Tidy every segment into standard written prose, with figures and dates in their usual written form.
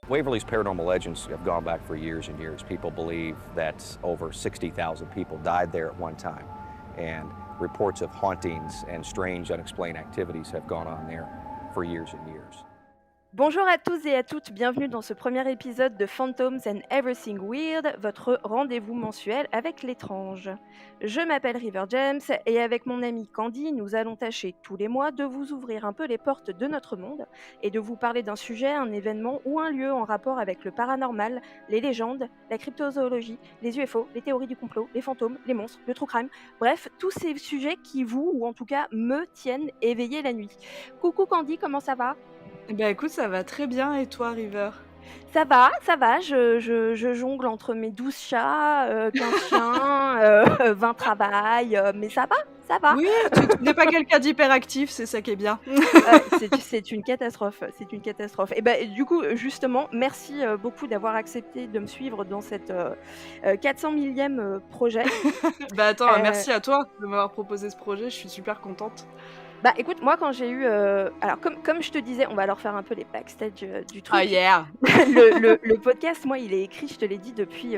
Waverly's paranormal legends have gone back for years and years. People believe that over 60,000 people died there at one time, and reports of hauntings and strange unexplained activities have gone on there for years and years. Bonjour à tous et à toutes, bienvenue dans ce premier épisode de Phantoms and Everything Weird, votre rendez-vous mensuel avec l'étrange. Je m'appelle River James et avec mon amie Candy, nous allons tâcher tous les mois de vous ouvrir un peu les portes de notre monde et de vous parler d'un sujet, un événement ou un lieu en rapport avec le paranormal, les légendes, la cryptozoologie, les UFO, les théories du complot, les fantômes, les monstres, le true crime, bref, tous ces sujets qui vous, ou en tout cas me, tiennent éveillé la nuit. Coucou Candy, comment ça va ? Écoute, ça va très bien et toi, River? Ça va, je jongle entre mes 12 chats, 15 chiens, 20 travails, mais ça va. Oui, tu n'es pas quelqu'un d'hyperactif, c'est ça qui est bien. C'est une catastrophe, Et du coup, justement, merci beaucoup d'avoir accepté de me suivre dans cette 400 millième projet. Attends, merci à toi de m'avoir proposé ce projet, je suis super contente. Bah écoute, moi quand j'ai eu... alors comme je te disais, on va leur faire un peu les backstage du truc. Ah yeah. le podcast, moi il est écrit, je te l'ai dit, depuis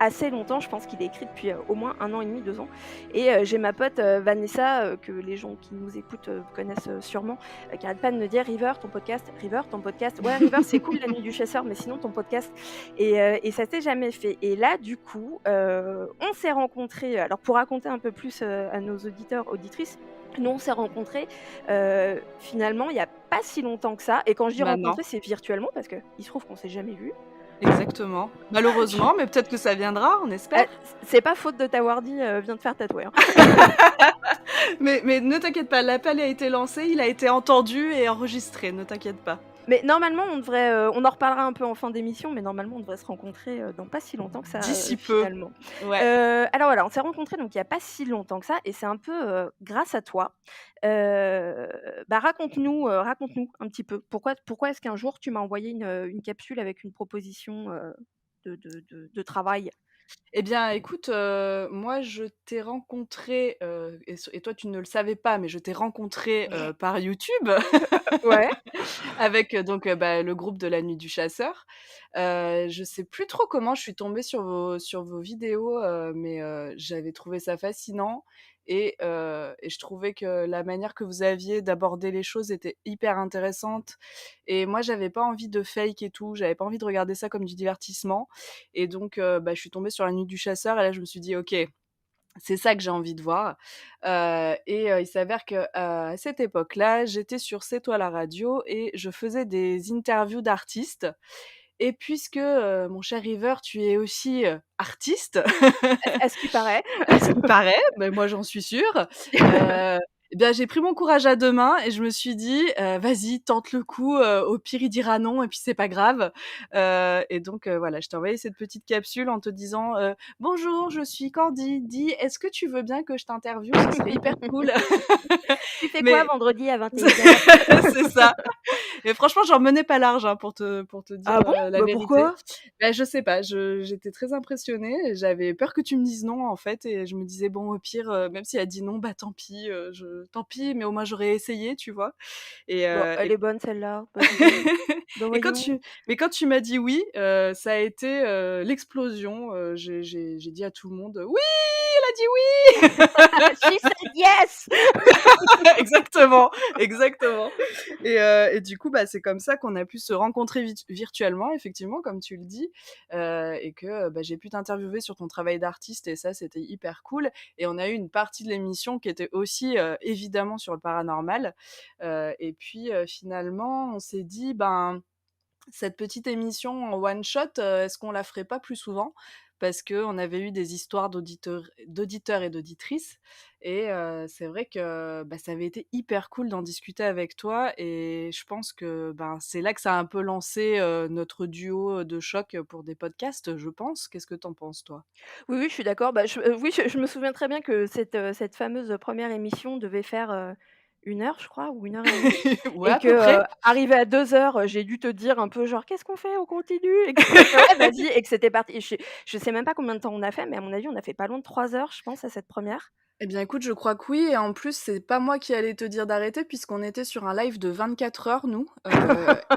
assez longtemps. Je pense qu'il est écrit depuis au moins 1 an et demi, 2 ans. Et j'ai ma pote Vanessa, que les gens qui nous écoutent connaissent sûrement, qui arrête pas de me dire River, ton podcast. Ouais, River, c'est cool la nuit du chasseur, mais sinon ton podcast. Et ça s'est jamais fait. Et là, du coup, on s'est rencontrés. Alors pour raconter un peu plus à nos auditeurs, auditrices, nous, on s'est rencontrés finalement il n'y a pas si longtemps que ça. Et quand je dis rencontrer, c'est virtuellement parce qu'il se trouve qu'on ne s'est jamais vus. Exactement. Malheureusement, mais peut-être que ça viendra, on espère. C'est pas faute de t'avoir dit viens te faire tatouer. Hein. mais ne t'inquiète pas, l'appel a été lancé, il a été entendu et enregistré, ne t'inquiète pas. Mais normalement, on devrait, on en reparlera un peu en fin d'émission, mais normalement, on devrait se rencontrer dans pas si longtemps que ça. D'ici finalement. peu. Ouais. Alors voilà, on s'est rencontrés donc il y a pas si longtemps que ça, et c'est un peu grâce à toi. Raconte-nous un petit peu. Pourquoi est-ce qu'un jour tu m'as envoyé une capsule avec une proposition de travail? Eh bien, écoute, moi, je t'ai rencontré, et toi, tu ne le savais pas, mais je t'ai rencontré par YouTube. Ouais. Avec le groupe de la Nuit du Chasseur. Je sais plus trop comment je suis tombée sur vos vidéos, mais j'avais trouvé ça fascinant et je trouvais que la manière que vous aviez d'aborder les choses était hyper intéressante. Et moi, j'avais pas envie de fake et tout, j'avais pas envie de regarder ça comme du divertissement. Et donc, je suis tombée sur la Nuit du Chasseur et là, je me suis dit: «OK, c'est ça que j'ai envie de voir». Il s'avère que à cette époque-là, j'étais sur C'est toi la radio et je faisais des interviews d'artistes. Et puisque, mon cher River, tu es aussi, artiste, À ce qui paraît. à ce qui paraît, mais moi j'en suis sûre, j'ai pris mon courage à 2 mains et je me suis dit: «Vas-y, tente le coup, au pire il dira non et puis c'est pas grave». Et donc voilà, je t'ai envoyé cette petite capsule en te disant: «Bonjour, je suis Candy, dis, est-ce que tu veux bien que je t'interviewe? Ce serait hyper cool». Tu fais Mais quoi vendredi à 21h? c'est ça. Et franchement, j'en menais pas large, hein, pour te dire Ah bon? la vérité. Pourquoi? Je sais pas, j'étais très impressionnée. J'avais peur que tu me dises non, en fait, et je me disais: «Bon, au pire, même si elle dit non, tant pis, tant pis, mais au moins j'aurais essayé», tu vois? Et Bon, elle et est bonne celle-là. et quand tu m'as dit oui, ça a été, l'explosion. J'ai dit à tout le monde: «Oui, elle a dit oui!» She said yes. Exactement, exactement. Et du coup, c'est comme ça qu'on a pu se rencontrer virtuellement, effectivement, comme tu le dis, et que j'ai pu t'interviewer sur ton travail d'artiste, et ça, c'était hyper cool. Et on a eu une partie de l'émission qui était aussi évidemment sur le paranormal. Et puis finalement, on s'est dit, cette petite émission en one shot, est-ce qu'on la ferait pas plus souvent? Parce qu'on avait eu des histoires d'auditeurs et d'auditrices, et c'est vrai que ça avait été hyper cool d'en discuter avec toi, et je pense que c'est là que ça a un peu lancé notre duo de choc pour des podcasts, je pense. Qu'est-ce que t'en penses, toi? Oui, je suis d'accord. Oui, je me souviens très bien que cette fameuse première émission devait faire 1 heure, je crois, ou 1 heure et demie. Ouais, Et à peu près. arrivé à 2 heures, j'ai dû te dire un peu genre: «Qu'est-ce qu'on fait? On continue?» Et que tu m'as fait: «Ouais, vas-y», et que c'était parti. Je sais même pas combien de temps on a fait, mais à mon avis, on a fait pas loin de 3 heures, je pense, à cette première. Eh bien, écoute, je crois que oui. Et en plus, c'est pas moi qui allais te dire d'arrêter, puisqu'on était sur un live de 24 heures, nous,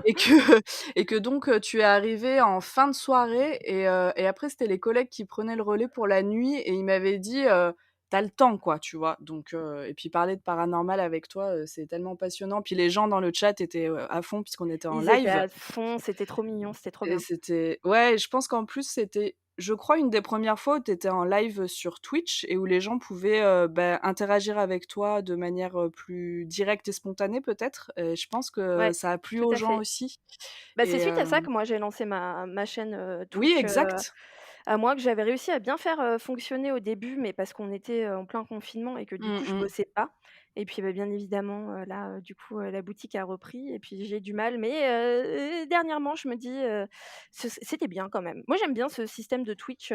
et que, et que donc tu es arrivé en fin de soirée, et après, c'était les collègues qui prenaient le relais pour la nuit, et ils m'avaient dit, t'as le temps, quoi, tu vois. Donc, et puis parler de paranormal avec toi, c'est tellement passionnant. Puis les gens dans le chat étaient à fond, puisqu'on était en Ils étaient live. à fond, c'était trop mignon, c'était trop Et bien. c'était ouais, je pense qu'en plus, c'était, je crois, une des premières fois où tu étais en live sur Twitch et où les gens pouvaient, interagir avec toi de manière, plus directe et spontanée peut-être, et je pense que Ouais, ça a plu tout aux à gens fait. aussi. Bah, c'est Et suite à ça que moi j'ai lancé ma chaîne, oui, Twitch, exact. à moi, que j'avais réussi à bien faire, fonctionner au début, mais parce qu'on était, en plein confinement et que du Mmh coup je mh. bossais pas. Et puis, bah, bien évidemment, là, du coup, la boutique a repris et puis j'ai du mal, mais dernièrement je me dis, c'était bien quand même. Moi j'aime bien ce système de Twitch,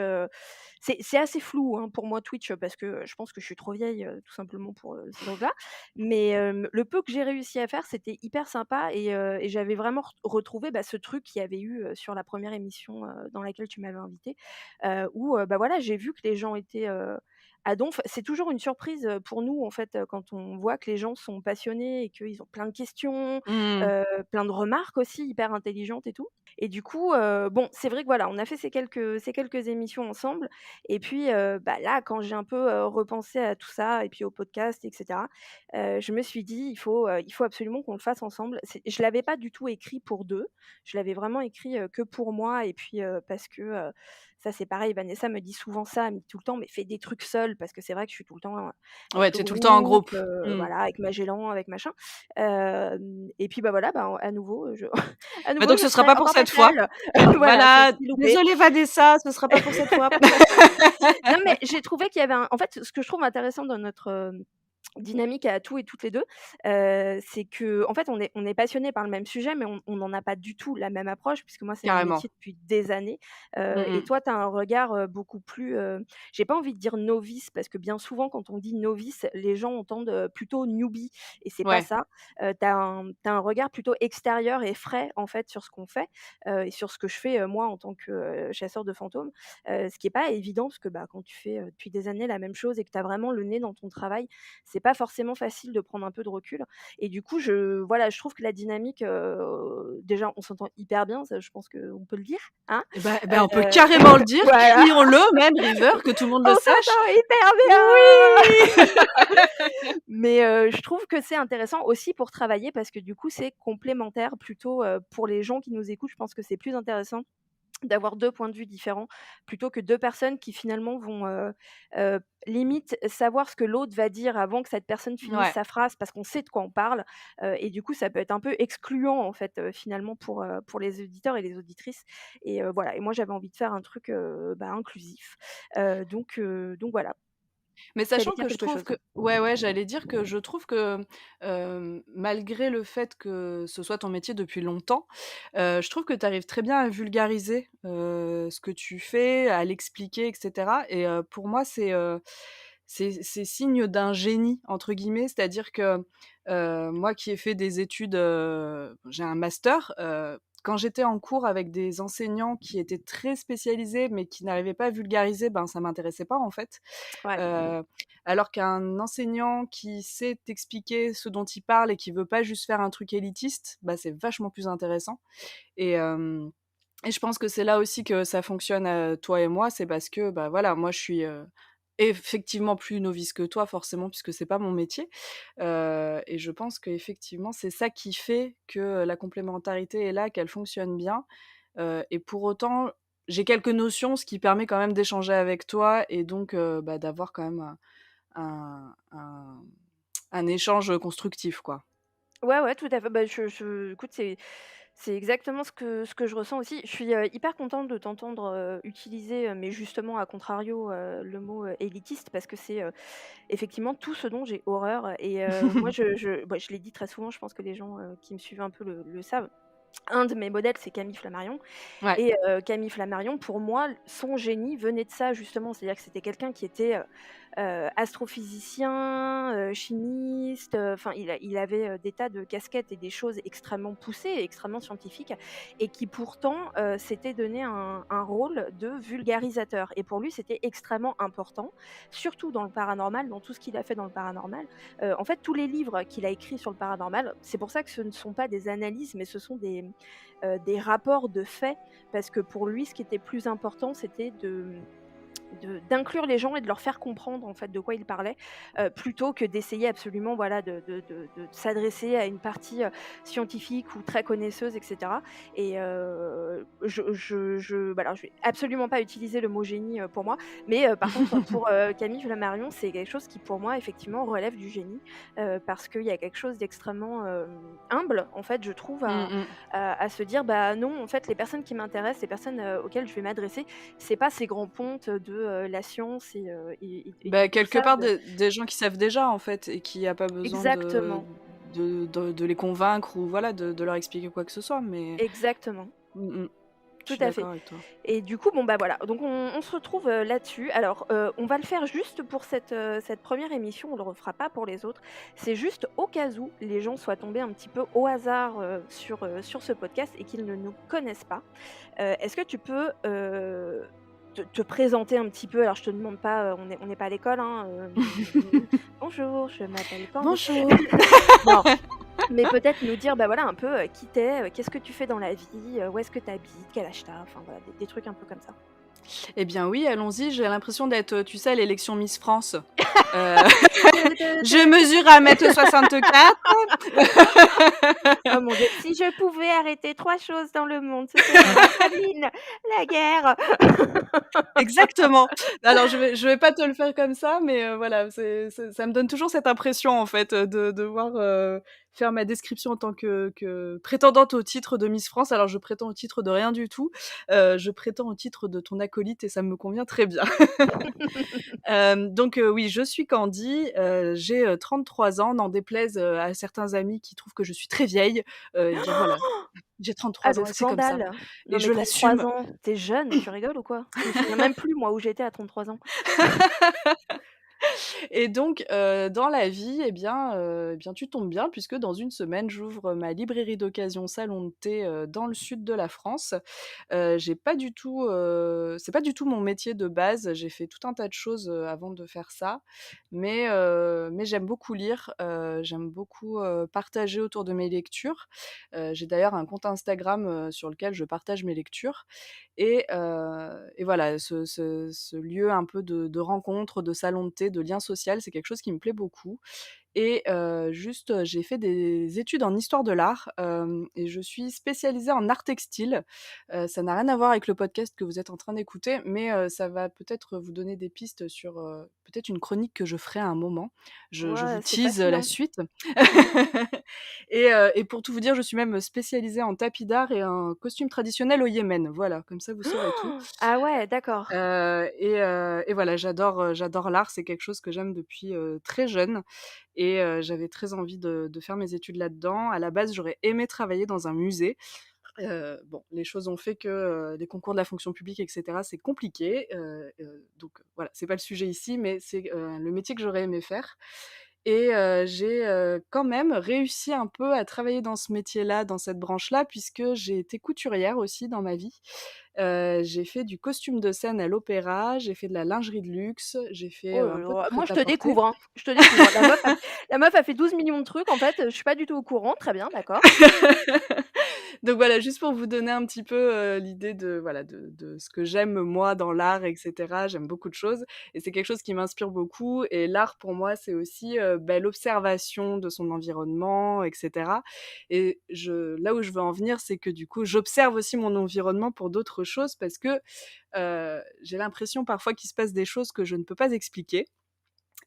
c'est assez flou, hein, pour moi Twitch, parce que je pense que je suis trop vieille, tout simplement pour, ces trucs-là. Mais le peu que j'ai réussi à faire, c'était hyper sympa et j'avais vraiment retrouvé, bah, ce truc qu'il y avait eu, sur la première émission, dans laquelle tu m'avais invitée, où, bah, voilà, j'ai vu que les gens étaient, à donf. C'est toujours une surprise, pour nous, en fait, quand on voit que les gens sont passionnés et qu'ils ont plein de questions, Mmh. plein de remarques aussi hyper intelligentes et tout. Et du coup, bon, c'est vrai que voilà, on a fait ces quelques émissions ensemble et puis, bah, là, quand j'ai un peu, repensé à tout ça et puis au podcast et cetera, je me suis dit: «Il faut absolument qu'on le fasse ensemble». Je l'avais pas du tout écrit pour 2. Je l'avais vraiment écrit, que pour moi et puis, parce que, ça c'est pareil, Vanessa me dit souvent ça, elle me dit tout le temps: «Mais fais des trucs seule», parce que c'est vrai que je suis tout le temps, Ouais, avec le tu es tout le temps en groupe, groupe. Mmh. voilà, avec Magellan, avec machin. Et puis, bah, voilà, bah, à nouveau, je à Bah, nouveau donc je ce sera serai pas en pour tant cette fois. qu'appel. Voilà, Voilà, c'est loupé. désolée Vanessa, ce sera pas pour cette fois. Non, mais j'ai trouvé qu'il y avait en fait, ce que je trouve intéressant dans notre, dynamique à tous et toutes les 2, c'est qu'en fait, on est passionnés par le même sujet, mais on n'en a pas du tout la même approche puisque moi, c'est mon Carrément. métier depuis des années, Mmh et mh. toi, tu as un regard, beaucoup plus, j'ai pas envie de dire novice parce que bien souvent, quand on dit novice, les gens entendent, plutôt newbie et c'est pas Ouais. ça. Tu as un regard plutôt extérieur et frais, en fait, sur ce qu'on fait, et sur ce que je fais, moi, en tant que, chasseur de fantômes, ce qui est pas évident parce que, bah, quand tu fais, depuis des années la même chose et que tu as vraiment le nez dans ton travail, c'est pas forcément facile de prendre un peu de recul. Et du coup, voilà, je trouve que la dynamique, déjà, on s'entend hyper bien, ça, je pense qu'on peut le dire, hein? On peut Heu, carrément le dire, voilà, crions-le même River, que tout le monde on le sache. s'entend hyper bien! Oui! Mais je trouve que c'est intéressant aussi pour travailler parce que du coup, c'est complémentaire plutôt, pour les gens qui nous écoutent. Je pense que c'est plus intéressant d'avoir 2 points de vue différents, plutôt que 2 personnes qui finalement vont, limite savoir ce que l'autre va dire avant que cette personne finisse Ouais. sa phrase parce qu'on sait de quoi on parle, et du coup ça peut être un peu excluant en fait, finalement pour les auditeurs et les auditrices. Et voilà, et moi j'avais envie de faire un truc, bah, inclusif, donc voilà. Mais Tu allais sachant dire que je quelque trouve chose? que ouais, j'allais dire que je trouve que, malgré le fait que ce soit ton métier depuis longtemps, je trouve que tu arrives très bien à vulgariser, ce que tu fais, à l'expliquer et cetera, et pour moi, c'est signe d'un «génie» entre guillemets. C'est-à-dire que, moi qui ai fait des études, j'ai un master, quand j'étais en cours avec des enseignants qui étaient très spécialisés, mais qui n'arrivaient pas à vulgariser, ben, ça m'intéressait pas en fait. Ouais. Heu, alors qu'un enseignant qui sait t'expliquer ce dont il parle et qui veut pas juste faire un truc élitiste, bah, c'est vachement plus intéressant. Et hem et je pense que c'est là aussi que ça fonctionne, toi et moi, c'est parce que, bah, voilà, moi je suis, effectivement plus novice que toi forcément puisque c'est pas mon métier, et je pense qu'effectivement c'est ça qui fait que la complémentarité est là, qu'elle fonctionne bien, et pour autant, j'ai quelques notions, ce qui permet quand même d'échanger avec toi et donc bah, d'avoir quand même un échange constructif, quoi. Ouais, ouais, tout à fait. Bah, écoute, c'est exactement ce que je ressens aussi. Je suis, hyper contente de t'entendre, utiliser, mais justement à contrario, le mot, élitiste parce que c'est, effectivement tout ce dont j'ai horreur. Et moi je l'ai dit très souvent, je pense que les gens, qui me suivent un peu le savent. Un de mes modèles, c'est Camille Flammarion. Ouais. Et Camille Flammarion, pour moi, son génie venait de ça justement. C'est-à-dire que c'était quelqu'un qui était, astrophysicien, chimiste, enfin il avait des tas de casquettes et des choses extrêmement poussées et extrêmement scientifiques et qui pourtant s'était donné un rôle de vulgarisateur. Et pour lui, c'était extrêmement important, surtout dans le paranormal, dans tout ce qu'il a fait dans le paranormal. En fait, tous les livres qu'il a écrits sur le paranormal, c'est pour ça que ce ne sont pas des analyses, mais ce sont des rapports de faits, parce que pour lui, ce qui était plus important, c'était d'inclure les gens et de leur faire comprendre en fait de quoi ils parlaient, plutôt que d'essayer absolument voilà de s'adresser à une partie scientifique ou très connaisseuse, etc. Et voilà, je vais absolument pas utiliser le mot génie pour moi, mais par contre pour Camille Flammarion, c'est quelque chose qui pour moi effectivement relève du génie, parce qu'il y a quelque chose d'extrêmement humble en fait, je trouve, Mmh. à se dire bah non, en fait les personnes qui m'intéressent, les personnes auxquelles je vais m'adresser, c'est pas ces grands pontes de la science et Bah, tout quelque ça. part, des gens qui savent déjà, en fait, et qui a pas besoin Exactement, de les convaincre ou voilà, de leur expliquer quoi que ce soit, mais exactement, mmh, je tout suis à fait. d'accord avec toi. Et du coup, bon bah voilà, donc on se retrouve là-dessus. Alors, on va le faire juste pour cette première émission, on le refera pas pour les autres. C'est juste au cas où les gens soient tombés un petit peu au hasard sur ce podcast et qu'ils ne nous connaissent pas. Est-ce que tu peux te présenter un petit peu? Alors, je te demande pas, on n'est pas à l'école, hein, bonjour, je m'appelle Candy. Bonjour! Non, mais peut-être nous dire, bah voilà, un peu qui t'es, qu'est-ce que tu fais dans la vie, où est-ce que tu habites, quel âge t'as, enfin voilà, des trucs un peu comme ça. Eh bien oui, allons-y, j'ai l'impression d'être, tu sais, à l'élection Miss France. Heu, je mesure 1,64 m. Oh mon Dieu, si je pouvais arrêter 3 choses dans le monde, ce serait la famine, la guerre. Exactement. Alors je vais pas te le faire comme ça, mais voilà, ça me donne toujours cette impression en fait, de devoir, faire ma description en tant que prétendante au titre de Miss France. Alors je prétends au titre de rien du tout, je prétends au titre de ton acolyte et ça me convient très bien. Donc oui, je suis Candy, j'ai 33 ans, n'en déplaise, à certains amis qui trouvent que je suis très vieille, et bien voilà, j'ai Ah 33 le ans et c'est comme ça scandale! et Non mais je 33 l'assume. ans, tu es jeune, tu rigoles ou quoi? Je me souviens même plus moi où j'étais à 33 ans. Et donc, dans la vie, eh bien, tu tombes bien puisque dans une semaine, j'ouvre ma librairie d'occasion Salon de thé, dans le sud de la France. J'ai pas du tout, c'est pas du tout mon métier de base. J'ai fait tout un tas de choses, avant de faire ça, mais j'aime beaucoup lire, j'aime beaucoup, partager autour de mes lectures. J'ai d'ailleurs un compte Instagram, sur lequel je partage mes lectures et voilà, ce lieu un peu de rencontre, de salon de thé, de lien social, c'est quelque chose qui me plaît beaucoup et juste, j'ai fait des études en histoire de l'art, et je suis spécialisée en art textile. Ça n'a rien à voir avec le podcast que vous êtes en train d'écouter, mais ça va peut-être vous donner des pistes sur, peut-être une chronique que je ferai à un moment. Je vous Ouais, c'est tease, la fascinant. suite. Et pour tout vous dire, je suis même spécialisée en tapis d'art et en costume traditionnel au Yémen. Voilà, comme ça vous saurez tout. Ah ouais, d'accord. Et voilà, j'adore l'art, c'est quelque chose que j'aime depuis, très jeune et j'avais très envie de faire mes études là-dedans. À la base, j'aurais aimé travailler dans un musée. Bon, les choses ont fait que, les concours de la fonction publique et cetera, c'est compliqué, donc voilà, c'est pas le sujet ici, mais c'est, le métier que j'aurais aimé faire et j'ai, quand même réussi un peu à travailler dans ce métier-là, dans cette branche-là, puisque j'ai été couturière aussi dans ma vie. J'ai fait du costume de scène à l'opéra, j'ai fait de la lingerie de luxe, j'ai fait, Oh là un peu de là, moi je te prêt-à-porter. découvre, hein, je te découvre. La meuf a fait 12 millions de trucs en fait, je suis pas du tout au courant. Très bien, d'accord. Donc voilà, juste pour vous donner un petit peu, l'idée de voilà, de ce que j'aime moi dans l'art et cetera. J'aime beaucoup de choses et c'est quelque chose qui m'inspire beaucoup et l'art pour moi, c'est aussi, l'observation de son environnement et cetera et là où je veux en venir, c'est que du coup, j'observe aussi mon environnement pour d'autres choses parce que, j'ai l'impression parfois qu'il se passe des choses que je ne peux pas expliquer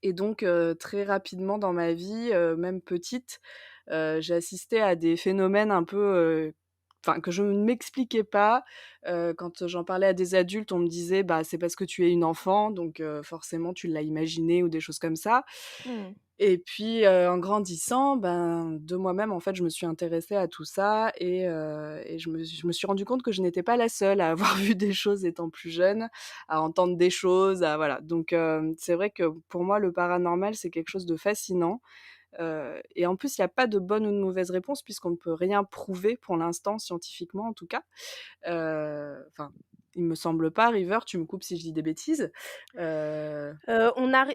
et donc très rapidement dans ma vie, même petite, j'ai assisté à des phénomènes un peu, enfin que je ne m'expliquais pas. Quand j'en parlais à des adultes, on me disait: «Bah, c'est parce que tu es une enfant, donc forcément tu l'as imaginé» ou des choses comme ça. Mmh. Et puis, en grandissant, ben, de moi-même, en fait, je me suis intéressée à tout ça et je me suis rendue compte que je n'étais pas la seule à avoir vu des choses étant plus jeune, à entendre des choses, à voilà. Donc, c'est vrai que pour moi, le paranormal, c'est quelque chose de fascinant, et en plus, il y a pas de bonne ou de mauvaise réponse puisqu'on ne peut rien prouver pour l'instant, scientifiquement en tout cas. Enfin, il me semble pas. River, tu me coupes si je dis des bêtises. Heu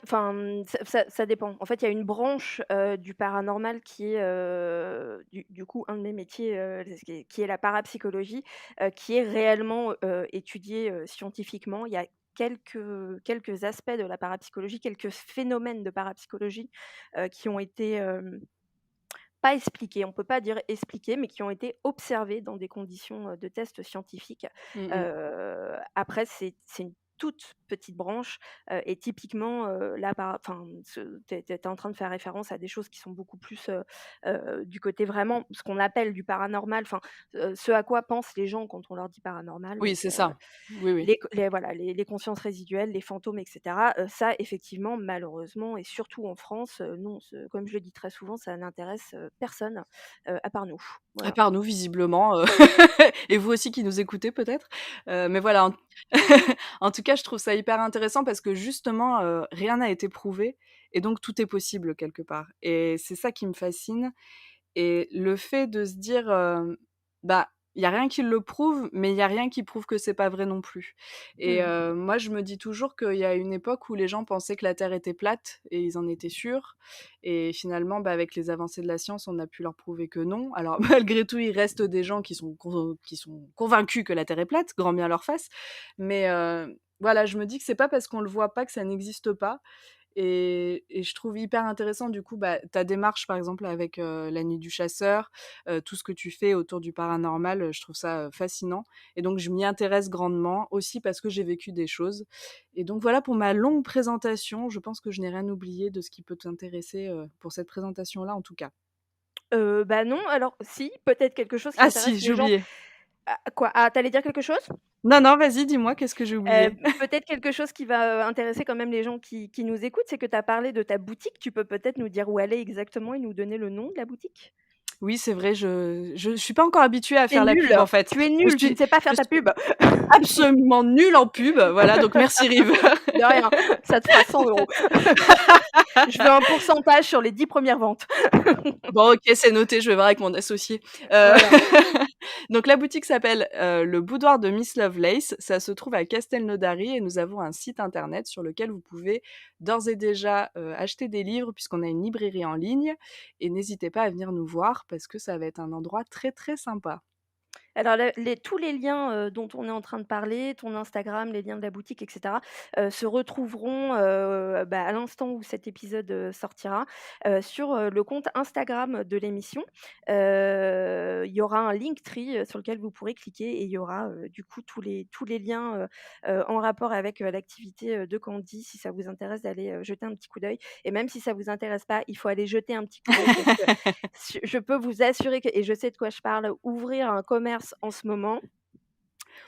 Ça dépend. En fait, il y a une branche, du paranormal qui est, du coup, un de mes métiers, qui est la parapsychologie, qui est réellement, étudiée, scientifiquement. Il y a quelques aspects de la parapsychologie, quelques phénomènes de parapsychologie, qui ont été, pas expliqués, on peut pas dire expliqués, mais qui ont été observés dans des conditions, de tests scientifiques. mmh mh. Après c'est une toute petite branche, et typiquement, là tu es en train de faire référence à des choses qui sont beaucoup plus, du côté vraiment ce qu'on appelle du paranormal, ce à quoi pensent les gens quand on leur dit paranormal, Oui, donc c'est ça. Oui, oui. les consciences résiduelles, les fantômes et cetera, ça effectivement malheureusement et surtout en France, non, comme je le dis très souvent, ça n'intéresse, personne, à part nous. À Voilà. part nous visiblement, et vous aussi qui nous écoutez peut-être? Mais voilà, en en tout cas, je trouve ça hyper intéressant parce que justement, rien n'a été prouvé et donc tout est possible quelque part et c'est ça qui me fascine et le fait de se dire, bah, il y a rien qui le prouve, mais il y a rien qui prouve que c'est pas vrai non plus et Mmh. moi je me dis toujours qu'il y a une époque où les gens pensaient que la terre était plate et ils en étaient sûrs et finalement, bah, avec les avancées de la science, on a pu leur prouver que non. Alors malgré tout, il reste des gens qui sont convaincus que la terre est plate, grand bien leur face, mais voilà, je me dis que c'est pas parce qu'on le voit pas que ça n'existe pas et je trouve hyper intéressant du coup, bah, ta démarche par exemple avec, la nuit du chasseur, tout ce que tu fais autour du paranormal, je trouve ça, fascinant et donc je m'y intéresse grandement, aussi parce que j'ai vécu des choses et donc voilà pour ma longue présentation. Je pense que je n'ai rien oublié de ce qui peut t'intéresser, pour cette présentation-là en tout cas. Bah, non, alors si, peut-être quelque chose qui Ah intéresse si, j'ai les gens. oublié. Ah quoi? Ah, tu dire quelque chose? Non, non, vas-y, dis-moi, qu'est-ce que j'ai oublié? Peut-être quelque chose qui va, intéresser quand même les gens qui nous écoutent, c'est que tu as parlé de ta boutique. Tu peux peut-être nous dire où elle est exactement et nous donner le nom de la boutique? Oui, c'est vrai, je suis pas encore habituée à Tu es faire la pub en nul, fait. tu es Je nul, tu ne suis sais pas faire je ta suis pub. absolument nulle en pub, voilà, donc merci River. De rien, ça te fera 100 €. Je veux un pourcentage sur les 10 premières ventes. Bon OK, c'est noté, je vais voir avec mon associé. Heu, Voilà. donc la boutique s'appelle, Le Boudoir de Miss Lovelace. Ça se trouve à Castelnaudary et nous avons un site internet sur lequel vous pouvez d'ores et déjà, acheter des livres puisqu'on a une librairie en ligne et n'hésitez pas à venir nous voir parce que ça va être un endroit très, très sympa. Alors tous les liens, dont on est en train de parler, ton Instagram, les liens de la boutique et cetera, se retrouveront, à l'instant où cet épisode, sortira, sur, le compte Instagram de l'émission. Il y aura un Linktree, sur lequel vous pourrez cliquer et il y aura, du coup tous les liens, en rapport avec, l'activité, de Candy si ça vous intéresse d'aller, jeter un petit coup d'œil et même si ça vous intéresse pas, il faut aller jeter un petit coup d'œil parce que je peux vous assurer que et je sais de quoi je parle, ouvrir un commerce en ce moment,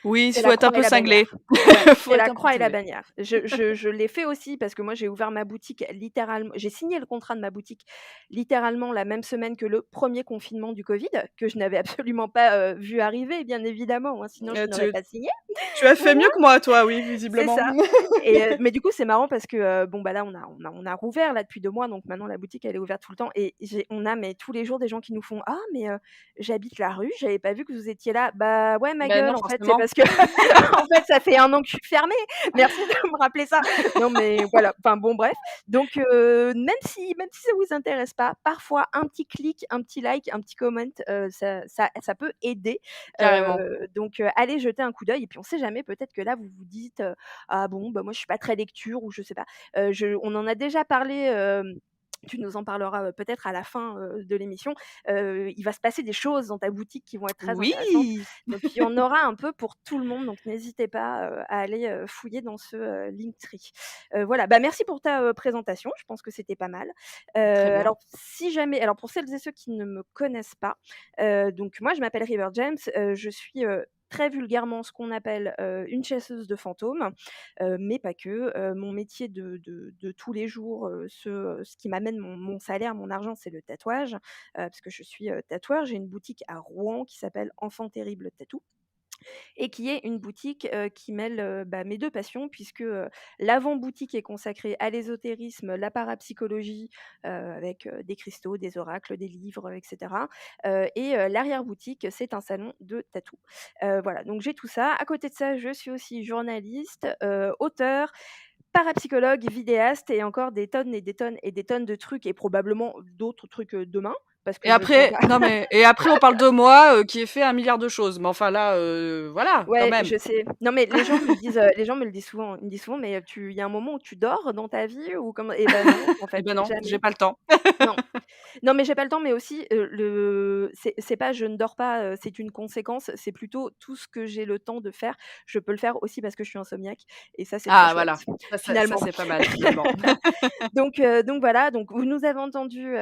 Oui, il c'est faut la être un croix et peu la cinglé. bannière. Ouais, Faut c'est être la un peu croix et la cinglé. bannière. Je l'ai fait aussi parce que moi j'ai ouvert ma boutique littéralement j'ai signé le contrat de ma boutique littéralement la même semaine que le premier confinement du covid, que je n'avais absolument pas, vu arriver bien évidemment, hein, sinon je n'aurais Tu pas signé. tu as fait Voilà. mieux que moi toi, oui, C'est visiblement. ça et mais du coup, c'est marrant parce que, bon, bah, là, on a rouvert là depuis 2 mois, donc maintenant la boutique elle est ouverte tout le temps et on a mais tous les jours des gens qui nous font: «Ah mais, j'habite la rue, j'avais pas vu que vous étiez là». Bah, ouais, ma Ben gueule, non, en fait, c'est forcément. parce que en fait, ça fait 1 an que je suis fermée. Merci de me rappeler ça. Non mais voilà, enfin bon bref, donc même si ça vous intéresse pas, parfois un petit clic, un petit like, un petit comment, ça peut aider, Carrément. donc allez jeter un coup d'œil et puis on sait jamais, peut-être que là vous vous dites, «Ah bon, bah, moi je suis pas très lecture» ou je sais pas. On en a déjà parlé, tu nous en parleras, peut-être à la fin, de l'émission. Il va se passer des choses dans ta boutique qui vont être très intéressantes. Oui! Donc il y en aura un peu pour tout le monde, donc n'hésitez pas, à aller, fouiller dans ce, Linktree. Voilà, bah, merci pour ta, présentation, je pense que c'était pas mal. Très bien. Pour celles et ceux qui ne me connaissent pas, donc moi je m'appelle River James, je suis, très vulgairement ce qu'on appelle une chasseuse de fantômes, mais pas que. Mon métier de tous les jours, ce qui m'amène mon salaire, mon argent, c'est le tatouage, parce que je suis tatoueur. J'ai une boutique à Rouen qui s'appelle Enfant Terrible Tattoo et qui est une boutique qui mêle mes deux passions, puisque l'avant-boutique est consacrée à l'ésotérisme, la parapsychologie, avec des cristaux, des oracles, des livres, etc. Et l'arrière-boutique, c'est un salon de tatou. Voilà, donc j'ai tout ça. À côté de ça, je suis aussi journaliste, auteur, parapsychologue, vidéaste et encore des tonnes et des tonnes et des tonnes de trucs et probablement d'autres trucs demain, parce que Et je me sens après, pas. non mais, et après on parle de moi qui ai fait 1 milliard de choses. Mais enfin là, voilà, quand Ouais, même. je sais. Non, mais les gens me le disent souvent. Ils me disent souvent: «Mais, il y a un moment où tu dors dans ta vie ou comment?» Et ben non, en Eh fait, ben non, j'ai jamais. pas le temps. Non. Non, mais j'ai pas le temps, mais aussi, c'est pas je ne dors pas, c'est une conséquence, c'est plutôt tout ce que j'ai le temps de faire, je peux le faire aussi parce que je suis insomniaque et ça, c'est très Ah chouette, voilà, ça finalement. c'est pas mal finalement. Donc voilà, donc vous nous avez entendu,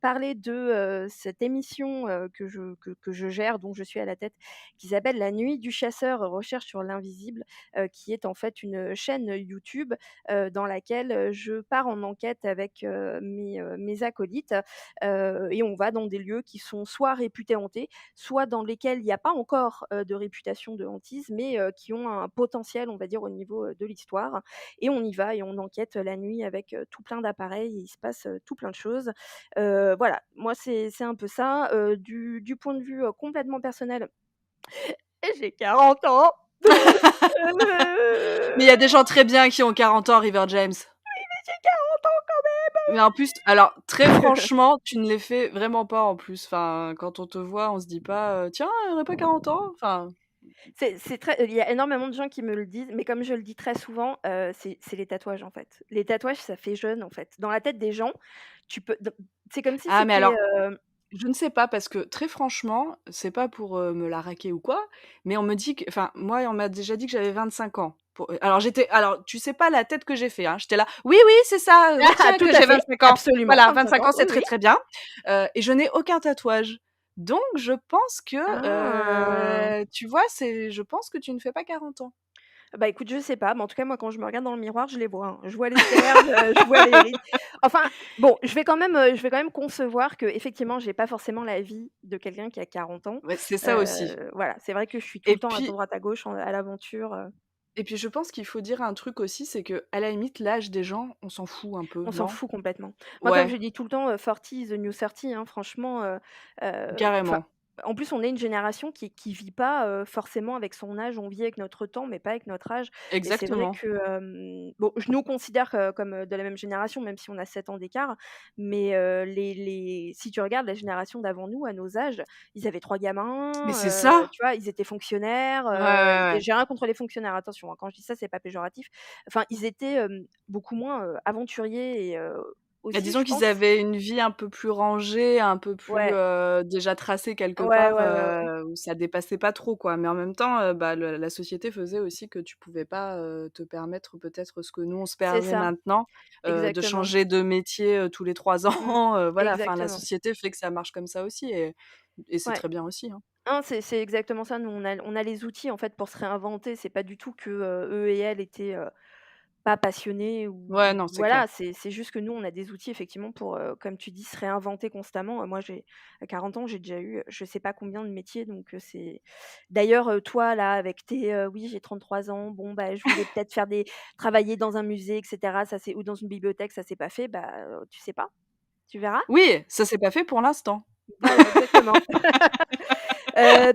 parler de, cette émission, que je gère, dont je suis à la tête, qui s'appelle La Nuit du chasseur, recherche sur l'invisible, qui est en fait une chaîne YouTube, dans laquelle, je pars en enquête avec, mes acolytes, et on va dans des lieux qui sont soit réputés hantés, soit dans lesquels il y a pas encore, de réputation de hantise, mais, qui ont un potentiel, on va dire, au niveau, de l'histoire et on y va et on enquête la nuit avec, tout plein d'appareils et il se passe, tout plein de choses. Voilà, moi c'est un peu ça, du point de vue, complètement personnel, j'ai 40 ans. Mais il y a des gens très bien qui ont 40 ans, River James. J'ai 40 ans Mais en plus, alors très franchement, tu ne les fais vraiment pas en plus. Enfin, quand on te voit, on se dit pas, tiens, elle aurait pas 40 ans. Enfin, c'est très il y a énormément de gens qui me le disent, mais comme je le dis très souvent, c'est les tatouages, en fait. Les tatouages, ça fait jeune, en fait. Dans la tête des gens, tu peux d c'est comme si ah mais c'était, alors, je ne sais pas parce que très franchement, c'est pas pour, me la raquer ou quoi, mais on me dit que, enfin moi on m'a déjà dit que j'avais 25 ans. Alors tu sais pas la tête que j'ai fait, hein. J'étais là: «Oui, oui, c'est ça, ah, retiens tout que à j'ai fait, 25 ans. absolument, Voilà, 25 25 ans, ans, c'est oui, très, oui. très bien». Et je n'ai aucun tatouage. Donc je pense que, Ah! tu vois, je pense que tu ne fais pas 40 ans. Bah, écoute, je sais pas, mais en tout cas, moi, quand je me regarde dans le miroir, je les vois, hein. Je vois les cernes, je vois les rides. Enfin, bon, je vais quand même concevoir qu'effectivement, j'ai pas forcément la vie de quelqu'un qui a 40 ans. Ouais, c'est ça aussi. Voilà, c'est vrai que je suis tout Et le temps à puis droite à gauche, à l'aventure, je pense qu'il faut dire un truc aussi, c'est que à la limite, l'âge des gens, on s'en fout un peu, on s'en non? fout complètement. Moi, comme je Ouais, dis tout le temps, 40 is the new 30, hein, franchement, enfin, carrément. en plus, on est une génération qui vit pas, forcément avec son âge. On vit avec notre temps, mais pas avec notre âge et c'est vrai Exactement. que, bon, je nous considère comme, de la même génération, même si on a 7 ans d'écart, mais si tu regardes la génération d'avant nous, à nos âges, ils avaient 3 Mais gamins, c'est ça! tu vois? Ils étaient fonctionnaires, Ouais, ouais, ouais. et j'ai rien contre les fonctionnaires, attention, hein, quand je dis ça, c'est pas péjoratif. Enfin, ils étaient, beaucoup moins, aventuriers et Bah, aussi, disons je qu'ils pense. avaient une vie un peu plus rangée, un peu plus, Ouais, déjà tracée quelque ouais, part, ouais, ouais, ouais. où ça dépassait pas trop, quoi. Mais en même temps, bah, le la société faisait aussi que tu pouvais pas, te permettre peut-être ce que nous on se C'est permet ça, maintenant, de exactement. changer de métier, tous les 3 Mmh, ans, voilà. Enfin, la exactement. société fait que ça marche comme ça aussi et c'est Ouais. très bien aussi, hein. Non, c'est exactement ça. Nous, on a les outils, en fait, pour se réinventer. C'est pas du tout que, eux et elles étaient, pas passionnés Ouais, ou non, c'est voilà, clair. c'est juste que nous, on a des outils effectivement pour, comme tu dis, se réinventer constamment. Moi, j'ai à 40 ans, j'ai déjà eu, je sais pas combien de métiers, donc c'est d'ailleurs, toi là, avec tes, «Oui, j'ai 33 ans, bon, bah, je voulais peut-être travailler dans un musée et cetera», ça c'est ou dans une bibliothèque, ça s'est pas fait, bah, tu sais pas, tu verras. Oui, ça s'est pas fait pour l'instant. Voilà, exactement.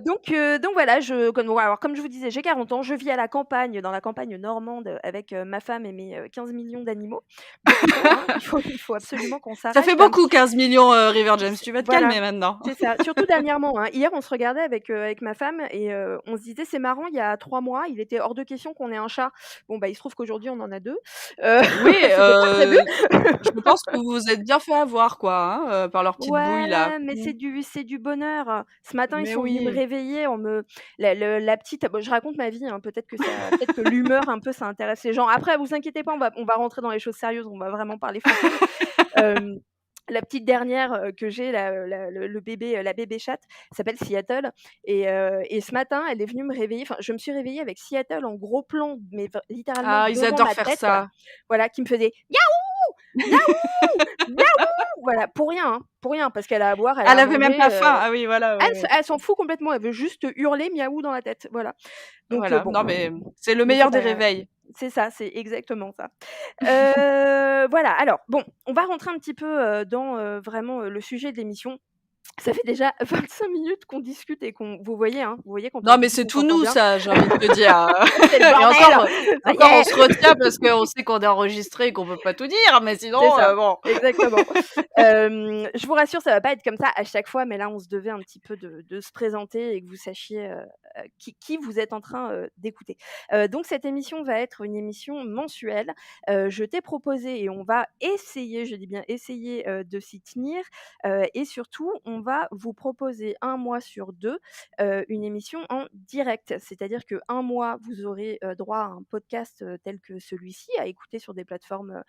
Donc voilà, comme je vous disais, j'ai 40 ans, je vis à la campagne, dans la campagne normande, avec, ma femme et mes, 15 millions d'animaux. Beaucoup trop, hein, il faut absolument qu'on Ça fait s'arrête. beaucoup 15 millions, River James, C'est tu vas te voilà, calmer maintenant. c'est ça. Surtout dernièrement, hein. Hier, on se regardait avec ma femme et on se disait: «C'est marrant, il y a 3 mois, il était hors de question qu'on ait un chat». Bon, bah, il se trouve qu'aujourd'hui, on en a 2. Heu, Oui, c'était pas prévu. je pense que vous vous êtes bien fait avoir quoi, hein, par leurs petites bouilles là. Ouais, mais Mmh. c'est du bonheur. Ce matin, ils Mais sont venus me oui. réveiller la petite bon, je raconte ma vie, hein, peut-être que l'humeur un peu, ça intéresse les gens. Après, vous inquiétez pas, on va rentrer dans les choses sérieuses, on va vraiment parler fantômes. Hem La petite dernière que j'ai, le bébé, la bébé chatte, s'appelle Seattle et ce matin, elle est venue me réveiller. Enfin, je me suis réveillée avec Seattle en gros plan, mais littéralement Ah, ils devant adorent ma faire tête, ça. voilà, qui me faisait miaou, miaou, miaou, voilà, pour rien, parce qu'elle a à boire, elle a Elle à avait même manger. pas faim. Ah oui, voilà, ouais, ouais. Elle s'en fout complètement. Elle veut juste hurler miaou dans la tête, voilà. Donc Voilà. bon, Non, mais c'est le mais c'est meilleur des pas grave. réveils. C'est ça, c'est exactement ça. Voilà, alors bon, on va rentrer un petit peu, dans, vraiment, le sujet de l'émission. Ça fait déjà 25 minutes qu'on discute et vous voyez, hein, vous voyez quand on Non, mais dit c'est qu'on tout s'entend nous bien. ça, j'ai envie de te dire. C'est le Et bordel! Ça y encore on est! se retient parce qu'on sait qu'on est enregistré et qu'on peut pas tout dire, mais C'est sinon, ça, bon. exactement. Je vous rassure, ça va pas être comme ça à chaque fois, mais là, on se devait un petit peu de se présenter et que vous sachiez, qui vous êtes en train, d'écouter. Donc cette émission va être une émission mensuelle. Je t'ai proposé et on va essayer, je dis bien essayer, de s'y tenir, et surtout, on va vous proposer 1 mois sur 2, une émission en direct. C'est-à-dire qu'1 mois, vous aurez, droit à un podcast, tel que celui-ci, à écouter sur des plateformes,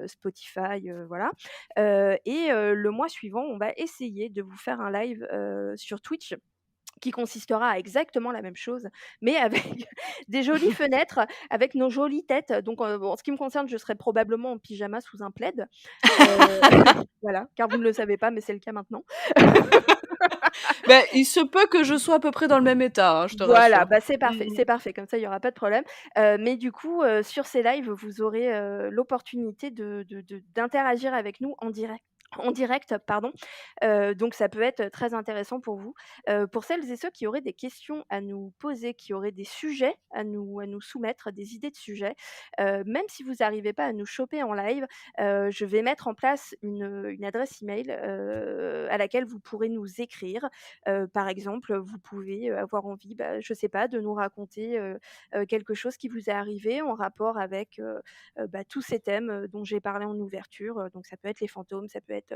Spotify, voilà. Et le mois suivant, on va essayer de vous faire un live, sur Twitch qui consistera à exactement la même chose, mais avec des jolies fenêtres, avec nos jolies têtes. Donc bon, en ce qui me concerne, je serai probablement en pyjama sous un plaid. Voilà, car vous ne le savez pas, mais c'est le cas maintenant. Beh, il se peut que je sois à peu près dans le même état, hein, je te Voilà, rassure. bah, c'est parfait, comme ça il y aura pas de problème. Mais du coup, sur ces lives, vous aurez, l'opportunité d'interagir avec nous en direct, pardon. Donc ça peut être très intéressant pour vous. Pour celles et ceux qui auraient des questions à nous poser, qui auraient des sujets à nous soumettre, des idées de sujets, même si vous n'arrivez pas à nous choper en live, je vais mettre en place une adresse email, à laquelle vous pourrez nous écrire. Par exemple, vous pouvez, avoir envie, bah, je sais pas, de nous raconter, quelque chose qui vous est arrivé en rapport avec, bah, tous ces thèmes, dont j'ai parlé en ouverture. Donc ça peut être les fantômes, ça peut être,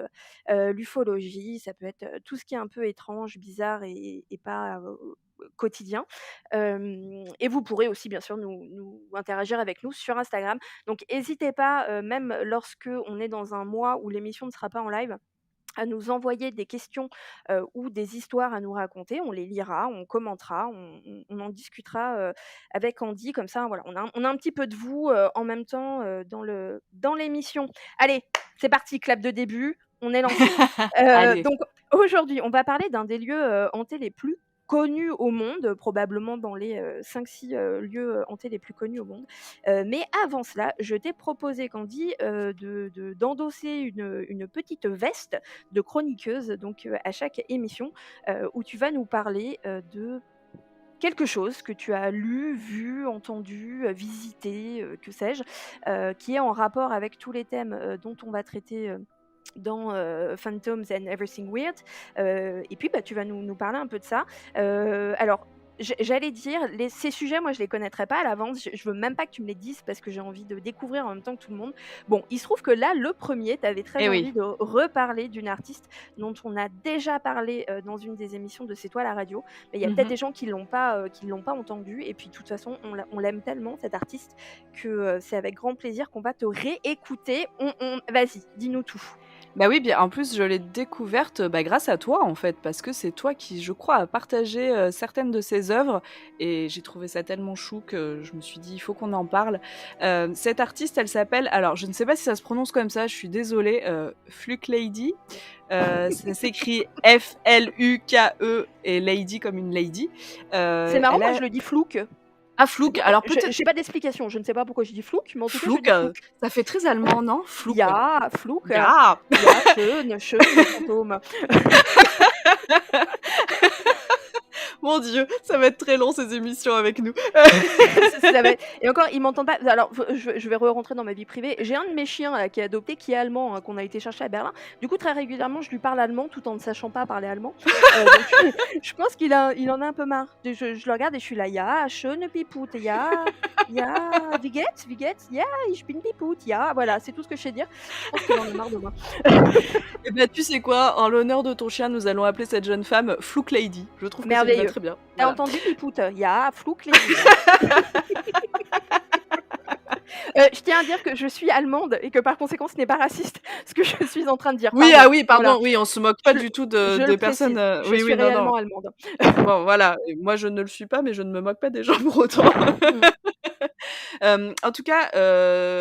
l'ufologie, ça peut être, tout ce qui est un peu étrange, bizarre et pas, quotidien. Et vous pourrez aussi bien sûr nous interagir avec nous sur Instagram. Donc hésitez pas, même lorsque on est dans un mois où l'émission ne sera pas en live, à nous envoyer des questions, ou des histoires à nous raconter. On les lira, on commentera, on en discutera, avec Andy. Comme ça, voilà, on a un petit peu de vous, en même temps, dans l'émission. Allez, c'est parti, clap de début, on est lancé. Allez. Donc aujourd'hui, on va parler d'un des lieux, hantés les plus connus au monde, probablement dans les, 5-6, lieux, hantés les plus connus au monde. Mais avant cela, je t'ai proposé, Candy, d'endosser une petite veste de chroniqueuse, donc à chaque émission, où tu vas nous parler, de quelque chose que tu as lu, vu, entendu, visité, que sais-je, qui est en rapport avec tous les thèmes, dont on va traiter, dans, Phantoms and Everything Weird. Et puis, bah, tu vas nous parler un peu de ça. Alors, j'allais dire, ces sujets, moi, je les connaîtrais pas à l'avance. Je veux même pas que tu me les dises parce que j'ai envie de découvrir en même temps que tout le monde. Bon, il se trouve que là, le premier, tu avais très Eh envie oui. de reparler d'une artiste dont on a déjà parlé, dans une des émissions de C'est toi la radio. Mais il y a peut-être des gens qui l'ont pas entendu. Et puis, de toute façon, on l'aime tellement, cette artiste, que c'est avec grand plaisir qu'on va te réécouter. Vas-y, dis-nous tout. Bah oui, bien en plus je l'ai découverte, bah, grâce à toi en fait, parce que c'est toi qui, je crois, a partagé, certaines de ses œuvres et j'ai trouvé ça tellement chou que je me suis dit: «Il faut qu'on en parle». Cette artiste, elle s'appelle, alors je ne sais pas si ça se prononce comme ça, je suis désolée, Fluke Lady. Ça s'écrit F-L-U-K-E et Lady comme une lady. C'est marrant, moi je le dis Flouk. Ah, Flouk, alors peut-être... J'ai pas d'explication, je ne sais pas pourquoi je dis Flouk, mais en tout cas je Flouk, dis Flouk. ça fait très allemand, non? Flouk. Ja, Flouk. Ja. Ja, schön, fantôme. Mon Dieu, ça va être très long ces émissions avec nous. Et encore, ils m'entendent pas. Alors, je vais re-rentrer dans ma vie privée. J'ai un de mes chiens là, qui est adopté, qui est allemand, hein, qu'on a été chercher à Berlin. Du coup, très régulièrement, je lui parle allemand tout en ne sachant pas parler allemand. Donc, je pense qu'il en a un peu marre. Je le regarde et je suis là, ja, schöne Piput, ja, wie geht's, ja, ich bin Piput, ja. Voilà, c'est tout ce que je sais dire. Je pense qu'il en a marre de moi. Et ben, tu sais quoi, en l'honneur de ton chien, nous allons appeler cette jeune femme Flouk Lady. Je trouve que c'est très bien. T'as entendu, Piput? Ja, Flouk Lady. Je tiens à dire que je suis allemande et que par conséquent, ce n'est pas raciste ce que je suis en train de dire. Oui, Pardon. ah oui, Voilà, pardon, oui, on se moque pas je du tout de je le des personnes, précise, je oui, suis oui, non, non. réellement allemande. Bon, voilà, et moi je ne le suis pas, mais je ne me moque pas des gens pour autant. Mmh. En tout cas,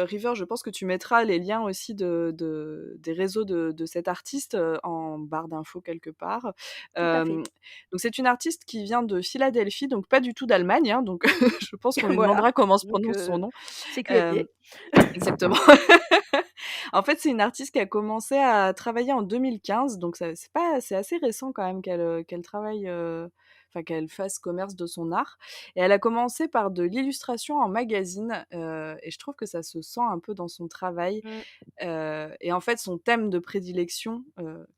River, je pense que tu mettras les liens aussi des réseaux de cet artiste, en barre d'infos quelque part. Tout à fait. Donc c'est une artiste qui vient de Philadelphie, donc pas du tout d'Allemagne, hein, donc je pense qu'on lui Voilà, demandera comment se donc prononce son nom. CQFD. Hem, exactement. En fait, c'est une artiste qui a commencé à travailler en 2015, donc ça c'est assez récent quand même qu'elle travaille, enfin qu'elle fasse commerce de son art, et elle a commencé par de l'illustration en magazine, et je trouve que ça se sent un peu dans son travail. Mmh. Et en fait, son thème de prédilection,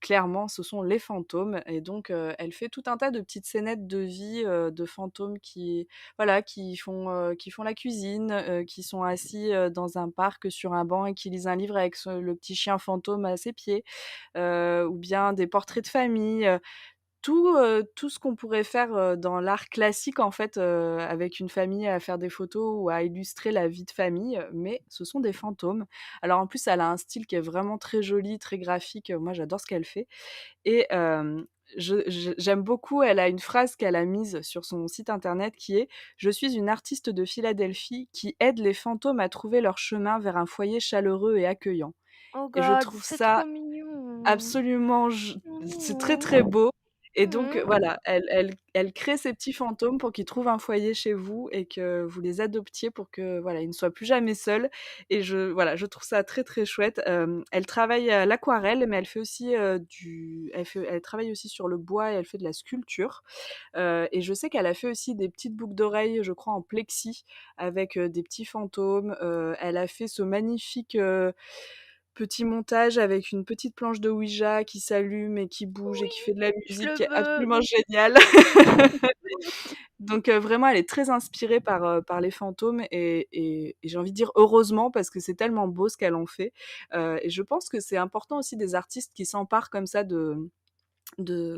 clairement, ce sont les fantômes, et donc elle fait tout un tas de petites scénettes de vie, de fantômes qui, voilà, qui font la cuisine, qui sont assis, dans un parc sur un banc et qui lisent un livre avec le petit chien fantôme à ses pieds, ou bien des portraits de famille, tout ce qu'on pourrait faire, dans l'art classique en fait, avec une famille à faire des photos ou à illustrer la vie de famille, mais ce sont des fantômes. Alors en plus, elle a un style qui est vraiment très joli, très graphique, moi j'adore ce qu'elle fait, et j'aime beaucoup, elle a une phrase qu'elle a mise sur son site internet qui est: «Je suis une artiste de Philadelphie qui aide les fantômes à trouver leur chemin vers un foyer chaleureux et accueillant», Oh et je God, trouve c'est ça trop mignon. absolument c'est très, très Mmh. beau, et donc Mmh. voilà, elle crée ces petits fantômes pour qu'ils trouvent un foyer chez vous et que vous les adoptiez pour que, voilà, ils ne soient plus jamais seuls, et voilà, je trouve ça très, très chouette. Elle travaille à l'aquarelle, mais elle fait aussi, elle travaille aussi sur le bois et elle fait de la sculpture, et je sais qu'elle a fait aussi des petites boucles d'oreilles, je crois en plexi avec, des petits fantômes. Elle a fait ce magnifique, petit montage avec une petite planche de Ouija qui s'allume et qui bouge et qui fait de la Je musique le qui est veux. absolument géniale. Donc vraiment, elle est très inspirée par les fantômes, et j'ai envie de dire heureusement, parce que c'est tellement beau ce qu'elle en fait. Et je pense que c'est important aussi des artistes qui s'emparent comme ça de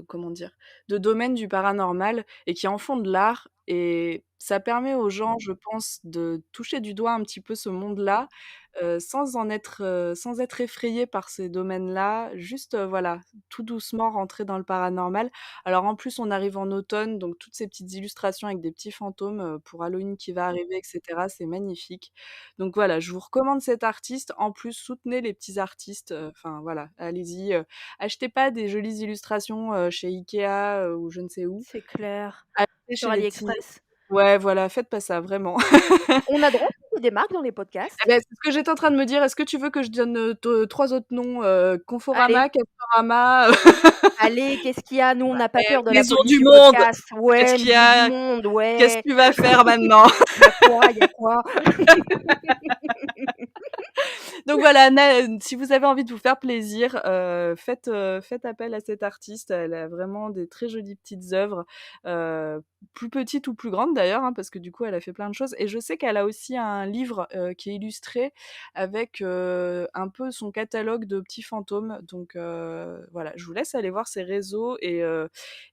comment dire? De domaines du paranormal et qui en font de l'art, et ça permet aux gens, je pense, de toucher du doigt un petit peu ce monde-là, sans être effrayés par ces domaines-là, juste, voilà, tout doucement rentrer dans le paranormal. Alors en plus, on arrive en automne, donc toutes ces petites illustrations avec des petits fantômes, pour Halloween qui va arriver, et cetera, c'est magnifique. Donc voilà, je vous recommande cet artiste. En plus, soutenez les petits artistes, enfin voilà, allez-y, achetez pas des jolies illustrations, chez Ikea, ou je ne sais où. C'est clair. Achetez Sur chez les petits, AliExpress. ouais, voilà, faites pas ça, vraiment. On a droit à des marques dans les Eh podcasts? beh, c'est ce que j'étais en train de me dire. Est-ce que tu veux que je donne, te 3 autres noms? Allez, Conforama, Castorama, allez, qu'est-ce qu'il y a? Nous, on n'a pas peur de la Maison police du du Monde. podcast. Qu'est-ce Ouais, qu'il y Maison du a? Monde, Qu'est-ce que ouais. tu vas faire maintenant? Il y a quoi? Il y a quoi? Donc voilà, si vous avez envie de vous faire plaisir, faites appel à cette artiste. Elle a vraiment des très jolies petites œuvres, plus petites ou plus grandes d'ailleurs, hein, parce que du coup elle a fait plein de choses, et je sais qu'elle a aussi un livre, qui est illustré avec, un peu son catalogue de petits fantômes. Donc voilà, je vous laisse aller voir ses réseaux, et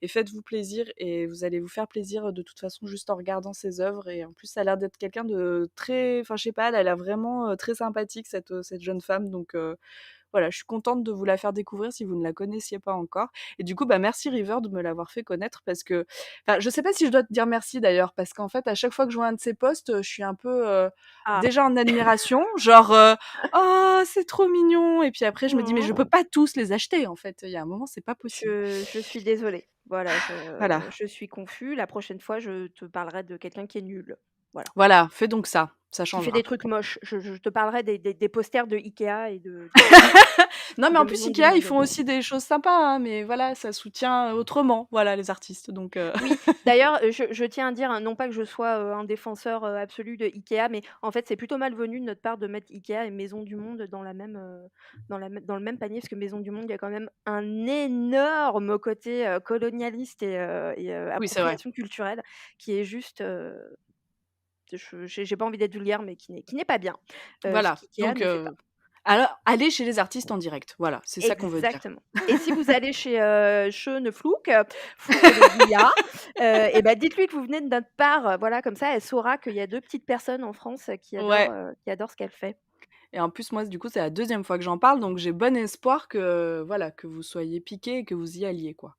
faites-vous plaisir, et vous allez vous faire plaisir de toute façon juste en regardant ses œuvres, et en plus ça a l'air d'être quelqu'un de très, enfin je sais pas, elle a l'air vraiment, très sympathique cette jeune femme, donc voilà, je suis contente de vous la faire découvrir si vous ne la connaissiez pas encore, et du coup, bah, merci River de me l'avoir fait connaître, parce que, enfin, je sais pas si je dois te dire merci d'ailleurs, parce qu'en fait, à chaque fois que je vois un de ses posts, je suis un peu, Ah. déjà en admiration, genre, «Oh, c'est trop mignon», et puis après je me dis: «Mais je Mmh. peux pas tous les acheter en fait, il y a un moment, c'est pas possible». Je suis désolée. Voilà, Voilà, je suis confus. La prochaine fois, je te parlerai de quelqu'un qui est nul. Voilà. voilà, fais donc ça Qui fait des changera. trucs moches. Je te parlerai des posters de IKEA et Non, mais de en plus Maison du IKEA, ils Monde. font aussi des choses sympas, hein, mais voilà, ça soutient, autrement, voilà, les artistes, donc Oui, d'ailleurs, je tiens à dire, hein, non pas que je sois, un défenseur, absolu de IKEA, mais en fait, c'est plutôt malvenu de notre part de mettre IKEA et Maison du Monde dans la même, dans le même panier, parce que Maison du Monde, il y a quand même un énorme côté, colonialiste et oui, c'est vrai. appropriation culturelle qui est juste, j'ai pas envie d'être vulgaire, mais qui n'est pas bien, ce Voilà, qu'IKEA donc ne fait pas. Alors, allez chez les artistes en direct, voilà, c'est ça qu'on veut dire. Exactement. Et si vous allez chez Schöne Flug, Flug de Villa, et bah, dites-lui que vous venez de notre part, voilà, comme ça, elle saura qu'il y a 2 petites personnes en France Ouais. qui adorent ce qu'elle fait. Et en plus, moi, du coup, c'est la deuxième fois que j'en parle, donc j'ai bon espoir que, voilà, que vous soyez piqués et que vous y alliez, quoi.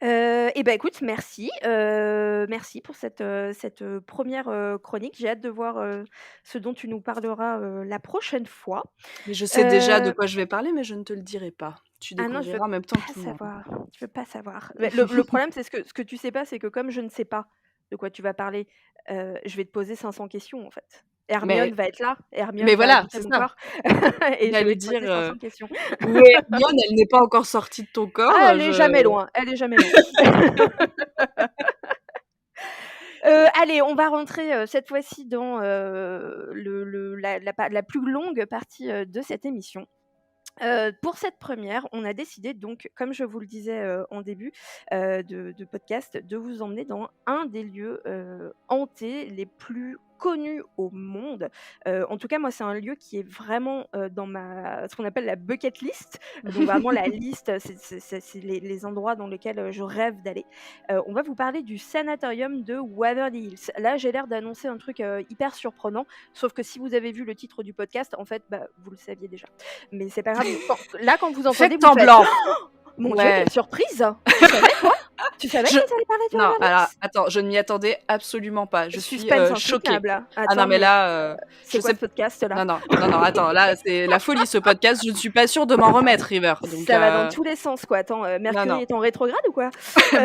Et bah, écoute, merci pour cette 1re chronique. J'ai hâte de voir, ce dont tu nous parleras, la prochaine fois. Mais je sais déjà de Heu, quoi je vais parler, mais je ne te le dirai pas. Tu ah non, je veux découvriras en même temps que pas tout le monde. savoir, je veux pas savoir. Mais le problème, c'est ce que tu sais pas, c'est que comme je ne sais pas de quoi tu vas parler, je vais te poser 500 questions, en fait. Hermione Mais va être là, Hermione mais va voilà, habiter c'est mon ça. corps et je J'allais vais te dire, poser 500 questions. où est Hermione? Elle n'est pas encore sortie de ton Ah, corps, elle est je jamais loin, elle est jamais loin. Allez, on va rentrer, cette fois-ci dans, le la plus longue partie, de cette émission. Pour cette première, on a décidé donc, comme je vous le disais, en début, de podcast, de vous emmener dans un des lieux, hantés les plus connus au monde. En tout cas, moi, c'est un lieu qui est vraiment, dans ce qu'on appelle la bucket list. Donc vraiment la liste, c'est les endroits dans lesquels, je rêve d'aller. On va vous parler du sanatorium de Waverly Hills. Là, j'ai l'air d'annoncer un truc, hyper surprenant, sauf que si vous avez vu le titre du podcast, en fait, bah, vous le saviez déjà. Mais c'est pas grave, quand vous entendez, faites vous faites: semblant. «Mon Dieu, Ouais. quelle surprise! Tu savais toi? Tu savais Je qu'ils allaient parler de non, Waverly alors Hills?» attends, je ne m'y attendais absolument pas. Je suis, Suspense choquée. insoutenable, là. Ah non, Attends, mais mais là, c'est je quoi sais ce podcast là? non, non, non, non, attends, là, c'est la folie ce podcast, je ne suis pas sûre de m'en remettre, River, donc Ça va dans tous les sens, quoi. Attends, non, Mercure non. est en rétrograde ou quoi? Bah,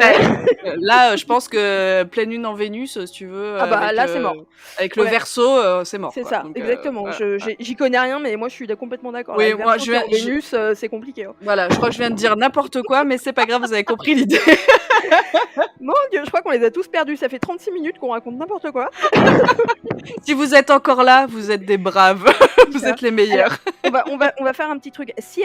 Heu, là, je pense que pleine lune en Vénus, si tu veux, ah bah, là, c'est mort. avec le Ouais, Verseau, c'est mort, c'est quoi, ça, donc exactement. voilà, voilà. J'y connais rien, mais moi, je suis complètement d'accord. Là, Oui, le moi, Verseau qui est en Vénus, c'est compliqué, hein. voilà, je crois que je viens de dire n'importe quoi, mais c'est pas grave, vous avez compris l'idée. Mon Dieu, je crois qu'on les a tous perdus. Ça fait 36 minutes qu'on raconte n'importe quoi. Si vous êtes encore là, vous êtes des braves, vous êtes les Alors, meilleurs. on va faire un petit truc. Si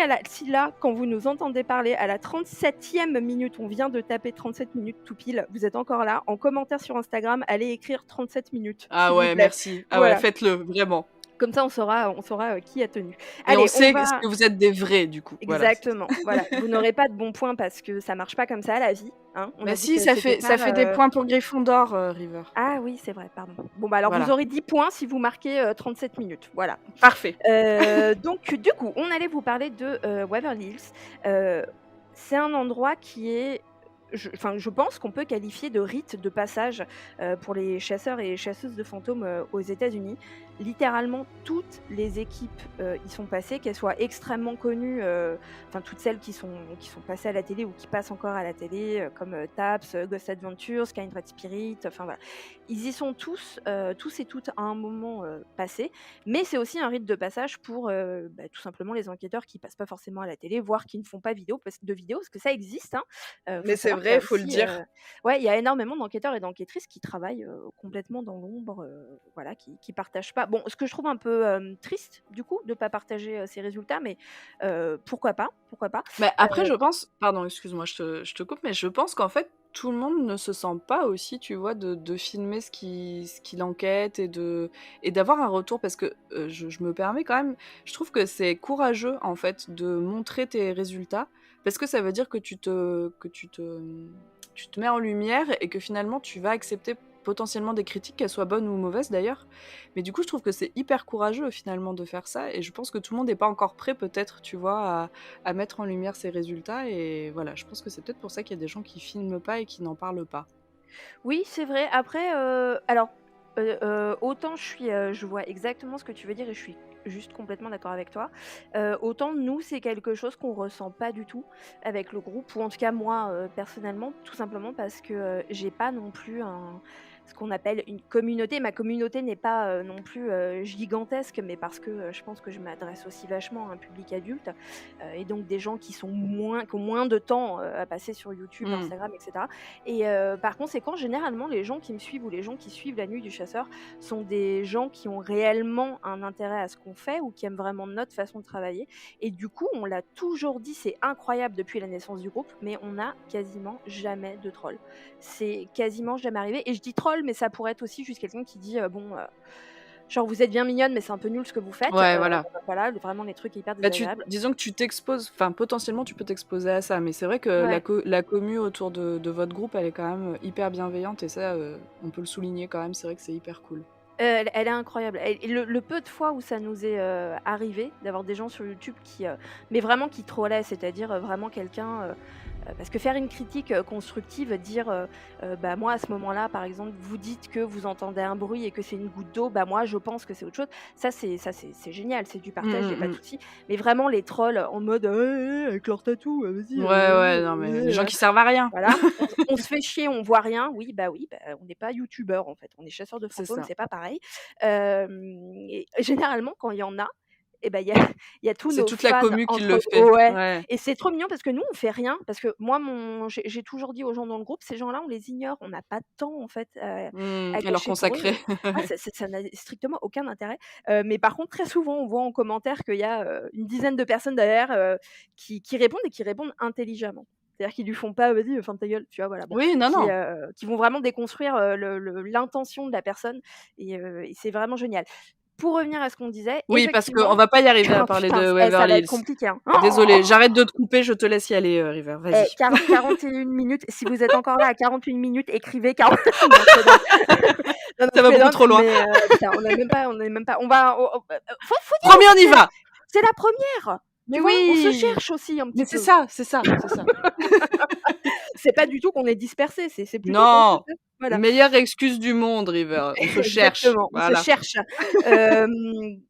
là, quand vous nous entendez parler, à la 37e minute, on vient de taper 37 minutes tout pile, vous êtes encore là, en commentaire sur Instagram, allez écrire 37 minutes, Ah s'il vous ouais, plaît. merci. Ah ouais, Voilà, faites-le, vraiment. comme ça on saura qui a tenu. Et on Allez, on sait va que vous êtes des vrais, du coup. Voilà, c'est ça. exactement, voilà. Vous n'aurez pas de bons points parce que ça marche pas comme ça la vie, hein. On Bah a dit si, que ça c'était fait des pas, points pour Gryffondor, River. ah oui, c'est vrai, pardon. Bon, bah, alors vous Voilà, aurez 10 points si vous marquez, 37 minutes, voilà. parfait. Donc du coup, on allait vous parler de, Waverly Hills. C'est un endroit qui est je pense qu'on peut qualifier de rite de passage, pour les chasseurs et chasseuses de fantômes, aux États-Unis. Littéralement toutes les équipes, y sont passées, qu'elles soient extrêmement connues, enfin toutes celles qui sont passées à la télé ou qui passent encore à la télé, comme, Taps, Ghost Adventures, Kindred Spirit, enfin voilà. Ils y sont tous et toutes à un moment, passés. Mais c'est aussi un rite de passage pour, bah, tout simplement les enquêteurs qui passent pas forcément à la télé, voire qui ne font pas de vidéos, parce que ça existe, hein. Faut Mais c'est savoir qu'il y vrai, a faut le aussi, dire. ouais, il y a énormément d'enquêteurs et d'enquêtrices qui travaillent, complètement dans l'ombre, voilà, qui partagent pas. Bon, ce que je trouve un peu, triste du coup de pas partager, ces résultats, mais pourquoi pas, pourquoi pas? Mais après, je pense pardon, excuse-moi, je te coupe, mais je pense qu'en fait, tout le monde ne se sent pas aussi, tu vois, de filmer ce qu'il enquête et d'avoir un retour parce que, je me permets quand même, je trouve que c'est courageux, en fait, de montrer tes résultats parce que ça veut dire que tu te mets en lumière et que finalement tu vas accepter potentiellement des critiques, qu'elles soient bonnes ou mauvaises d'ailleurs. Mais du coup, je trouve que c'est hyper courageux finalement de faire ça et je pense que tout le monde n'est pas encore prêt peut-être, tu vois, à mettre en lumière ses résultats et voilà, je pense que c'est peut-être pour ça qu'il y a des gens qui filment pas et qui n'en parlent pas. Oui, c'est vrai. Après, alors, autant je vois exactement ce que tu veux dire et je suis juste complètement d'accord avec toi. Autant nous, c'est quelque chose qu'on ressent pas du tout avec le groupe ou en tout cas moi, personnellement, tout simplement parce que, j'ai pas non plus ce qu'on appelle une communauté. Ma communauté n'est pas, non plus, gigantesque, mais parce que, je pense que je m'adresse aussi vachement à un public adulte, et donc des gens qui ont moins de temps, à passer sur YouTube, Mmh. Instagram et cetera. Et par conséquent, généralement, les gens qui me suivent ou les gens qui suivent La Nuit du Chasseur sont des gens qui ont réellement un intérêt à ce qu'on fait ou qui aiment vraiment notre façon de travailler. Et du coup, on l'a toujours dit, c'est incroyable depuis la naissance du groupe, mais on n'a quasiment jamais de troll. C'est quasiment jamais arrivé. Et je dis troll, mais ça pourrait être aussi juste quelqu'un qui dit bon, Genre, vous êtes bien mignonne, mais c'est un peu nul ce que vous faites. Ouais, voilà. Voilà, vraiment les trucs hyper Bah, désagréables. disons que tu t'exposes, enfin potentiellement tu peux t'exposer à ça, mais c'est vrai que Ouais. la commu autour de votre groupe, elle est quand même hyper bienveillante et ça, on peut le souligner quand même, c'est vrai que c'est hyper cool. Elle est incroyable et le peu de fois où ça nous est, arrivé d'avoir des gens sur YouTube qui, mais vraiment qui trollaient, c'est-à-dire, vraiment quelqu'un, parce que faire une critique, constructive, dire, bah, moi à ce moment-là, par exemple, vous dites que vous entendez un bruit et que c'est une goutte d'eau, bah, moi je pense que c'est autre chose. Ça c'est génial, c'est du partage, il y a pas de souci. Mais vraiment les trolls en mode: avec leur tatou, vas-y, Ouais, ouais, non mais les gens qui servent à rien, voilà, on se fait chier, on voit rien. Oui, bah, on n'est pas youtubeur en fait, on est chasseurs de c'est fantômes, ça. c'est pas pareil. Et généralement quand il y en a, et ben il y a tous C'est nos toute la fans commu qui le entre fait. ouais, Ouais. et c'est trop mignon parce que nous on fait rien, parce que moi j'ai toujours dit aux gens dans le groupe: «Ces gens-là, on les ignore, on n'a pas de temps en fait, à À leur gâcher pour eux». consacrer. Ah ça n'a strictement aucun intérêt. Mais par contre très souvent on voit en commentaire qu'il y a, une dizaine de personnes derrière, qui répondent et qui répondent intelligemment. C'est-à-dire qu'ils lui font pas: «Vas-y, ferme ta gueule», tu vois? Voilà, bon, Oui, non, non. qui vont vraiment déconstruire, l'intention de la personne et c'est vraiment génial. Pour revenir à ce qu'on disait, Oui, parce qu'on effectivement va pas y arriver à oh parler putain, de ça Waverly va être Hills. compliqué, hein. Désolée, j'arrête de te couper, je te laisse y aller, River, vas-y. 41 minutes, si vous êtes encore là à 41 minutes, écrivez 40 non, je plaisante. Non, Ça je va beaucoup plaisante, trop loin. mais putain, on est même pas on va faut dire Promis, on y aussi, va! c'est la première, Mais tu vois? On se oui! cherche aussi un Mais petit c'est peu. ça, c'est ça, c'est ça. C'est pas du tout qu'on est dispersés, c'est plutôt qu'on se Non! voilà. Meilleure excuse du monde, River, on se cherche, Exactement, on se voilà. cherche.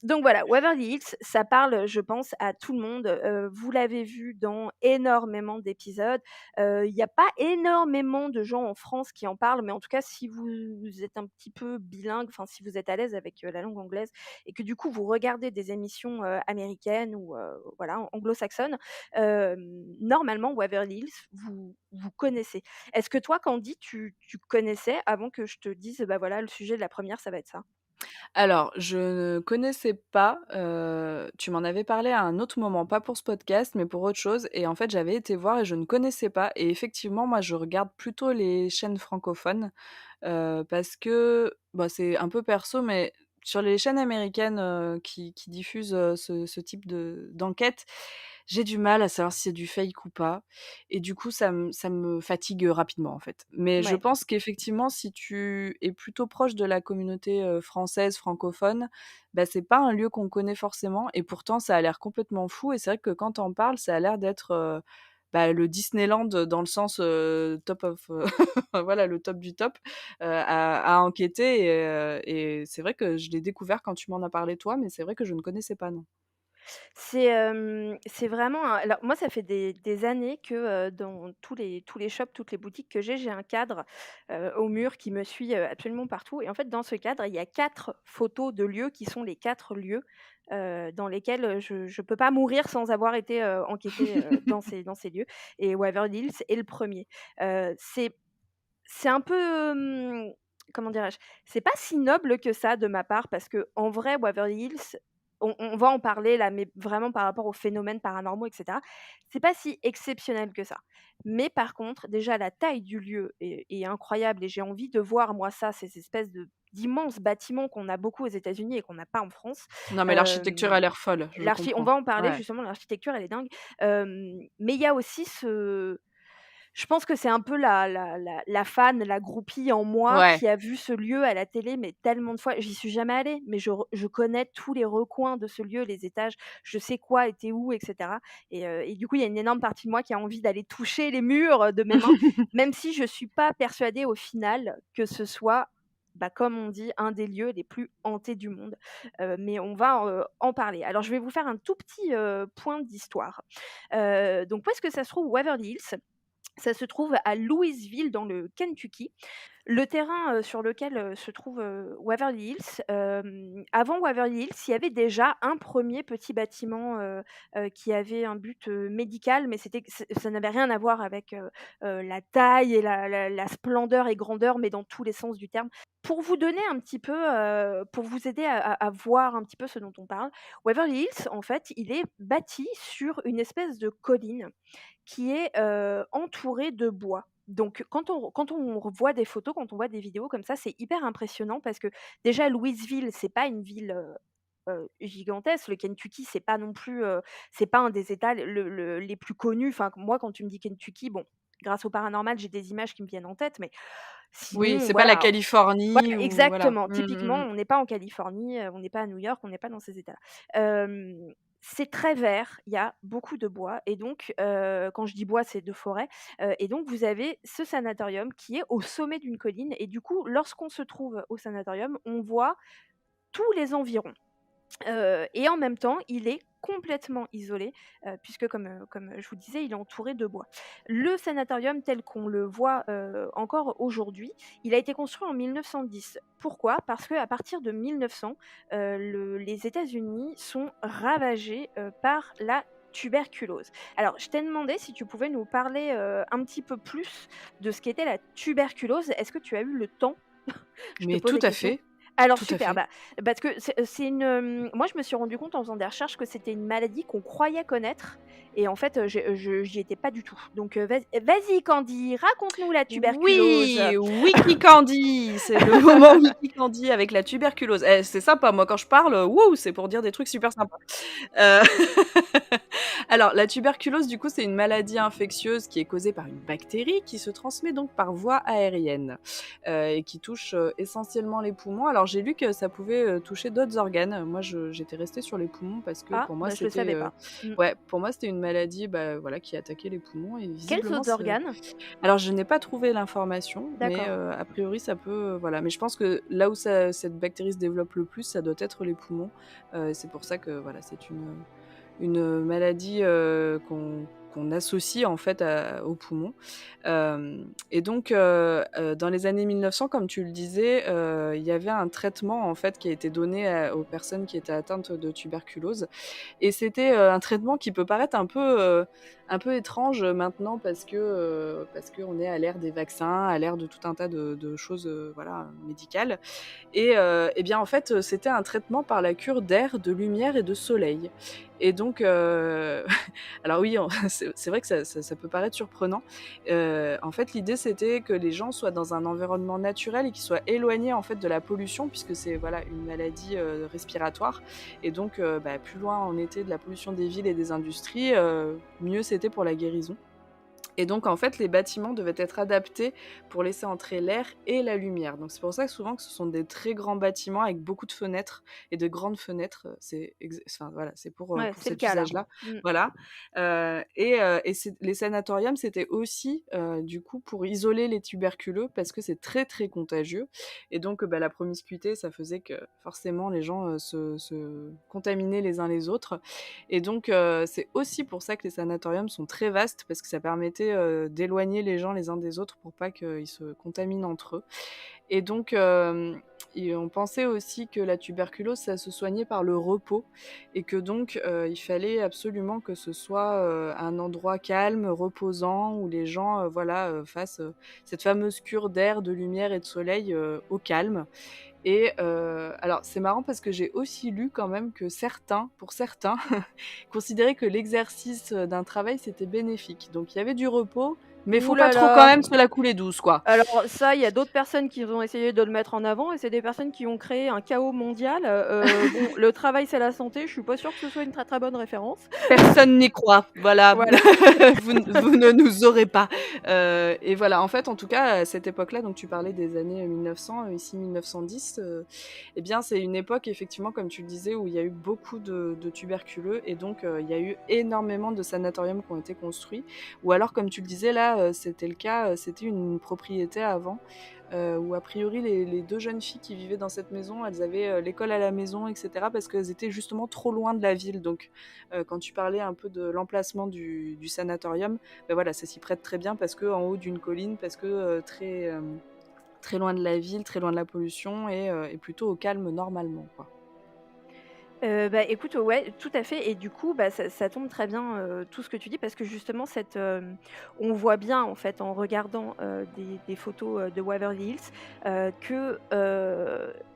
Donc voilà, Waverly Hills, ça parle, je pense, à tout le monde. Vous l'avez vu dans énormément d'épisodes. Il y a pas énormément de gens en France qui en parlent, mais en tout cas, si vous êtes un petit peu bilingue, enfin si vous êtes à l'aise avec, la langue anglaise et que du coup vous regardez des émissions, américaines ou, voilà, anglo-saxonnes, normalement Waverly Hills, vous connaissez. Est-ce que toi, Candy, tu connaissais avant que je te dise: «Bah, voilà, le sujet de la première, ça va être ça»? Alors, je ne connaissais pas, tu m'en avais parlé à un autre moment, pas pour ce podcast, mais pour autre chose et en fait, j'avais été voir et je ne connaissais pas et effectivement, moi, je regarde plutôt les chaînes francophones, parce que, bah, c'est un peu perso, mais sur les chaînes américaines, qui diffusent, ce type d'enquête, j'ai du mal à savoir si c'est du fake ou pas et du coup, ça me fatigue, rapidement, en fait. Mais je Ouais. pense qu'effectivement, si tu es plutôt proche de la communauté, française, francophone, bah, c'est pas un lieu qu'on connaît forcément et pourtant ça a l'air complètement fou et c'est vrai que quand tu en parles, ça a l'air d'être, bah, le Disneyland, dans le sens, top of, voilà, le top du top, à enquêter et c'est vrai que je l'ai découvert quand tu m'en as parlé toi, mais c'est vrai que je ne connaissais pas, non. C'est vraiment un alors moi, ça fait des années que, dans tous les shops, toutes les boutiques que j'ai un cadre, au mur qui me suit, absolument partout et en fait, dans ce cadre, il y a 4 photos de lieux qui sont les 4 lieux, dans lesquels, je peux pas mourir sans avoir été, enquêtée, dans ces lieux et Waverly Hills est le premier. Er c'est un peu, comment dirais-je? C'est pas si noble que ça de ma part parce que en vrai, Waverly Hills, on va en parler là, mais vraiment par rapport aux phénomènes paranormaux et cetera, c'est pas si exceptionnel que ça. Mais par contre, déjà la taille du lieu est incroyable et j'ai envie de voir moi ça, ces espèces d'immenses bâtiments qu'on a beaucoup aux États-Unis et qu'on n'a pas en France. Non, mais l'architecture Hem, a l'air folle, je on comprends. va en parler Ouais. justement, l'architecture elle est dingue. Mais il y a aussi je pense que c'est un peu la fan, la groupie en moi Ouais. qui a vu ce lieu à la télé, mais tellement de fois. J'y suis jamais allée, mais je connais tous les recoins de ce lieu, les étages, je sais quoi était où et cetera et du coup, il y a une énorme partie de moi qui a envie d'aller toucher les murs, de mes mains, même si je suis pas persuadée au final que ce soit, bah, comme on dit, un des lieux les plus hantés du monde. Mais on va, en parler. Alors je vais vous faire un tout petit, point d'histoire. Donc où est-ce que ça se trouve Waverly Hills? Ça se trouve à Louisville, dans le Kentucky. Le terrain, sur lequel, se trouve, Waverly Hills, avant Waverly Hills, il y avait déjà un premier petit bâtiment, qui avait un but, médical, mais ça n'avait rien à voir avec, la taille et la splendeur et grandeur, mais dans tous les sens du terme. Pour vous donner un petit peu, pour vous aider à voir un petit peu ce dont on parle, Waverly Hills, en fait, il est bâti sur une espèce de colline qui est, entourée de bois. Donc quand on voit des photos, quand on voit des vidéos comme ça, c'est hyper impressionnant parce que déjà Louisville, c'est pas une ville, gigantesque. Le Kentucky, c'est pas non plus, c'est pas un des États les plus connus. Enfin, moi, quand tu me dis Kentucky, bon, grâce au paranormal, j'ai des images qui me viennent en tête, mais Oui, sinon, c'est pas la voilà. Californie Voilà, ou voilà. exactement. Typiquement, on n'est pas en Californie, on n'est pas à New York, on n'est pas dans ces États-là. C'est très vert, il y a beaucoup de bois et donc quand je dis bois, c'est de forêt, et donc vous avez ce sanatorium qui est au sommet d'une colline et du coup, lorsqu'on se trouve au sanatorium, on voit tous les environs. Et en même temps, il est complètement isolé, puisque comme je vous disais, il est entouré de bois. Le sanatorium tel qu'on le voit, encore aujourd'hui, il a été construit en 1910. Pourquoi? Parce qu'à partir de 1900, les États-Unis sont ravagés, par la tuberculose. Alors, je t'ai demandé si tu pouvais nous parler, un petit peu plus de ce qu'était la tuberculose. Est-ce que tu as eu le temps? Je te Mais pose tout des à questions. fait, Alors tout à super, fait. bah, parce que c'est une, moi je me suis rendu compte en faisant des recherches que c'était une maladie qu'on croyait connaître et en fait, j'y étais pas du tout. Donc, vas-y Candy, raconte-nous la tuberculose. Oui, Wiki Candy, c'est le moment Wiki Candy avec la tuberculose. Eh, c'est sympa, moi quand je parle, wouh, c'est pour dire des trucs super sympas. Euh, Alors, la tuberculose, du coup, c'est une maladie infectieuse qui est causée par une bactérie qui se transmet donc par voie aérienne et qui touche essentiellement les poumons. Alors, j'ai lu que ça pouvait toucher d'autres organes. Moi, j'étais restée sur les poumons parce que Ah, pour moi, bah, je le c'était savais pas. Mmh. ouais, pour moi, c'était une maladie bah, voilà, qui attaquait les poumons et Quels visiblement, autres organes? alors, je n'ai pas trouvé l'information, mais D'accord. a priori, ça peut, voilà. Mais je pense que là où cette bactérie se développe le plus, ça doit être les poumons. C'est pour ça que voilà, c'est une maladie qu'on associe en fait aux poumons. Et donc, dans les années 1900, comme tu le disais, il y avait un traitement en fait qui a été donné aux personnes qui étaient atteintes de tuberculose. Et c'était un traitement qui peut paraître un peu étrange maintenant parce qu'on est à l'ère des vaccins, à l'ère de tout un tas de choses voilà, médicales. Et bien en fait, c'était un traitement par la cure d'air, de lumière et de soleil. Et donc, alors oui, c'est vrai que ça peut paraître surprenant. En fait, l'idée c'était que les gens soient dans un environnement naturel et qu'ils soient éloignés en fait de la pollution, puisque c'est voilà une maladie respiratoire. Et donc, bah, plus loin on était de la pollution des villes et des industries, mieux c'était pour la guérison. Et donc, en fait, les bâtiments devaient être adaptés pour laisser entrer l'air et la lumière. Donc, c'est pour ça que souvent que ce sont des très grands bâtiments avec beaucoup de fenêtres et de grandes fenêtres. Enfin, voilà, c'est Ouais, pour c'est le cet cas là. usage-là. Mmh. Voilà. Les sanatoriums, c'était aussi, du coup, pour isoler les tuberculeux parce que c'est très, très contagieux. Et donc, bah, la promiscuité, ça faisait que forcément, les gens se contaminaient les uns les autres. Et donc, c'est aussi pour ça que les sanatoriums sont très vastes, parce que ça permettait d'éloigner les gens les uns des autres pour pas qu'ils se contaminent entre eux. Et donc, on pensait aussi que la tuberculose, ça se soignait par le repos, et que donc, il fallait absolument que ce soit un endroit calme, reposant, où les gens voilà, fassent cette fameuse cure d'air, de lumière et de soleil au calme. Et alors c'est marrant parce que j'ai aussi lu quand même que pour certains, considéraient que l'exercice d'un travail c'était bénéfique. Donc il y avait du repos, mais il Ouh faut pas là trop quand là! même se la couler douce, quoi. Alors ça, il y a d'autres personnes qui ont essayé de le mettre en avant et c'est des personnes qui ont créé un chaos mondial. Bon, le travail, c'est la santé, je suis pas sûre que ce soit une très, très bonne référence. Personne n'y croit, voilà. Voilà. Vous ne nous aurez pas. Et voilà, en fait, en tout cas, à cette époque-là, donc tu parlais des années 1900, ici 1910, eh bien, c'est une époque, effectivement, comme tu le disais, où il y a eu beaucoup de tuberculeux, et donc il y a eu énormément de sanatoriums qui ont été construits. Ou alors, comme tu le disais, là, c'était le cas, c'était une propriété avant, où a priori les deux jeunes filles qui vivaient dans cette maison, elles avaient l'école à la maison, etc., parce qu'elles étaient justement trop loin de la ville. Donc, quand tu parlais un peu de l'emplacement du sanatorium, ben voilà, ça s'y prête très bien parce que en haut d'une colline, parce que très loin de la ville, très loin de la pollution, et plutôt au calme normalement, quoi. Bah, écoute, ouais, tout à fait et du coup, bah, ça tombe très bien, tout ce que tu dis parce que justement on voit bien en fait en regardant, des photos, de Waverly Hills, que,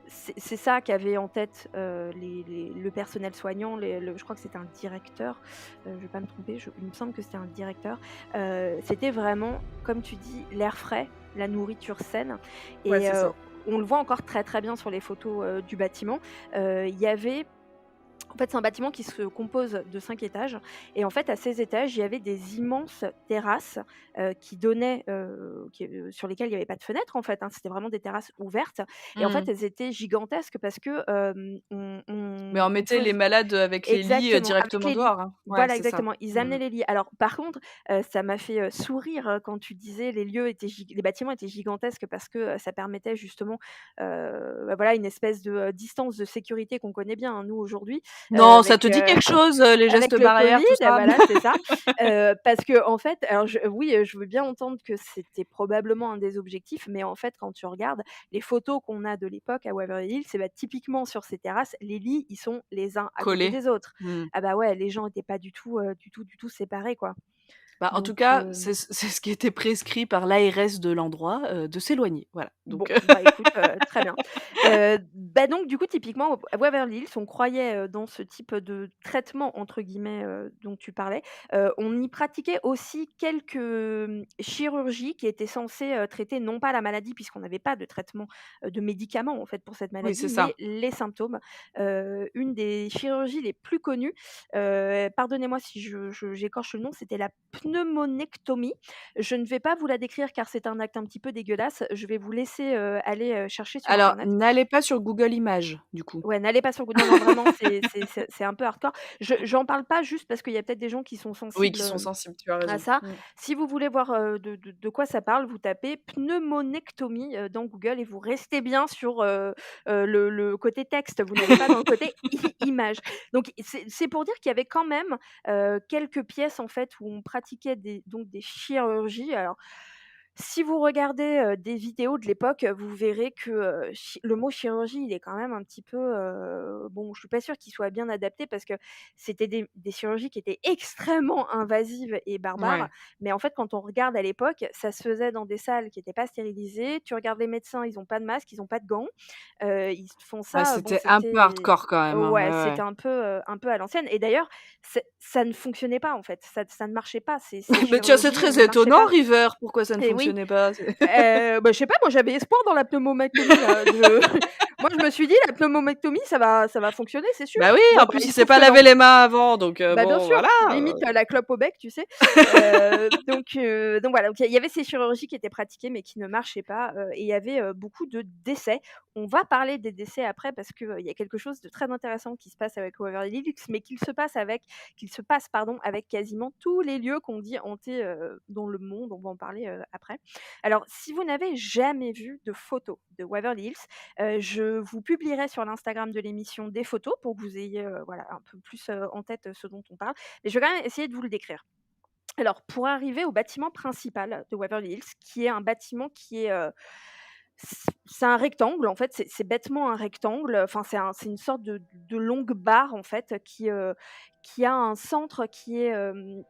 c'est ça qu'avait en tête, le personnel soignant, je crois que c'était un directeur, je vais pas me tromper, il me semble que c'était un directeur. C'était vraiment, comme tu dis, l'air frais, la nourriture saine Ouais, et c'est ça. on le voit encore très, très bien sur les photos, du bâtiment. Il y avait En fait, c'est un bâtiment qui se compose de 5 étages et en fait, à ces étages, il y avait des immenses terrasses, qui donnaient, sur lesquelles il n'y avait pas de fenêtres, en fait, hein. C'était vraiment des terrasses ouvertes et en fait, Mmh. elles étaient gigantesques parce que, Mais on on mettait les faisait malades, avec les lits, exactement, avec directement les lits. dehors, hein. Ouais, Voilà, c'est ça. exactement. Ils Mmh. amenaient les lits. Alors par contre, ça m'a fait, sourire, quand tu disais les bâtiments étaient gigantesques parce que, ça permettait justement, bah, voilà, une espèce de, distance de sécurité qu'on connaît bien, hein, nous aujourd'hui, Non, ça avec, te dit quelque chose, les gestes avec le barrières, Covid, tout ça? voilà, c'est ça. Parce qu'en fait, alors oui, je veux bien entendre que c'était probablement un des objectifs, mais en fait, quand tu regardes les photos qu'on a de l'époque à Waverly Hills, c'est bah, typiquement sur ces terrasses, les lits, ils sont les uns à côté Collés. des autres. Mmh. Ah bah ouais, les gens étaient pas du tout séparés, quoi. Bah, en tout Donc cas, c'est ce qui était prescrit par l'ARS de l'endroit, de s'éloigner, voilà, bon, donc bah, écoute, très bien. Bah, donc du coup, typiquement, à Waverly Hills, on croyait, dans ce type de «traitement» entre guillemets, dont tu parlais. On y pratiquait aussi quelques, chirurgies qui étaient censées, traiter non pas la maladie puisqu'on n'avait pas de traitement, de médicaments en fait pour cette oui, maladie, c'est ça. mais les symptômes. Une des chirurgies les plus connues, pardonnez-moi si j'écorche le nom, c'était la pneumonectomie. Je ne vais pas vous la décrire car c'est un acte un petit peu dégueulasse. Je vais vous laisser, aller, chercher sur Alors, internet. n'allez pas sur Google Images, du coup. Ouais, n'allez pas sur Go non, non, vraiment, c'est un peu hardcore. J'en parle pas juste parce qu'il y a peut-être des gens qui sont Oui, sensibles, qui sont sensibles, tu as à raison. ça. Mmh. Si vous voulez voir, de quoi ça parle, vous tapez pneumonectomie, dans Google et vous restez bien sur, le côté texte, vous n'allez pas dans le côté image. Donc c'est pour dire qu'il y avait quand même, quelques pièces, en fait, où on pratiquait des chirurgies. Alors si vous regardez, des vidéos de l'époque, vous verrez que, le mot chirurgie, il est quand même un petit peu, bon, je suis pas sûre qu'il soit bien adapté parce que c'était des chirurgies qui étaient extrêmement invasives et barbares. Ouais. Mais en fait, quand on regarde à l'époque, ça se faisait dans des salles qui étaient pas stérilisées. Tu regardes les médecins, ils ont pas de masque, ils ont pas de gants. Ils font Ouais, ça, bon, c'était un peu c'était hardcore quand même, hein. ouais, Ouais, c'était ouais. un peu à l'ancienne et d'ailleurs, ça ne fonctionnait pas, en fait. Ça ne marchait pas. Ces Mais tiens, c'est chirurgies, très ne marchaient étonnant, pas. River, pourquoi ça ne Et oui. fonctionnait pas? C'est Bah, je sais pas, moi j'avais espoir dans la pneumomectomie là. Moi je me suis dit: «La pneumomectomie ça va fonctionner, c'est sûr». Bah oui, Bon, en bah, plus, il il se s'est trouve pas que non. lavé les mains avant, donc Bah, bien bon, sûr, voilà, limite, la clope au bec, tu sais? Donc voilà, donc il y avait ces chirurgies qui étaient pratiquées mais qui ne marchaient pas, et il y avait, beaucoup de décès. On va parler des décès après parce que, il y a quelque chose de très intéressant qui se passe avec Waverly Hills, mais qu'il se passe, pardon, avec quasiment tous les lieux qu'on dit hantés, dans le monde. On va en parler, après. Alors si vous n'avez jamais vu de photos de Waverly Hills, je vous publierai sur l'Instagram de l'émission des photos pour que vous ayez, voilà, un peu plus, en tête, ce dont on parle. Mais je vais quand même essayer de vous le décrire. Alors, pour arriver au bâtiment principal de Waverly Hills, qui est un bâtiment qui est, c'est un rectangle, en fait, c'est bêtement un rectangle, enfin, c'est une sorte de longue barre, en fait, qui a un centre qui est,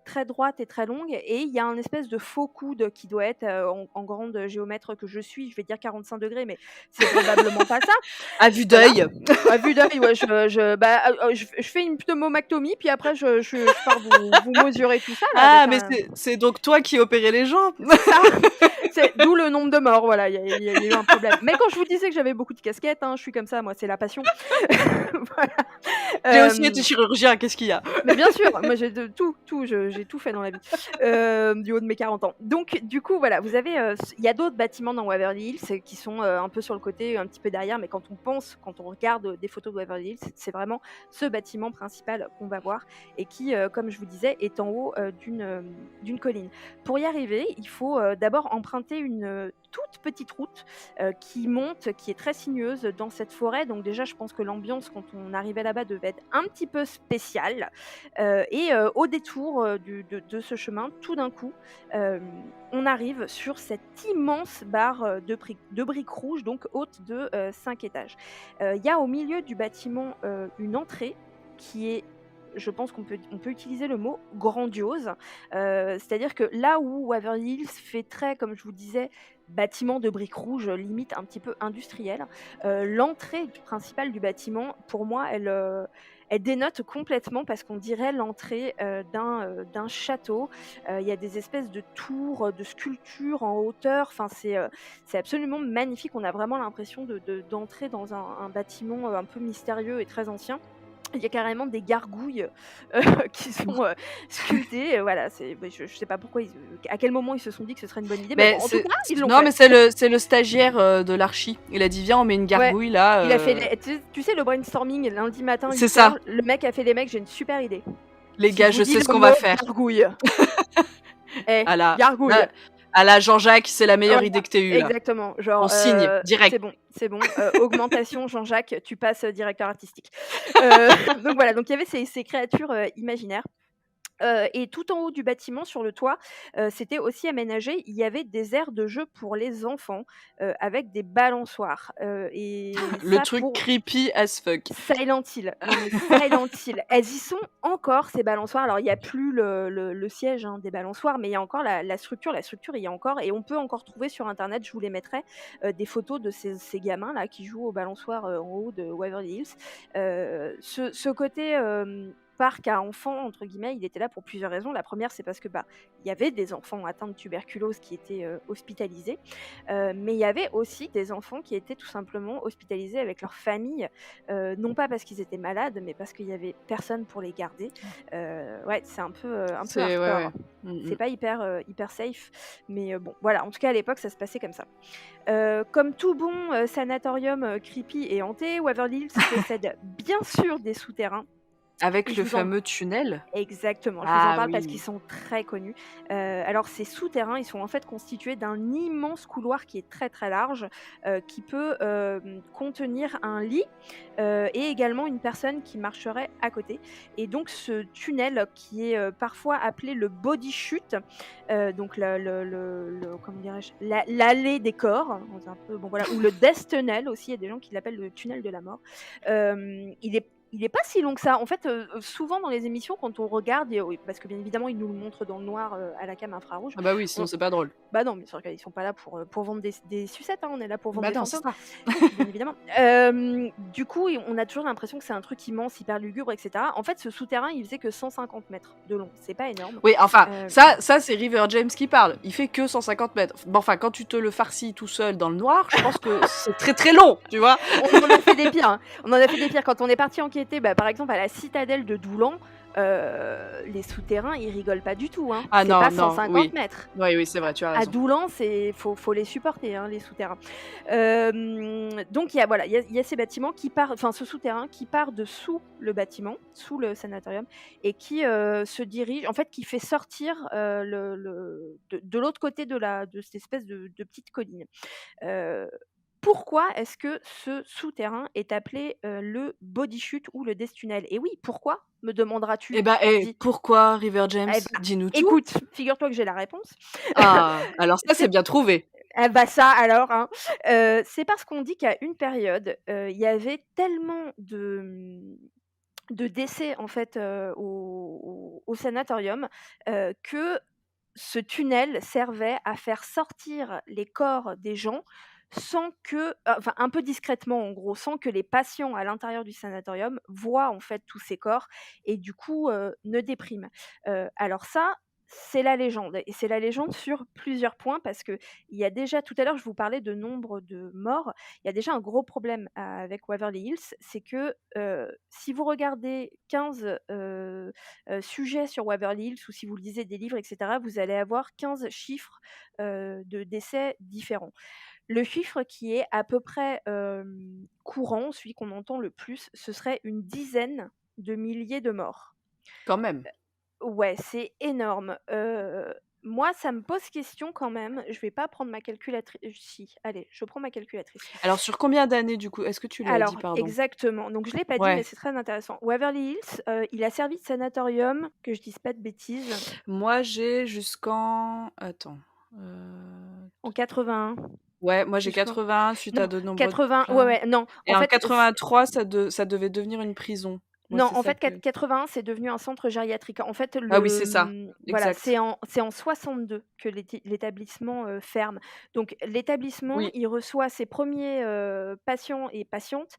très droite et très longue et il y a un espèce de faux coude qui doit être, en grande géomètre que je suis, je vais dire 45°, mais c'est probablement pas ça. à vue Voilà. d'œil. À vue d'œil, ouais, je fais une pneumomectomie, puis après je pars vous mesurer tout ça là Ah, avec mais un c'est donc toi qui opérais les gens? c'est ça, c'est d'où le nombre de morts, voilà, il y a eu un problème. Mais quand je vous disais que j'avais beaucoup de casquettes, hein, je suis comme ça, moi, c'est la passion. Voilà, J'ai aussi été hem chirurgien, qu'est-ce qu'il y a? mais bien sûr, moi j'ai de tout, j'ai tout fait dans la vie, du haut de mes 40 ans. Donc du coup, voilà, vous avez, il y a d'autres bâtiments dans Waverly Hills qui sont, un peu sur le côté, un petit peu derrière, mais quand on regarde, des photos de Waverly Hills, c'est vraiment ce bâtiment principal qu'on va voir et qui, comme je vous disais, est en haut, d'une colline. Pour y arriver, il faut, d'abord emprunter une, toute petite route, qui monte, qui est très sinueuse dans cette forêt. Donc déjà, je pense que l'ambiance quand on arrivait là-bas devait être un petit peu spéciale. Et au détour, de ce chemin, tout d'un coup, on arrive sur cette immense barre, de briques rouges, donc haute de, 5 étages. Il y a au milieu du bâtiment, une entrée qui est, je pense on peut utiliser le mot grandiose. C'est-à-dire que là où Waverly Hills fait très, comme je vous disais, bâtiment de briques rouges, limite un petit peu industriel, l'entrée principale du bâtiment, pour moi, elle dénote complètement parce qu'on dirait l'entrée d'un château. Il y a des espèces de tours, de sculptures en hauteur. Enfin, c'est absolument magnifique. On a vraiment l'impression d'entrer dans un bâtiment un peu mystérieux et très ancien. Il y a carrément des gargouilles qui sont sculptées. Voilà, je sais pas pourquoi, à quel moment ils se sont dit que ce serait une bonne idée, mais Mais bon, en tout cas, ils l'ont non, fait. mais c'est le stagiaire de l'archi. Il a dit viens, on met une Ouais, gargouille là. il a fait, tu sais, le brainstorming lundi matin, C'est 8h, ça. le mec a fait, les mecs, j'ai une super idée. Les Si gars, je je vous dis sais ce le qu'on va mot faire. gargouille. Gargouille. À la Jean-Jacques, c'est la meilleure Voilà, idée que t'aies eue là. exactement. Genre, On signe direct. c'est bon. Augmentation, Jean-Jacques, tu passes directeur artistique. Donc voilà, donc il y avait ces créatures imaginaires. Et tout en haut du bâtiment, sur le toit, c'était aussi aménagé. Il y avait des aires de jeu pour les enfants avec des balançoires. Et Le ça, truc pour creepy as fuck. Silent Hill. Non, mais Silent Hill. Elles y sont encore, ces balançoires. Alors, il n'y a plus le siège des balançoires, mais il y a encore la structure. La structure, il y a encore. Et on peut encore trouver sur Internet, je vous les mettrai, des photos de ces gamins-là qui jouent aux balançoires en haut de Waverly Hills. Ce côté parc à enfants, entre guillemets, il était là pour plusieurs raisons. La première, c'est parce que il y avait des enfants atteints de tuberculose qui étaient hospitalisés, mais il y avait aussi des enfants qui étaient tout simplement hospitalisés avec leur famille, non pas parce qu'ils étaient malades, mais parce qu'il y avait personne pour les garder. Ouais, c'est un peu hardcore. Ouais. C'est pas hyper safe, mais bon, voilà. En tout cas, à l'époque, ça se passait comme ça. Comme tout bon sanatorium creepy et hanté, Waverly Hills possède bien sûr des souterrains. Avec le fameux tunnel. Exactement, je vous en parle parce qu'ils sont très connus. Alors ces souterrains, ils sont en fait constitués d'un immense couloir qui est très très large, qui peut contenir un lit et également une personne qui marcherait à côté. Et donc ce tunnel qui est parfois appelé le body chute, donc comment dirais-je, l'allée des corps, c'est un peu, bon, voilà, ou le death tunnel aussi, il y a des gens qui l'appellent le tunnel de la mort. Il est pas si long que ça. En fait, souvent dans les émissions, quand on regarde, oui, parce que bien évidemment, ils nous le montrent dans le noir à la cam infrarouge. Ah bah oui, sinon c'est pas drôle. Bah non, bien sûr qu'ils sont pas là pour vendre des sucettes, on est là pour vendre des non, fantômes, bien évidemment. Du coup, on a toujours l'impression que c'est un truc immense, hyper lugubre, etc. En fait, ce souterrain, il faisait que 150 mètres de long. C'est pas énorme. Oui, enfin, ça c'est River James qui parle. Il fait que 150 mètres. Bon, enfin, quand tu te le farcis tout seul dans le noir, je pense que c'est très très long, tu vois. On en a fait des pires. On en a fait des pires. Quand on est parti enquêter, par exemple, à la citadelle de Doulan, les souterrains, ils rigolent pas du tout. Ah c'est non, pas non, 150 mètres. Oui, c'est vrai, tu as raison. À Doulan, faut les supporter, les souterrains. Donc il y a ces bâtiments qui partent, enfin ce souterrain qui part de sous le bâtiment, sous le sanatorium, et qui se dirige, en fait, qui fait sortir de l'autre côté de cette espèce de petite colline. Pourquoi est-ce que ce souterrain est appelé le body chute ou le death tunnel? Et oui, pourquoi, me demanderas-tu? Pourquoi River James? Dis-nous tout. Écoute, figure-toi que j'ai la réponse. Ah, alors ça c'est bien trouvé. Ça alors, c'est parce qu'on dit qu'à une période, il y avait tellement de décès en fait au sanatorium que ce tunnel servait à faire sortir les corps des gens sans que, enfin un peu discrètement en gros, sans que les patients à l'intérieur du sanatorium voient en fait tous ces corps et du coup ne dépriment. Alors ça, c'est la légende et c'est la légende sur plusieurs points parce que il y a déjà, tout à l'heure je vous parlais de nombre de morts, il y a déjà un gros problème avec Waverly Hills, c'est que si vous regardez 15 sujets sur Waverly Hills ou si vous lisez des livres, etc., vous allez avoir 15 chiffres de décès différents. Le chiffre qui est à peu près courant, celui qu'on entend le plus, ce serait une dizaine de milliers de morts. Quand même. Ouais, c'est énorme. Moi, ça me pose question quand même. Je vais pas prendre ma calculatrice. Si, allez, je prends ma calculatrice. Alors, sur combien d'années, du coup? Est-ce que tu l'as dit, pardon? Exactement. Donc, je l'ai pas dit, mais c'est très intéressant. Waverly Hills, il a servi de sanatorium, que je dise pas de bêtises. Moi, j'ai jusqu'en... Attends. En 81. Ouais, moi j'ai 81 suite à de nombreux... 80, ouais, non. Et en 83, ça devait devenir une prison. Moi, Non, c'est en ça fait, que 81, c'est devenu un centre gériatrique. En fait, ah oui, c'est ça, voilà, exact. c'est en 62 que l'établissement, ferme. Donc l'établissement, Oui, il reçoit ses premiers patients et patientes,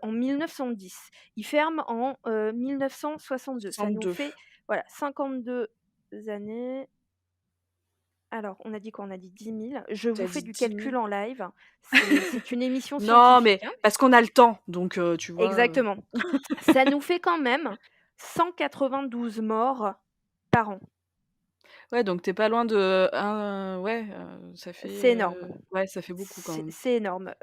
en 1910. Il ferme en, 1962. Ça nous 62. fait, voilà, 52 années. Alors, on a dit quoi? On a dit 10 000. Je Tu vous as fais dit du 10 000? calcul en live. C'est une émission Non, scientifique, mais hein. parce qu'on a le temps, donc tu vois, Exactement. Ça nous fait quand même 192 morts par an. ouais, donc tu pas loin de un ouais, ça fait, C'est énorme. ouais, ça fait beaucoup quand même. C'est énorme.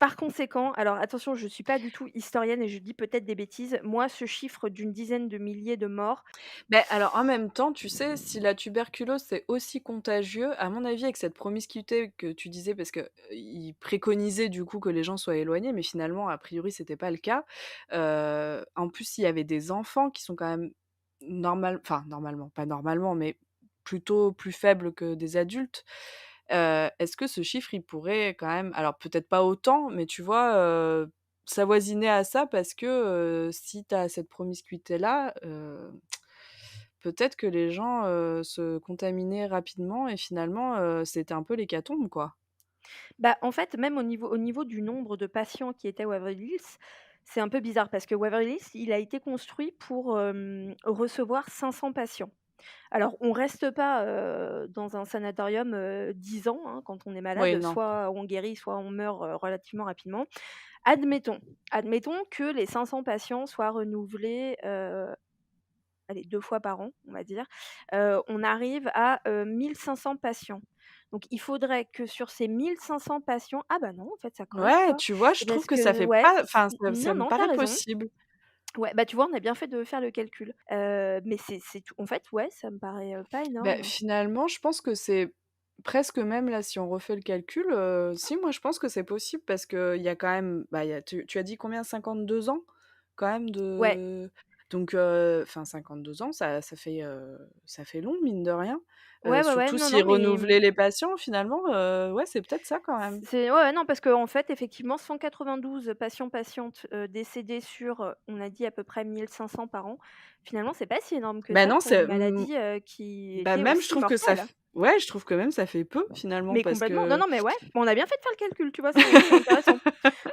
Par conséquent, alors attention, je suis pas du tout historienne et je dis peut-être des bêtises. Moi, ce chiffre d'une dizaine de milliers de morts, Beh, alors en même temps, tu sais, si la tuberculose, c'est aussi contagieux, à mon avis, avec cette promiscuité que tu disais, parce que, ils préconisaient du coup que les gens soient éloignés, mais finalement, a priori, c'était pas le cas. En plus, il y avait des enfants qui sont quand même normalement, pas normalement, mais plutôt plus faibles que des adultes. Est-ce que ce chiffre, il pourrait quand même alors peut-être pas autant, mais tu vois, s'avoisiner à ça parce que, si tu as cette promiscuité-là, peut-être que les gens, se contaminaient rapidement et finalement, c'était un peu l'hécatombe, quoi. bah, en fait, même au niveau du nombre de patients qui étaient à Waverly Hills, c'est un peu bizarre parce que Waverly Hills, il a été construit pour, recevoir 500 patients. Alors, on reste pas, dans un sanatorium, 10 ans, hein, quand on est Oui, malade. non. Soit on guérit, soit on meurt, relativement rapidement. Admettons, admettons que les 500 patients soient renouvelés, allez, 2 fois par an, on va dire. On arrive à, 1 500 patients. Donc il faudrait que sur ces 1 500 patients, ah bah non, en fait, ça colle, tu Ouais, vois? tu vois, je trouve Parce que ça que fait ouais, pas enfin, ça non, me non, tu as paraît raison. possible. Ouais, bah, tu vois, on a bien fait de faire le calcul. Mais c'est tout en fait, ouais, ça me paraît, pas Bah, énorme. finalement, je pense que c'est presque même là, si on refait le calcul, si, moi, je pense que c'est possible parce qu'il y a quand même, bah, il y a tu as dit combien? 52 ans quand même Ouais. de donc enfin 52 ans, ça fait long, mine de rien. Ouais, ouais, ouais, Surtout non, si non, mais renouveler les patients finalement, ouais, c'est peut-être ça quand même. c'est ouais, ouais, non, parce qu'en fait, effectivement, 192 patients-patientes, décédés sur, on a dit à peu près 1 500 par an. Finalement, c'est pas si énorme que Bah, ça non, pour une maladie, qui bah, était même je aussi trouve que ça mortelle. f ouais, je trouve que même ça fait peu finalement Mais parce complètement. Non, que non, mais ouais, bon, on a bien fait de faire le calcul, tu vois? C'est intéressant.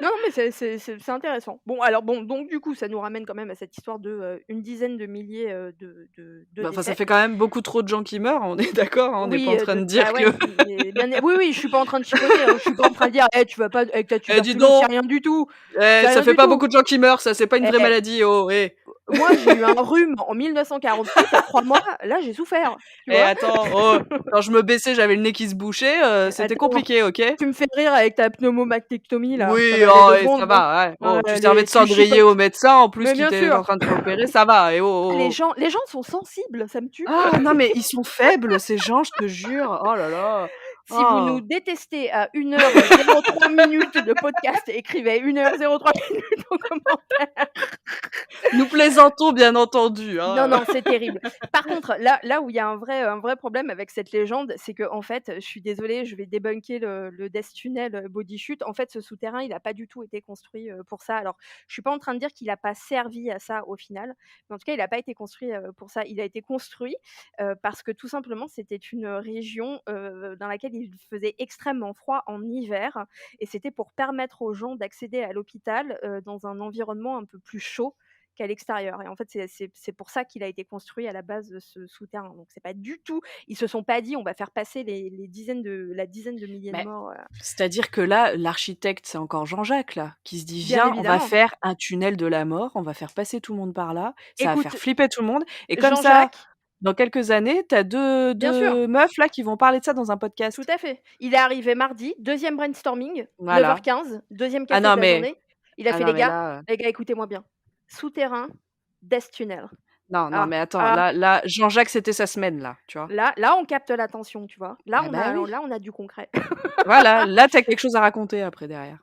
Non, non, mais c'est intéressant. Bon, alors bon, donc du coup, ça nous ramène quand même à cette histoire de, une dizaine de milliers, de bah, enfin, ça décès. fait quand même beaucoup trop de gens qui meurent, on est d'accord, hein? On n'est pas Oui, en train de de bah, dire que ouais, mais bien oui, oui, je suis pas en train de chipoter, hein. Je suis pas en train de dire: «Eh, tu vas pas avec ta «Eh, dis tuberculose, c'est donc, rien du tout, eh, c'est ça rien fait du pas tout». beaucoup de gens qui meurent ça, c'est pas une vraie Eh, maladie, oh, eh! moi, j'ai eu un rhume en 1948, crois-moi, là, j'ai souffert, tu Eh, vois? attends, oh, quand je me baissais, j'avais le nez qui se bouchait, c'était Attends, compliqué, OK?» tu me fais rire avec ta pneumomastectomie là, ça «Oui, va aller oh, 2 eh, ça secondes, bon. va, ouais, oh, tu servais Allez, de tu cendrier chipotes. au médecin, en plus, Mais qui bien était sûr, en train de te faire opérer, ça va, eh, oh, oh, oh!» les gens sont sensibles, ça me tue. Ah non, mais ils sont faibles ces gens, je te jure. Oh là là. Si vous Oh. nous détestez à 1h03 de podcast, écrivez 1h03 en commentaire. Nous plaisantons, bien entendu, Non, hein. non, c'est terrible. Par contre, là où il y a un vrai problème avec cette légende, c'est qu'en fait, je suis désolée, je vais débunker le Death Tunnel, Body Chute. En fait, ce souterrain, il a pas du tout été construit, pour ça. Alors, je suis pas en train de dire qu'il a pas servi à ça au final, mais en tout cas, il a pas été construit, pour ça. Il a été construit, parce que tout simplement, c'était une région, dans laquelle il faisait extrêmement froid en hiver et c'était pour permettre aux gens d'accéder à l'hôpital, dans un environnement un peu plus chaud qu'à l'extérieur et en fait, c'est pour ça qu'il a été construit à la base de ce souterrain. Donc c'est pas du tout ils se sont pas dit: «On va faire passer les dizaines de la dizaine de milliers de Mais morts», c'est-à-dire que là, l'architecte, c'est encore Jean-Jacques, là, qui se dit: bien «Viens, on va évidemment. faire un tunnel de la mort, on va faire passer tout le monde par là, ça va faire Écoute, flipper tout le monde et comme ça, Jean-Jacques, dans quelques années, tu as bien sûr, 2 meufs, là, qui vont parler de ça dans un tout podcast». à fait. Il est arrivé mardi, 2e brainstorming, Voilà. 9h15, 2e Ah café de non, la mais journée. Il a fait: là, les gars, écoutez-moi bien. Souterrain, Death Tunnel». non, non, Ah, mais attends, ah, là, Jean-Jacques, c'était sa semaine, là, tu vois? là, on capte l'attention, tu vois? Ah bah oui. Là, on a du concret. Voilà, là, tu as quelque chose à raconter après derrière.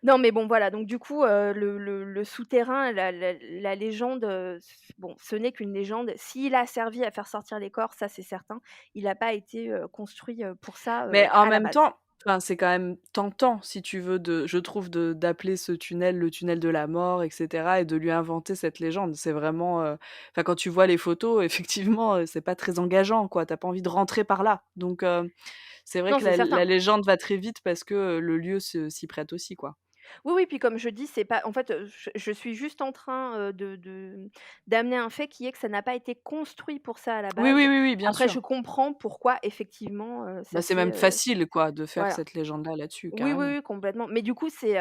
Non, mais bon, voilà, donc du coup, le souterrain, la légende, bon, ce n'est qu'une légende. S'il a servi à faire sortir les corps, ça, c'est certain. Il a pas été, construit, pour ça, Mais en à la même base. temps Enfin, c'est quand même tentant, si tu veux, je trouve, d'appeler ce tunnel le tunnel de la mort, et cetera, et de lui inventer cette légende. C'est vraiment, enfin, quand tu vois les photos, effectivement, c'est pas très engageant, quoi. Tu pas envie de rentrer par là. Donc, c'est vrai Non, que c'est la certain. légende va très vite parce que, le lieu s'y prête aussi, quoi. Oui, oui, puis comme je dis, c'est pas en fait, je suis juste en train, d'amener un fait qui est que ça n'a pas été construit pour ça à la Oui, oui, base. oui, oui, bien Après sûr. je comprends pourquoi effectivement, ça Bah, c'est s'est, même facile, quoi, de faire voilà. cette légende-là, là-dessus, Oui, oui, carrément. oui, complètement. Mais du coup, c'est,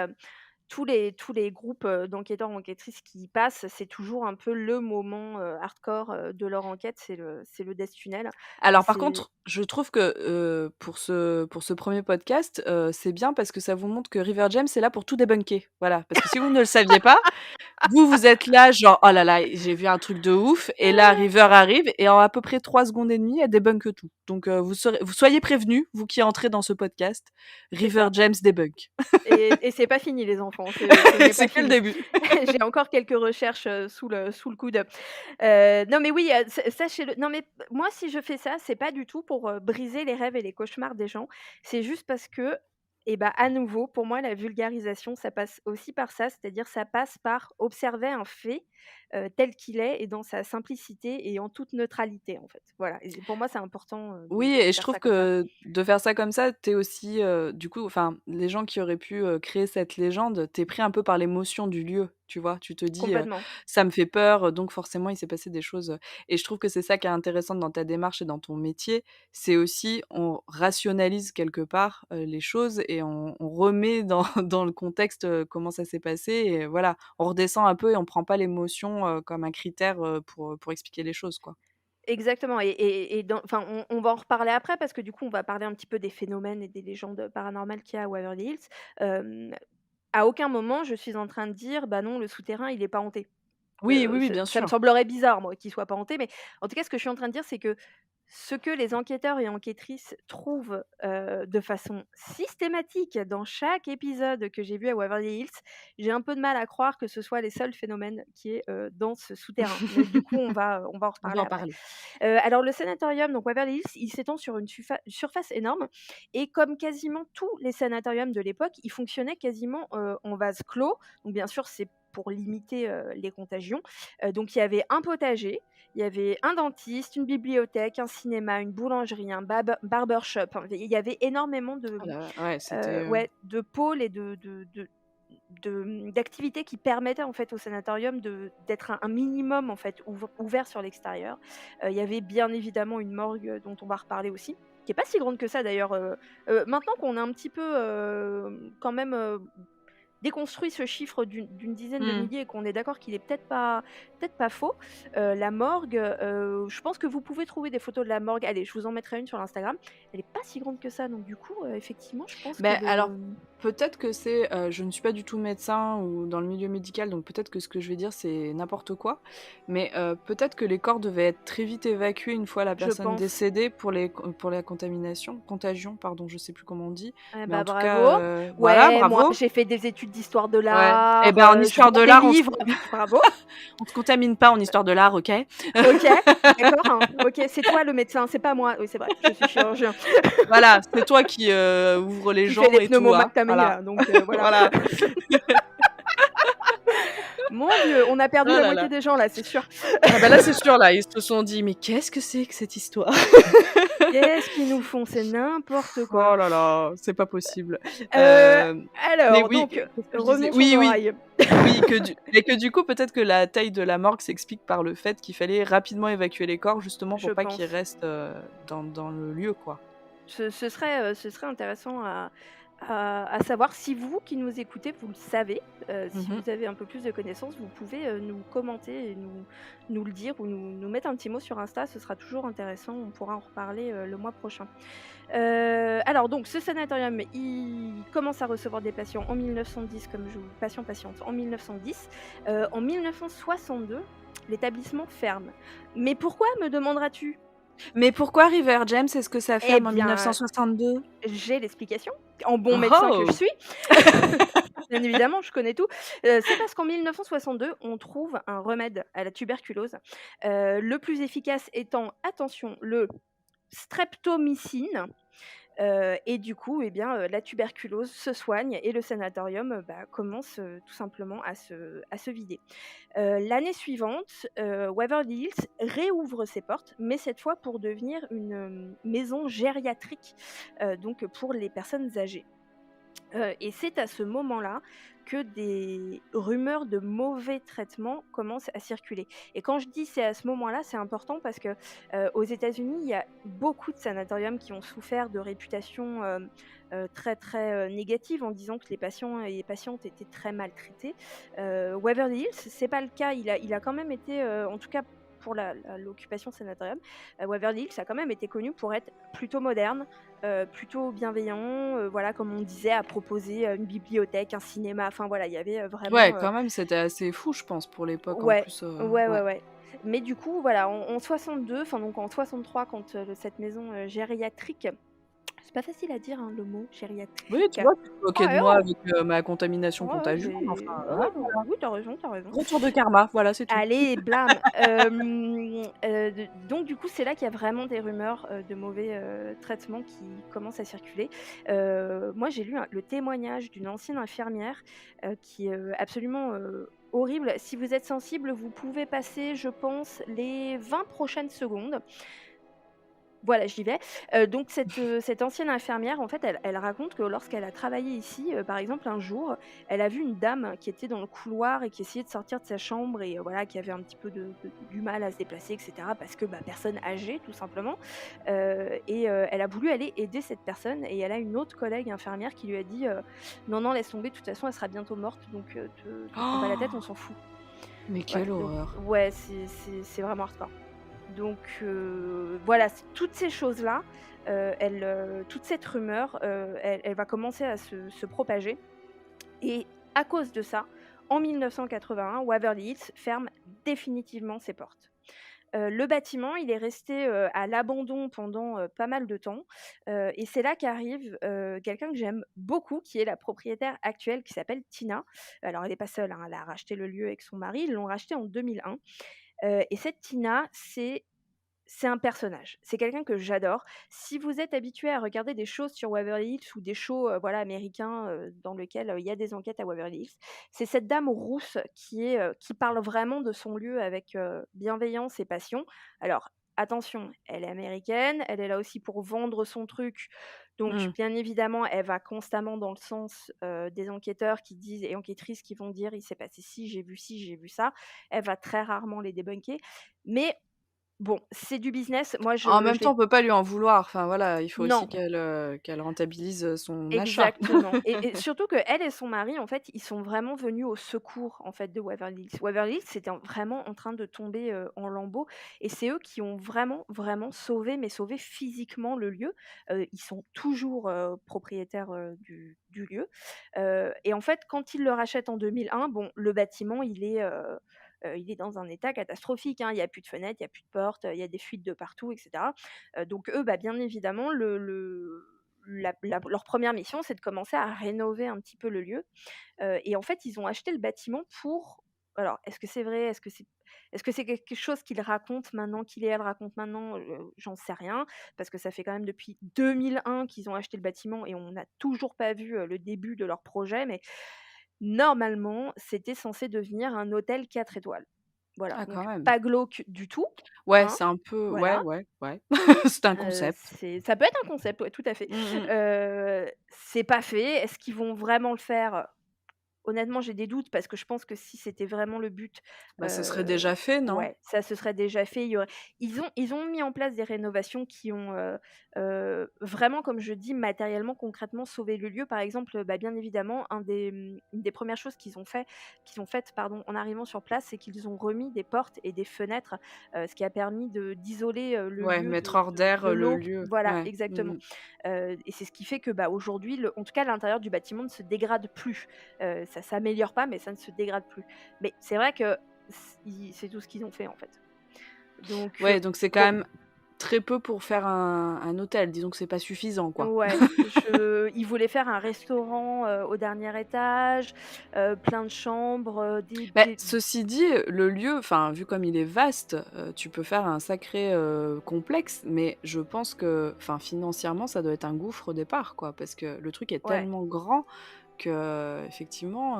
tous les groupes, d'enquêteurs, enquêtrices qui y passent, c'est toujours un peu le moment, hardcore, de leur enquête, c'est le Death Tunnel et Alors par c'est contre, je trouve que, pour ce 1er podcast, c'est bien parce que ça vous montre que River James est là pour tout débunker. Voilà, parce que si vous ne le saviez pas, vous êtes là genre: «Oh là là, j'ai vu un truc de ouf» et là River arrive et en à peu près 3 secondes et demie, elle débunk tout. Donc vous soyez prévenus, vous qui entrez dans ce podcast, c'est River ça. James débunk. Et c'est pas fini les enfants, ce n'est pas C'est que le fini. début. J'ai encore quelques recherches, sous le coude. Non mais oui, sachez-le non mais moi si je fais ça, c'est pas du tout pour, briser les rêves et les cauchemars des gens. C'est juste parce que et bah, à nouveau, pour moi la vulgarisation, ça passe aussi par ça, c'est-à-dire ça passe par observer un fait, tel qu'il est et dans sa simplicité et en toute neutralité, en fait. Voilà et pour moi c'est important, de Oui de et je faire trouve ça comme ça. que de faire ça comme ça, tu aussi, du coup enfin, les gens qui auraient pu, créer cette légende, tu pris un peu par l'émotion du lieu, tu vois? Tu te dis, Complètement. «Ça me fait peur, donc forcément il s'est passé des choses», et je trouve que c'est ça qui est intéressant dans ta démarche et dans ton métier. C'est aussi on rationalise quelque part, les choses et on remet dans dans le contexte, comment ça s'est passé et voilà. On redescend un peu et on prend pas l'émotion, comme un critère, pour expliquer les choses, quoi. Exactement et dans enfin, on va en reparler après parce que du coup, on va parler un petit peu des phénomènes et des légendes paranormales qu'il y a à Waverly Hills. Hem, à aucun moment, je suis en train de dire: «Bah non, le souterrain, il est pas hanté». Oui, oui, oui, bien Ça me sûr. semblerait bizarre, moi, qu'il soit pas hanté, mais en tout cas, ce que je suis en train de dire, c'est que ce que les enquêteurs et enquêtrices trouvent, de façon systématique dans chaque épisode que j'ai vu à Waverly Hills, j'ai un peu de mal à croire que ce soit les seuls phénomènes qui est, dans ce souterrain. Mais du coup, on va en On va reparler en après. parler. Alors le sanatorium, donc Waverly Hills, il s'étend sur une surface énorme et comme quasiment tous les sanatoriums de l'époque, il fonctionnait quasiment, en vase clos. Donc bien sûr, c'est pour limiter, les contagions. Donc il y avait un potager, il y avait un dentiste, une bibliothèque, un cinéma, une boulangerie, un barbershop. Enfin, il y avait énormément Ah là ouais, c'était, ouais, de pôles et d'activités qui permettaient en fait au sanatorium d'être un minimum en fait ouvert sur l'extérieur. Il y avait bien évidemment une morgue, dont on va reparler aussi, qui est pas si grande que ça d'ailleurs, maintenant qu'on a un petit peu, quand même, déconstruit ce chiffre d'une dizaine de mmh. milliers et qu'on est d'accord qu'il est peut-être pas faux, la morgue, je pense que vous pouvez trouver des photos de la morgue. Allez, je vous en mettrai une sur l'Instagram. Elle est pas si grande que ça, donc du coup, effectivement, je pense que Beh, alors, le peut-être que c'est, je ne suis pas du tout médecin ou dans le milieu médical, donc peut-être que ce que je vais dire, c'est n'importe quoi. Mais, peut-être que les corps devaient être très vite évacués une fois la je personne pense. décédée pour la contagion, pardon, je sais plus comment on dit. Eh Mais en bah, tout cas, bravo. voilà, Ouais, moi, bravo. j'ai fait des études d'histoire de Ouais. Et l'art, ben, en je histoire vends de des l'art, livres. Bravo. on se contamine pas en histoire de l'art, OK? OK, d'accord, hein. OK, c'est toi le médecin, c'est pas moi. Oui, c'est vrai, je suis chirurgien. Voilà, c'est toi qui, ouvre les Qui fait gens les et tout, hein. pneumomectomies Voilà. là, donc voilà. Voilà. Mon Dieu, on a perdu Oh la là moitié là. des gens là, c'est sûr. Ah bah là, c'est sûr, là, ils se sont dit: «Mais qu'est-ce que c'est que cette histoire?» Qu'est-ce qu'ils nous font? C'est n'importe quoi. Oh là là, c'est pas possible. Heu, Mais alors oui, donc, qu'est-ce que je disais? revenons sur Oui, nos oui, rails. oui, que du coup, peut-être que la taille de la morgue s'explique par le fait qu'il fallait rapidement évacuer les corps, justement Je pour pas qu'ils pense. restent, dans le lieu, quoi. Ce serait intéressant à savoir. Si vous qui nous écoutez, vous le savez, si Mmh. vous avez un peu plus de connaissances, vous pouvez, nous commenter et nous le dire ou nous mettre un petit mot sur Insta, ce sera toujours intéressant, on pourra en reparler, le mois prochain. Alors donc ce sanatorium, il commence à recevoir des patients en 1910 comme je vous patientes en 1910. En 1962, l'établissement ferme. Mais pourquoi me demanderas-tu? Mais pourquoi River James? Est-ce que ça Eh ferme en bien, 1962? j'ai l'explication, en bon médecin que je Oh! suis. Bien évidemment, je connais tout. C'est parce qu'en 1962, on trouve un remède à la tuberculose, le plus efficace étant, attention, le streptomycine. Et du coup, eh bien, la tuberculose se soigne et le sanatorium, commence, tout simplement à se vider. L'année suivante, Waverly Hills réouvre ses portes, mais cette fois pour devenir une, maison gériatrique, donc pour les personnes âgées. Et c'est à ce moment-là que des rumeurs de mauvais traitements commencent à circuler. Et quand je dis c'est à ce moment-là, c'est important parce que, aux États-Unis, il y a beaucoup de sanatoriums qui ont souffert de réputations, très, très, négatives en disant que les patients et les patientes étaient très maltraités. Waverly Hills, c'est pas le cas. Il a quand même été, en tout cas pour l'occupation sanatorium, Waverly Hills a quand même été connu pour être plutôt moderne, plutôt bienveillant, voilà, comme on disait, à proposer, une bibliothèque, un cinéma, enfin voilà, il y avait, Ouais, vraiment, quand même, c'était assez fou, je pense, pour l'époque, en ouais, plus, ouais, ouais, ouais. ouais. Mais du coup, voilà, en 62, enfin donc en 63 quand, cette maison, gériatrique, c'est pas facile à dire, hein, le mot Oui, tu gériatrique. vois, tu te moquais de Ouais, moi oh! avec, ma contamination Ouais, ouais, contagieuse, mais enfin, j'ai ouais, voilà, ouais, oui, tu raison, tu raison. retour de karma, voilà, c'est tout. Allez, blâme. Donc du coup, c'est là qu'il y a vraiment des rumeurs, de mauvais, traitements qui commencent à circuler. Moi, j'ai lu le témoignage d'une ancienne infirmière, qui est, absolument, horrible. Si vous êtes sensible, vous pouvez passer, je pense, les 20 prochaines secondes. Voilà, j'y vais. Donc cette ancienne infirmière, en fait, elle raconte que lorsqu'elle a travaillé ici, par exemple, un jour, elle a vu une dame qui était dans le couloir et qui essayait de sortir de sa chambre et voilà, qui avait un petit peu du mal à se déplacer et cetera parce que, personne âgée, tout simplement. Elle a voulu aller aider cette personne et elle a une autre collègue infirmière qui lui a dit, «Non, non, laisse tomber, de toute façon, elle sera bientôt morte, donc te prends pas la tête, on s'en fout». Mais Ouais, quelle donc horreur! ouais, c'est vraiment hardcore. Donc voilà, toutes ces choses-là, toute cette rumeur, elle va commencer à se propager et à cause de ça, en 1981, Waverly Hills ferme définitivement ses portes. Le bâtiment, il est resté, à l'abandon pendant, pas mal de temps, et c'est là qu'arrive, quelqu'un que j'aime beaucoup, qui est la propriétaire actuelle, qui s'appelle Tina. Alors elle est pas seule, hein, elle a racheté le lieu avec son mari, ils l'ont racheté en 2001, et cette Tina, c'est un personnage. C'est quelqu'un que j'adore. Si vous êtes habitué à regarder des choses sur Waverly Hills ou des shows, voilà, américains, dans lesquels, il y a des enquêtes à Waverly Hills, c'est cette dame rousse qui parle vraiment de son lieu avec, bienveillance et passion. Alors attention, elle est américaine, elle est là aussi pour vendre son truc, donc Mmh. bien évidemment, elle va constamment dans le sens, des enquêteurs qui disent et enquêtrices qui vont dire: «Il s'est passé ci, j'ai vu ça». Elle va très rarement les débunker, mais bon, c'est du business. Moi, En je même je temps, l'ai on peut pas lui en vouloir, enfin voilà, il faut aussi non, qu'elle rentabilise, son achat. exactement et surtout qu'elle et son mari, en fait, ils sont vraiment venus au secours, en fait, de Waverly Hills. Waverly Hills, c'était vraiment en train de tomber, en lambeaux et c'est eux qui ont vraiment, vraiment sauvé, mais sauvé physiquement le lieu. Ils sont toujours, propriétaires, du lieu, et en fait, quand ils le rachètent en 2001, bon, le bâtiment, il est dans un état catastrophique, hein. Il y a plus de fenêtres, il y a plus de portes, il y a des fuites de partout et cetera. Donc eux, bien évidemment, leur première mission, c'est de commencer à rénover un petit peu le lieu, et en fait, ils ont acheté le bâtiment pour alors est-ce que c'est vrai? Est-ce que c'est quelque chose qu'ils racontent maintenant, qu'il et elle racontent maintenant? J'en sais rien, parce que ça fait quand même depuis 2001 qu'ils ont acheté le bâtiment et on n'a toujours pas vu, le début de leur projet, mais normalement, c'était censé devenir un hôtel 4 étoiles. Voilà, Ah quand donc même. pas glauque du tout, Ouais, hein, c'est un peu ouais, voilà. ouais, ouais. C'est un concept. Ça peut être un concept, ouais, tout à fait. Mmh mh. C'est pas fait. Est-ce qu'ils vont vraiment le faire? Honnêtement, j'ai des doutes parce que je pense que si c'était vraiment le but, Bah, ce serait déjà fait, non? ouais, ça se serait déjà fait. Ils ont mis en place des rénovations qui ont, vraiment, comme je dis, matériellement, concrètement sauvé le lieu. Par exemple, bien évidemment, une des premières choses qu'ils ont faites, pardon, en arrivant sur place, c'est qu'ils ont remis des portes et des fenêtres, ce qui a permis d'isoler, le Ouais, lieu mettre hors d'air, de le l'eau. lieu. Voilà, Ouais. Mmh exactement. mh. Et c'est ce qui fait que, aujourd'hui, en tout cas, l'intérieur du bâtiment ne se dégrade plus. Ça s'améliore pas, mais ça ne se dégrade plus. Mais c'est vrai que c'est tout ce qu'ils ont fait, en fait. Donc Ouais, donc c'est quand bon, même très peu pour faire un hôtel. Disons que c'est pas suffisant, quoi. Ouais, il voulait faire un restaurant, au dernier étage, plein de chambres, Bah, des ceci dit, le lieu, enfin, vu comme il est vaste, tu peux faire un sacré, complexe, mais je pense que, enfin, financièrement, ça doit être un gouffre au départ, quoi. Parce que le truc est ouais. tellement grand qu'effectivement,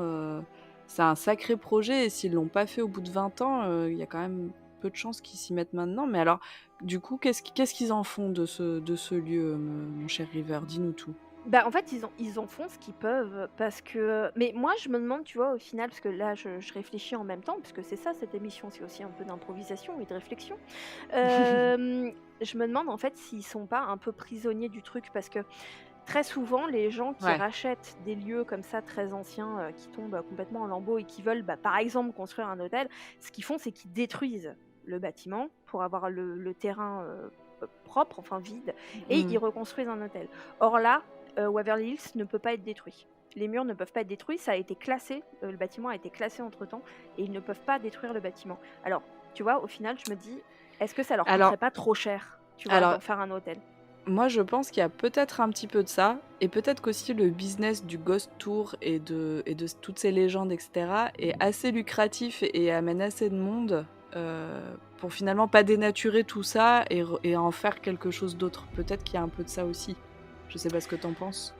c'est un sacré projet et s'ils l'ont pas fait au bout de 20 ans, il y a quand même peu de chances qu'ils s'y mettent maintenant. Mais alors, du coup, qu'est-ce qu'ils en font de ce lieu, mon cher River? Dis-nous tout. Bah, en fait, ils en font ce qu'ils peuvent, parce que mais moi, je me demande, tu vois, au final, parce que là, je réfléchis en même temps, parce que c'est ça, cette émission, c'est aussi un peu d'improvisation et de réflexion. Je me demande, en fait, s'ils sont pas un peu prisonniers du truc, parce que très souvent, les gens qui Ouais, rachètent des lieux comme ça, très anciens, qui tombent, complètement en lambeaux et qui veulent, bah, par exemple, construire un hôtel, ce qu'ils font, c'est qu'ils détruisent le bâtiment pour avoir le terrain, propre, enfin vide, et ils mmh. reconstruisent un hôtel. Or là, Waverly Hills ne peut pas être détruit. Les murs ne peuvent pas être détruits, ça a été classé, le bâtiment a été classé entre-temps et ils ne peuvent pas détruire le bâtiment. Alors, tu vois, au final, je me dis: «Est-ce que ça leur Alors coûterait pas trop cher, tu vois, alors d'en faire un hôtel?» moi, je pense qu'il y a peut-être un petit peu de ça et peut-être qu'aussi le business du ghost tour et de toutes ces légendes et cetera est assez lucratif et amène assez de monde, pour finalement pas dénaturer tout ça et en faire quelque chose d'autre. Peut-être qu'il y a un peu de ça aussi. Je sais pas ce que tu en penses?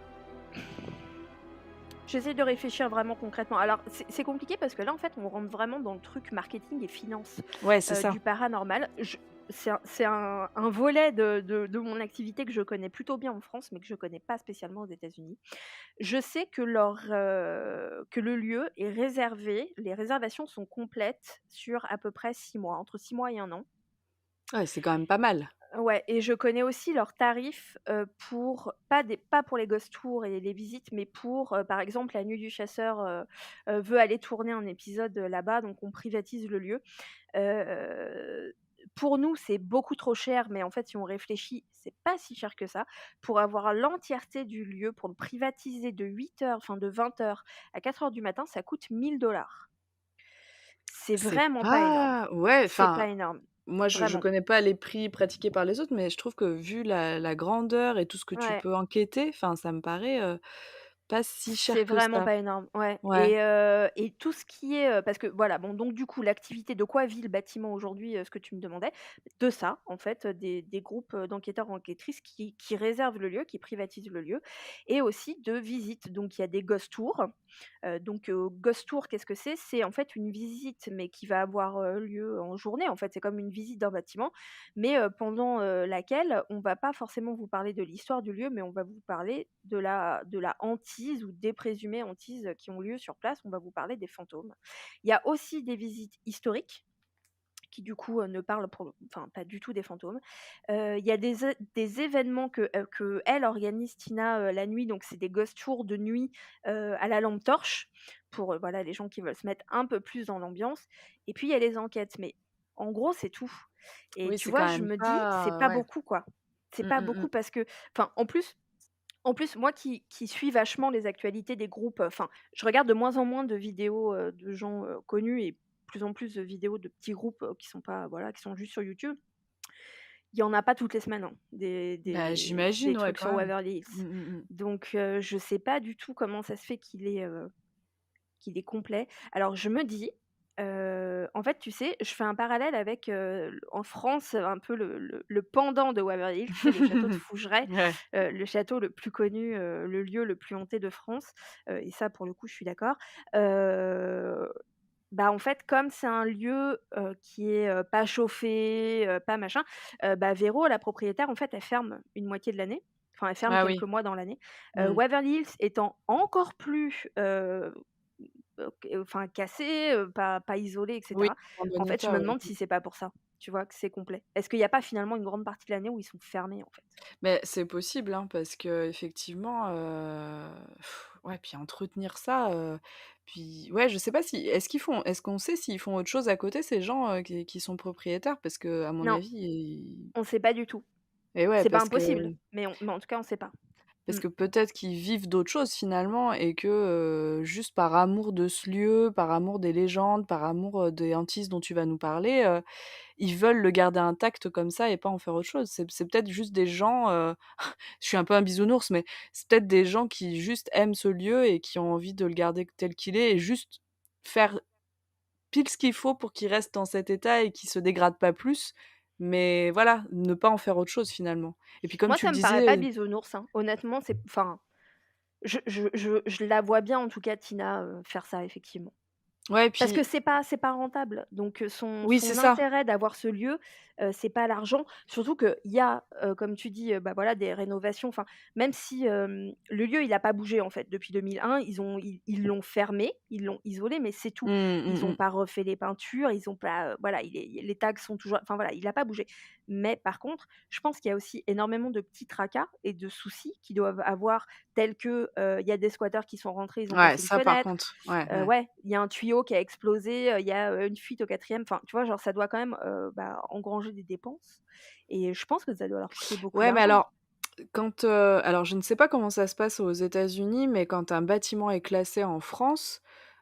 J'essaie de réfléchir vraiment concrètement. Alors, c'est compliqué parce que là, en fait, on rentre vraiment dans le truc marketing et finance, Ouais, c'est ça. du paranormal. C'est un volet de mon activité que je connais plutôt bien en France, mais que je connais pas spécialement aux États-Unis. Je sais que le lieu est réservé, les réservations sont complètes sur à peu près 6 mois, entre 6 mois et 1 an. Ouais, c'est quand même pas mal. Ouais, et je connais aussi leurs tarifs, pour pas pour les ghost tours et les visites, mais pour, par exemple, la Nuit du Chasseur, veut aller tourner un épisode, là-bas, donc on privatise le lieu. Pour nous, c'est beaucoup trop cher, mais en fait, si on réfléchit, c'est pas si cher que ça. Pour avoir l'entièreté du lieu, pour le privatiser de 8 heures, enfin de 20 heures à 4 heures du matin, ça coûte 1 000 $. C'est C'est vraiment pas énorme. pas ouais, C'est pas enfin, énorme, moi, je vraiment. connais pas les prix pratiqués par les autres, mais je trouve que vu la grandeur et tout ce que tu Ouais. peux enquêter, enfin, ça me paraît, pas si C'est cher que vraiment ça. pas énorme, ouais, Ouais. et tout ce qui est, parce que voilà, bon, donc du coup, l'activité de quoi vit le bâtiment aujourd'hui, ce que tu me demandais? De ça, en fait, des groupes, d'enquêteurs, enquêtrices qui réservent le lieu, qui privatisent le lieu, et aussi de visites. Donc il y a des ghost tours, ghost tour, qu'est-ce que c'est? C'est en fait une visite, mais qui va avoir, lieu en journée, en fait. C'est comme une visite d'un bâtiment, mais pendant, laquelle on va pas forcément vous parler de l'histoire du lieu, mais on va vous parler de la hantise ou des présumées hantises, qui ont lieu sur place. On va vous parler des fantômes. Il y a aussi des visites historiques qui du coup, ne parlent enfin pas du tout des fantômes. Il y a des événements que elle organise, Tina, la nuit, donc c'est des ghost tours de nuit, à la lampe torche pour, voilà, les gens qui veulent se mettre un peu plus dans l'ambiance, et puis il y a les enquêtes, mais en gros, c'est tout, et Oui, tu c'est vois, quand je même me dis: «C'est pas pas ouais. beaucoup, quoi». C'est Mmh, pas mmh mh. beaucoup parce que, enfin, en plus, moi qui suis vachement les actualités des groupes, enfin, je regarde de moins en moins de vidéos, de gens, connus, et plus en plus de vidéos de petits groupes, qui sont pas, voilà, qui sont juste sur YouTube. Il y en a pas toutes les semaines, hein, des Bah, des des j'imagine, ouais, trucs quand sur même. Waverly Mmh Hills. mh mh. Donc je sais pas du tout comment ça se fait qu'il est complet. Alors je me dis, en fait, tu sais, je fais un parallèle avec, en France, un peu le pendant de Waverly Hills, c'est le château de Fougeray, Ouais, le château le plus connu, le lieu le plus hanté de France, et ça, pour le coup, je suis d'accord. Heu, Bah, en fait, comme c'est un lieu, qui est, pas chauffé, pas machin, bah, Véro, la propriétaire, en fait, elle ferme une moitié de l'année. Enfin, elle ferme ah quelques oui. mois dans l'année. Mmh. Waverly Hills étant encore plus, enfin cassé, pas isolé, et Oui, cetera. en En bon fait, je état, me oui. demande si c'est pas pour ça, tu vois, que c'est complet. Est-ce qu'il y a pas finalement une grande partie de l'année où ils sont fermés, en fait? Mais c'est possible, hein, parce qu'effectivement, ouais, puis entretenir ça, puis ouais, je sais pas si est-ce qu'on sait s'ils font autre chose à côté ces gens, qui sont propriétaires? Parce qu'à mon Non, avis, ils on sait pas du tout. et ouais, C'est pas impossible, mais en tout cas, on sait pas. parce Mmh. que peut-être qu'ils vivent d'autres choses finalement et que, juste par amour de ce lieu, par amour des légendes, par amour, des hantises dont tu vas nous parler, ils veulent le garder intact comme ça et pas en faire autre chose. C'est peut-être juste des gens, je suis un peu un bisounours, mais c'est peut-être des gens qui juste aiment ce lieu et qui ont envie de le garder tel qu'il est et juste faire pile ce qu'il faut pour qu'il reste dans cet état et qu'il se dégrade pas plus. Mais voilà, ne pas en faire autre chose finalement. Et puis comme Moi, tu le ça me paraît pas disais, bisounours, hein. Honnêtement, c'est enfin, je la vois bien, en tout cas, Tina, faire ça, effectivement. ouais, Parce que puis c'est pas rentable, donc son oui, c'est son ça. intérêt d'avoir ce lieu, c'est pas l'argent. Surtout qu'il y a, comme tu dis, bah, voilà, des rénovations, enfin, même si, le lieu, il a pas bougé, en fait, depuis 2001. Ils l'ont fermé, ils l'ont isolé, mais c'est tout. Mmh, mmh Ils ont mh. pas refait les peintures, ils ont pas, voilà, les tags sont toujours enfin, voilà, il a pas bougé. Mais par contre, je pense qu'il y a aussi énormément de petits tracas et de soucis qu'ils doivent avoir, tels que, il y a des squatteurs qui sont rentrés, ils ont Ouais, cassé une ça par fenêtre. contre, ouais. Ouais, il y a un tuyau qui a explosé, il y a, une fuite au 4e. Enfin, tu vois, genre, ça doit quand même, bah, engranger des dépenses et je pense que ça doit leur coûter beaucoup Ouais, mais d'argent. alors quand, alors je ne sais pas comment ça se passe aux États-Unis, mais quand un bâtiment est classé en France,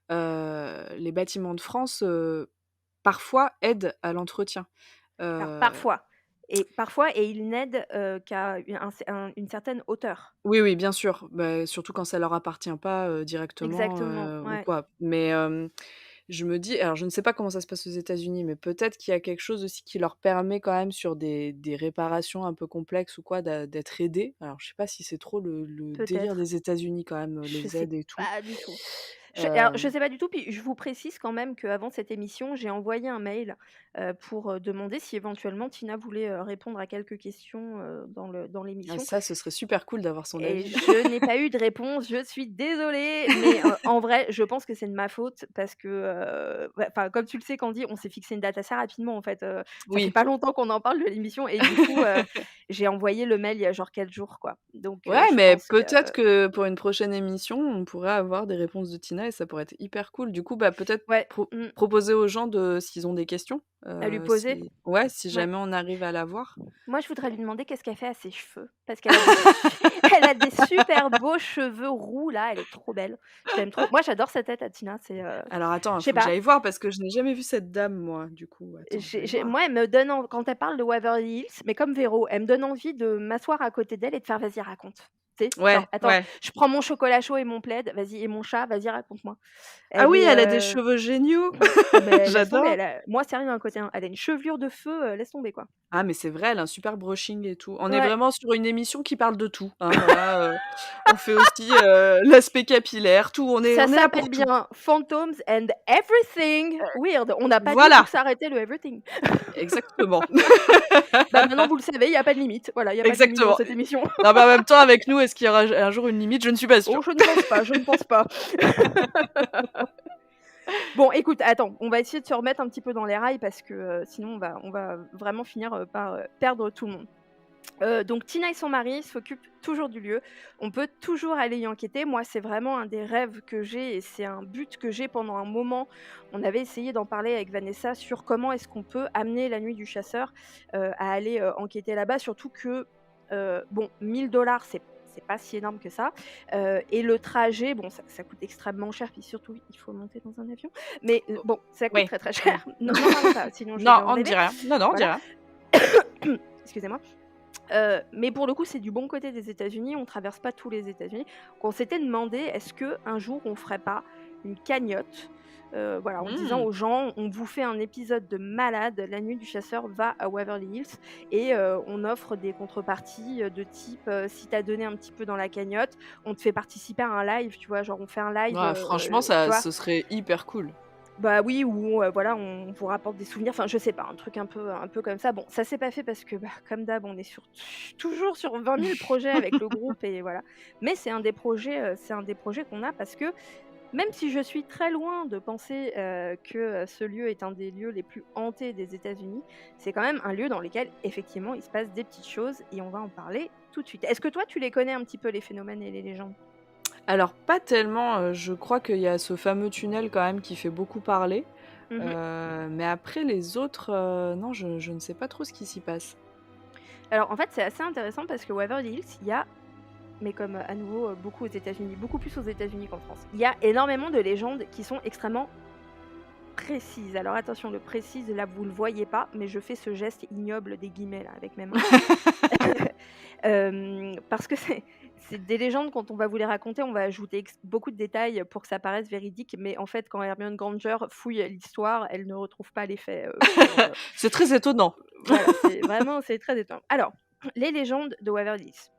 les bâtiments de France, parfois aident à l'entretien. Alors Heu, parfois ils n'aident, qu'à une certaine hauteur. oui, oui, bien sûr, bah, surtout quand ça leur appartient pas, directement, Exactement, ou ouais. quoi. Mais, je me dis alors je ne sais pas comment ça se passe aux États-Unis, mais peut-être qu'il y a quelque chose aussi qui leur permet quand même sur des réparations un peu complexes ou quoi d'être aidés. Alors je sais pas si c'est trop le délire Peut-être. des États-Unis quand même, Je les sais aides et tout. pas du tout. Je Hem, sais pas du tout, puis je vous précise quand même qu'avant cette émission, j'ai envoyé un mail, pour, demander si éventuellement Tina voulait, répondre à quelques questions, dans l'émission. Ça, ce serait super cool d'avoir son Et avis. je n'ai pas eu de réponse, je suis désolée, mais en vrai, je pense que c'est de ma faute parce que, bah, enfin, comme tu le sais, Candy, on s'est fixé une date assez rapidement, en fait, ça fait Oui. pas longtemps qu'on en parle de l'émission et du coup, j'ai envoyé le mail il y a genre 4 jours, quoi. Donc Ouais, je mais pense que peut-être que pour une prochaine émission, on pourrait avoir des réponses de Tina et ça pourrait être hyper cool. Du coup, bah, peut-être ouais, mmh, proposer aux gens de s'ils ont des questions, à lui poser. si ouais, si Ouais. jamais on arrive à l'avoir. Moi, je voudrais lui demander qu'est-ce qu'elle fait à ses cheveux, parce qu'elle a des elle a des super beaux cheveux roux là, elle est trop belle. Je l'aime trop. Moi, j'adore sa tête à Tina, c'est, Alors attends, il je sais faut que pas. j'aille voir parce que je n'ai jamais vu cette dame moi, du coup. Attends, je vais J'ai voir. moi, elle me donne en quand elle parle de Waverly Hills, mais comme Véro, elle me donne envie de m'asseoir à côté d'elle et de faire: «Vas-y, raconte». Tu sais? Ouais, Genre: «Attends, ouais. je prends mon chocolat chaud et mon plaid, vas-y et mon chat, vas-y, raconte-moi». Ah Elle oui, est, elle a des cheveux géniaux! ah beh, laisse tomber, J'adore. elle a moi, sérieux, d'un côté, hein, elle a une chevelure de feu, laisse tomber, quoi. Ah mais c'est vrai, elle a un super brushing et tout. On est Ouais. vraiment sur une émission qui parle de tout, hein, voilà, on fait aussi, l'aspect capillaire, tout, Ça on est là pour s'appelle tout. bien Phantoms and Everything Weird. On n'a pas dit où Voilà, s'arrêtait le everything. exactement. Bah, maintenant vous le savez, il y a pas de limite. Voilà, il y a pas de limite dans Exactement. cette émission. Non mais en même temps avec nous, est-ce qu'il y aura un jour une limite? Je ne suis pas Oh, sûre. je ne pense pas, je ne pense pas. Bon, écoute, attends, on va essayer de se remettre un petit peu dans les rails parce que, sinon on va vraiment finir, par, perdre tout le monde. Donc Tina et son mari s'occupent toujours du lieu. On peut toujours aller y enquêter. Moi, c'est vraiment un des rêves que j'ai et c'est un but que j'ai pendant un moment. On avait essayé d'en parler avec Vanessa sur comment est-ce qu'on peut amener la nuit du chasseur, à aller, enquêter là-bas. Surtout que, bon, 1 000 $, c'est pas si énorme que ça, et le trajet, bon, ça coûte extrêmement cher, puis surtout, il faut monter dans un avion. Mais, bon, ça coûte Oui, très, très oui. cher. N'en parlez pas, sinon je Non, vais on ne enrêver. dit rien. Non, non, on dit Voilà. rien. Excusez-moi. Mais pour le coup, c'est du bon côté des États-Unis, on traverse pas tous les États-Unis. Donc on s'était demandé, est-ce qu'un jour on ferait pas une cagnotte, voilà, en disant Mmh. aux gens: «On vous fait un épisode de malade, la nuit du chasseur va à Waverly Hills et on offre des contreparties, de type, si tu as donné un petit peu dans la cagnotte, on te fait participer à un live», tu vois? Genre on fait un live, Ouais, franchement, tu ça vois? ce serait hyper cool. Bah oui, ou voilà, on vous rapporte des souvenirs, enfin je sais pas, un truc un peu comme ça. Bon, ça s'est pas fait parce que, bah, comme d'hab, on est toujours sur 20 000 projets avec le groupe et voilà. Mais c'est un des projets qu'on a parce que même si je suis très loin de penser, que, ce lieu est un des lieux les plus hantés des États-Unis, c'est quand même un lieu dans lequel effectivement il se passe des petites choses et on va en parler tout de suite. Est-ce que toi tu les connais un petit peu les phénomènes et les légendes? Alors pas tellement, je crois qu'il y a ce fameux tunnel quand même qui fait beaucoup parler, Mmh. mais après les autres, non, je ne sais pas trop ce qui s'y passe. Alors en fait, c'est assez intéressant parce que Waverly Hills, il y a mais comme, à nouveau, beaucoup aux États-Unis, beaucoup plus aux États-Unis qu'en France. Il y a énormément de légendes qui sont extrêmement précise. Alors attention, le précise, là, vous le voyez pas, mais je fais ce geste ignoble des guillemets, là, avec mes mains. Parce que c'est des légendes, quand on va vous les raconter, on va ajouter beaucoup de détails pour que ça paraisse véridique, mais en fait, quand Hermione Granger fouille l'histoire, elle ne retrouve pas les faits. C'est très étonnant. Voilà, c'est très étonnant. Alors, les légendes de Waverly Hills.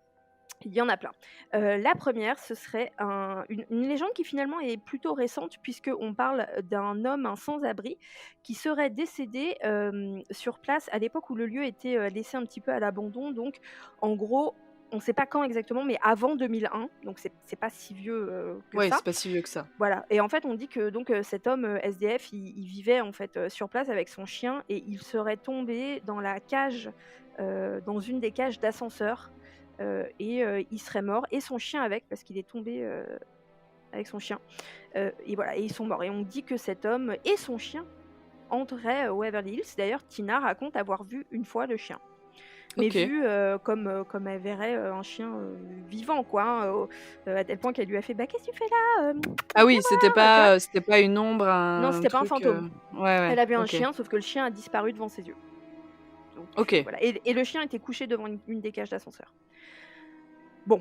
Il y en a plein. La première, ce serait une légende qui finalement est plutôt récente, puisqu'on parle d'un homme, un sans-abri, qui serait décédé sur place à l'époque où le lieu était laissé un petit peu à l'abandon. Donc, en gros, on ne sait pas quand exactement, mais avant 2001, donc c'est pas si vieux que Ouais, ça. c'est pas si vieux que ça. Voilà. Et en fait, on dit que donc cet homme SDF, il vivait en fait sur place avec son chien et il serait tombé dans la cage, dans une des cages d'ascenseur. Et il serait mort et son chien avec, parce qu'il est tombé avec son chien. Et voilà, et ils sont morts. Et on dit que cet homme et son chien entreraient au Waverly Hills. D'ailleurs, Tina raconte avoir vu une fois le chien. Mais Ok. vu comme elle verrait un chien vivant, quoi, hein, à tel point qu'elle lui a fait « Bah, qu'est-ce que tu fais là Ah oui, c'était tu vois ?» pas une ombre, Non, un c'était pas un truc. fantôme. Ouais, Elle avait un ok. chien, sauf que le chien a disparu devant ses yeux. Donc, Ok. voilà. Et le chien était couché devant une des cages d'ascenseur. Bon,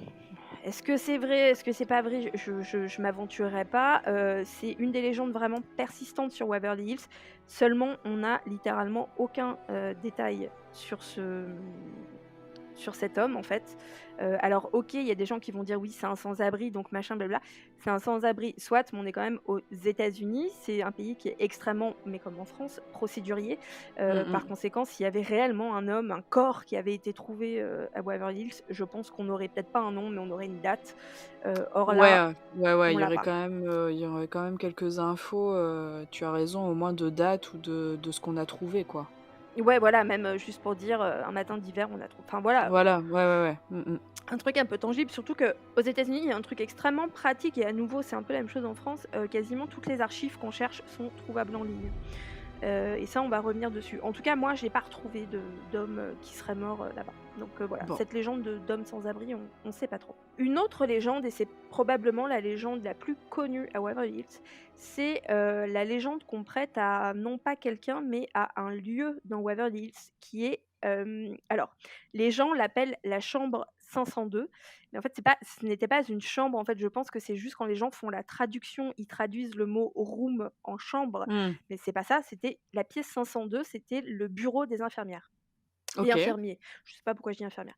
est-ce que c'est vrai, est-ce que c'est pas vrai? Je m'aventurerai pas. C'est une des légendes vraiment persistantes sur Waverly Hills. Seulement, on n'a littéralement aucun détail sur cet homme, en fait. Alors, ok, il y a des gens qui vont dire oui, c'est un sans-abri, donc machin, blabla. C'est un sans-abri, soit, mais on est quand même aux États-Unis. C'est un pays qui est extrêmement, mais comme en France, procédurier. Par conséquent, s'il y avait réellement un homme, un corps qui avait été trouvé à Waverly Hills, je pense qu'on n'aurait peut-être pas un nom, mais on aurait une date. Or là, Ouais, on l'a pas. il y aurait quand même quelques infos, tu as raison, au moins de date ou de ce qu'on a trouvé, quoi. Ouais, voilà, même juste pour dire un matin d'hiver, on a trouvé. Enfin voilà, Voilà, ouais. un truc un peu tangible, surtout qu'aux États-Unis, il y a un truc extrêmement pratique, et à nouveau, c'est un peu la même chose en France. Quasiment toutes les archives qu'on cherche sont trouvables en ligne. Et ça, on va revenir dessus. En tout cas, moi, je n'ai pas retrouvé d'homme qui serait mort là-bas. Donc voilà, Bon. cette légende d'homme sans abri, on ne sait pas trop. Une autre légende, et c'est probablement la légende la plus connue à Waverly Hills, c'est la légende qu'on prête à non pas quelqu'un, mais à un lieu dans Waverly Hills qui est... alors, les gens l'appellent la chambre 502, mais en fait, ce n'était pas une chambre. En fait, je pense que c'est juste quand les gens font la traduction, ils traduisent le mot room en chambre, mais c'est pas ça. C'était la pièce 502, c'était le bureau des infirmières et Ok. infirmiers. Je sais pas pourquoi je dis infirmière.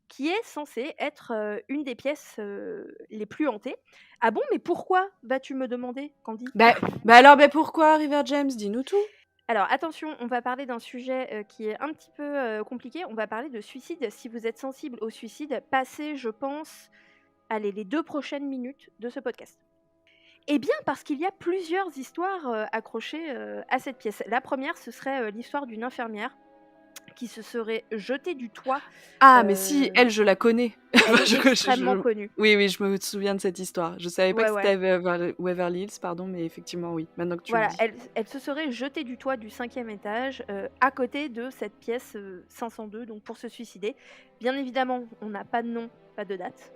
Qui est censée être une des pièces les plus hantées. Ah bon, mais pourquoi vas-tu me demander, Candy? Bah alors, pourquoi River James? Dis-nous tout. Alors attention, on va parler d'un sujet qui est un petit peu compliqué. On va parler de suicide. Si vous êtes sensible au suicide, passez, je pense, allez, les 2 prochaines minutes de ce podcast. Eh bien, parce qu'il y a plusieurs histoires accrochées à cette pièce. La première, ce serait l'histoire d'une infirmière qui se serait jetée du toit. Ah, mais si, elle, je la connais. Elle est extrêmement connue. Oui, je me souviens de cette histoire. Je savais pas Ouais, que ouais. c'était Waverly Hills, pardon, mais effectivement, oui. Maintenant que tu Voilà, le dis. elle se serait jetée du toit du 5e étage, à côté de cette pièce 502, donc pour se suicider. Bien évidemment, on n'a pas de nom, pas de date.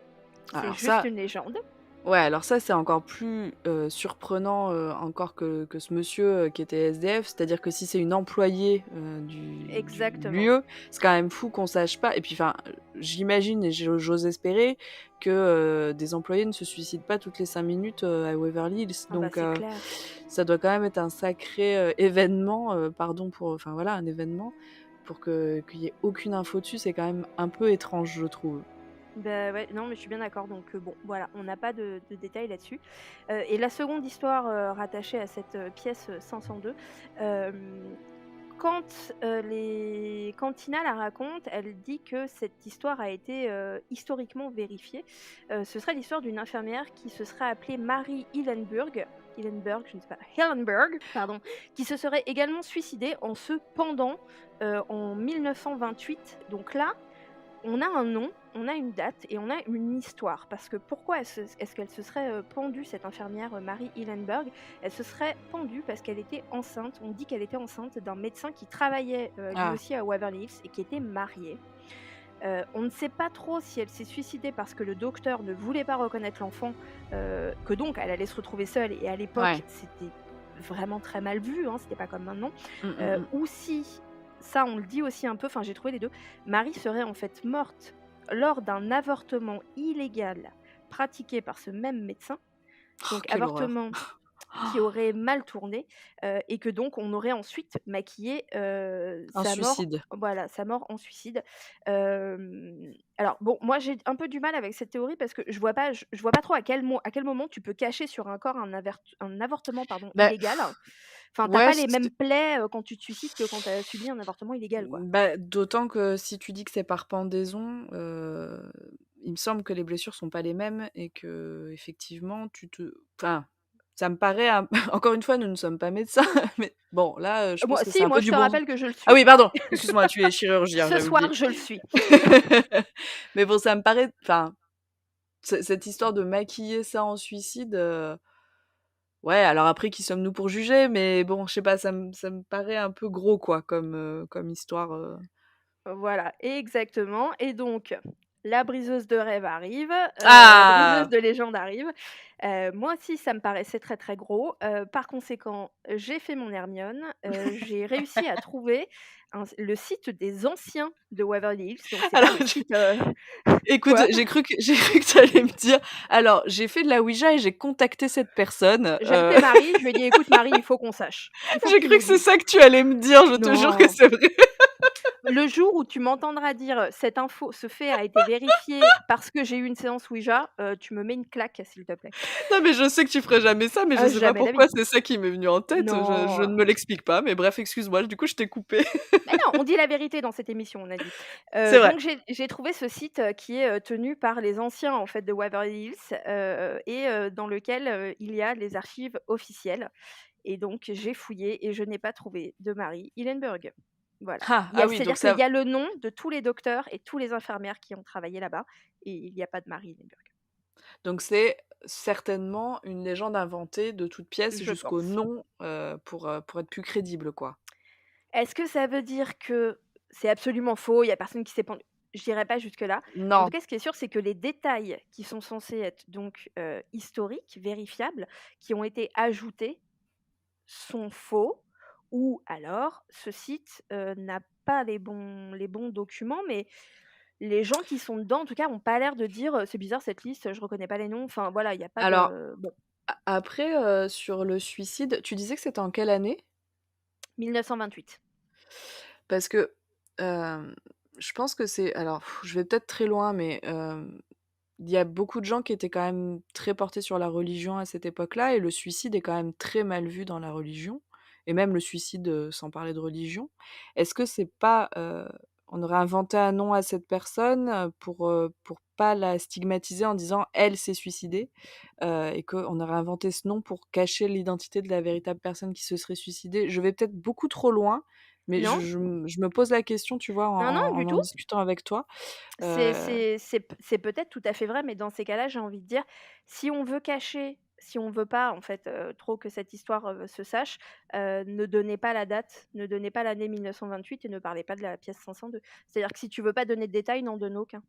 C'est Alors juste ça, une légende. ouais, alors ça, c'est encore plus surprenant encore que ce monsieur qui était SDF. C'est-à-dire que si c'est une employée du Exactement. lieu, c'est quand même fou qu'on sache pas. Et puis, enfin, j'imagine et j'ose espérer que des employés ne se suicident pas toutes les 5 minutes à Waverly Hills. Ah bah, Donc, c'est clair. ça doit quand même être un sacré événement, pardon pour... Enfin, voilà, un événement. Pour qu'il y ait aucune info dessus, c'est quand même un peu étrange, je trouve. Bah ouais, non, mais je suis bien d'accord. Donc bon, voilà, on n'a pas de détails là-dessus. Et la seconde histoire rattachée à cette pièce 502, quand Tina la raconte, elle dit que cette histoire a été historiquement vérifiée. Ce serait l'histoire d'une infirmière qui se serait appelée Mary Hillenburg, pardon, qui se serait également suicidée en se pendant en 1928. Donc là, on a un nom, on a une date et on a une histoire. Parce que pourquoi est-ce qu'elle se serait pendue, cette infirmière Mary Hillenburg? Elle se serait pendue parce qu'elle était enceinte. On dit qu'elle était enceinte d'un médecin qui travaillait lui aussi à Waverly Hills et qui était marié. On ne sait pas trop si elle s'est suicidée parce que le docteur ne voulait pas reconnaître l'enfant, que donc elle allait se retrouver seule. Et à l'époque, c'était vraiment très mal vu, hein, c'était pas comme maintenant, Mmh, mmh mh. ou si, ça on le dit aussi un peu, enfin j'ai trouvé les 2, Marie serait en fait morte lors d'un avortement illégal pratiqué par ce même médecin, Oh, donc quelle horreur. avortement qui aurait mal tourné, et que donc on aurait ensuite maquillé, Un sa mort, suicide. voilà, sa mort en suicide. Alors bon, moi j'ai un peu du mal avec cette théorie parce que je vois pas trop à quel moment tu peux cacher sur un corps un avortement, pardon, Bah, illégal. Enfin, tu ouais, pas les mêmes plaies, quand tu te suicides que quand tu as subi un avortement illégal, quoi. bah, d'autant que si tu dis que c'est par pendaison, il me semble que les blessures sont pas les mêmes et qu'effectivement tu te enfin, ça me paraît un encore une fois, nous ne sommes pas médecins, mais bon, là, je pense Moi que c'est si, un moi peu je du te bon rappelle que je le ah suis. oui, pardon, excuse-moi, tu es chirurgien, Ce j'avais soir, oublié. je le suis. Mais bon, ça me paraît enfin, cette histoire de maquiller ça en suicide, ouais, alors après, qui sommes-nous pour juger? Mais bon, je sais pas, ça me paraît un peu gros, quoi, comme histoire, Voilà, exactement, et donc la briseuse de rêve arrive, la briseuse Ah! de légende arrive. Moi aussi, ça me paraissait très, très gros. Par conséquent, j'ai fait mon Hermione, j'ai réussi à trouver le site des anciens de Waverly Hills, donc c'est pas Alors le je site, écoute, quoi? j'ai cru que tu allais me dire: «Alors, j'ai fait de la ouija et j'ai contacté cette personne», J'ai appelé Marie, je lui ai dit: «Écoute Marie, il faut qu'on sache. Il faut que j'ai tu cru nous que c'est dises». ça que tu allais me dire, je te jure que Non. c'est vrai. Le jour où tu m'entendras dire, ce fait a été vérifié parce que j'ai eu une séance Ouija, tu me mets une claque, s'il te plaît. Non, mais je sais que tu ferais jamais ça, mais je sais pas Jamais de la pourquoi vie. c'est ça qui m'est venu en tête, je Non, ne me l'explique pas, mais bref, excuse-moi, du coup, je t'ai coupé. mais non, on dit la vérité dans cette émission, on a dit. C'est vrai. Donc j'ai trouvé ce site, qui est, tenu par les anciens, en fait, de Waverly Hills, et dans lequel, il y a les archives officielles, et donc j'ai fouillé et je n'ai pas trouvé de Mary Hillenburg. Voilà. Ah! Ah oui, donc C'est-à-dire qu'il ça y a le nom de tous les docteurs et tous les infirmières qui ont travaillé là-bas, et il n'y a pas de Mary Hillenburg, donc c'est certainement une légende inventée de toutes pièces je jusqu'au pense. nom, pour être plus crédible, quoi. Est-ce que ça veut dire que c'est absolument faux, il y a personne qui s'est pendu? Je dirais pas jusque-là. En tout Non. cas, ce qui est sûr, c'est que les détails qui sont censés être donc, historiques, vérifiables, qui ont été ajoutés sont faux, ou alors ce site, n'a pas les bons documents, mais les gens qui sont dedans, en tout cas, ont pas l'air de dire, «C'est bizarre cette liste, je reconnais pas les noms». Enfin voilà, il y a pas Alors, de bon, après, sur le suicide, tu disais que c'était en quelle année? 1928. Parce que, je pense que c'est alors, je vais peut-être très loin, mais, il y a beaucoup de gens qui étaient quand même très portés sur la religion à cette époque-là et le suicide est quand même très mal vu dans la religion et même le suicide, sans parler de religion. Est-ce que c'est pas, on aurait inventé un nom à cette personne, pour pas la stigmatiser en disant: «Elle s'est suicidée», et qu'on aurait inventé ce nom pour cacher l'identité de la véritable personne qui se serait suicidée? Je vais peut-être beaucoup trop loin, mais Non, je me pose la question, tu vois, non, non, du en tout. discutant avec toi. Heu C'est peut-être tout à fait vrai, mais dans ces cas-là, j'ai envie de dire, si on veut cacher, si on veut pas en fait, trop que cette histoire, se sache, ne donnez pas la date, ne donnez pas l'année 1928 et ne parlez pas de la pièce 502. C'est-à-dire que si tu veux pas donner de détails, n'en donne aucun.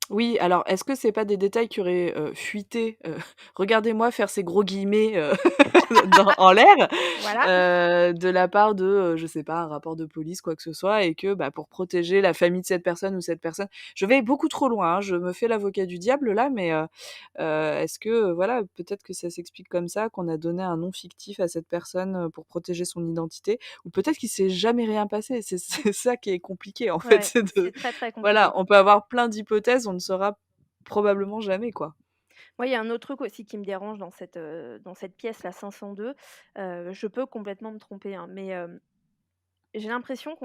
Oui, alors est-ce que c'est pas des détails qui auraient, fuité, «Regardez-moi faire ces gros guillemets», en l'air, Voilà. de la part de, je sais pas, un rapport de police, quoi que ce soit et que, bah, pour protéger la famille de cette personne ou cette personne je vais beaucoup trop loin, hein, je me fais l'avocat du diable là, mais est-ce que, voilà, peut-être que ça s'explique comme ça, qu'on a donné un nom fictif à cette personne, pour protéger son identité ou peut-être qu'il s'est jamais rien passé. C'est ça qui est compliqué, en fait, Ouais, c'est de c'est très, très voilà, compliqué. on peut avoir plein d'hypothèses, on ne saura probablement jamais, quoi. Moi, il y a un autre truc aussi qui me dérange dans cette pièce-là 502, je peux complètement me tromper, hein, mais, j'ai l'impression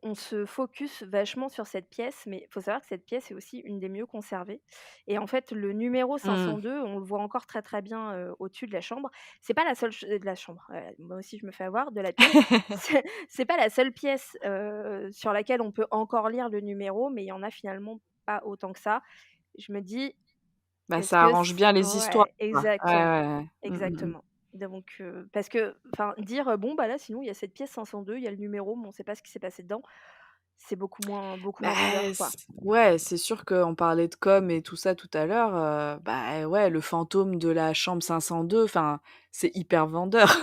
on se focus vachement sur cette pièce, mais il faut savoir que cette pièce est aussi une des mieux conservées, et en fait, le numéro Mmh. 502, on le voit encore très, très bien, au-dessus de la chambre. C'est pas la seule ch de la chambre, moi aussi je me fais avoir, de la pièce. C'est pas la seule pièce, sur laquelle on peut encore lire le numéro, mais il y en a finalement pas autant que ça. Je me dis: Bah, «Est-ce ça que arrange c» bien les histoires, ouais, quoi. Ouais, ouais, exactement, ouais. Mmh, mmh mh. exactement. Donc parce que enfin dire, «Bon, bah, là, sinon il y a cette pièce 502, il y a le numéro, mais on sait pas ce qui s'est passé dedans». c'est beaucoup Bah, moins vendeur, quoi. ouais, c'est sûr qu'on parlait de com et tout ça tout à l'heure, bah, ouais, le fantôme de la chambre 502, enfin, c'est hyper vendeur.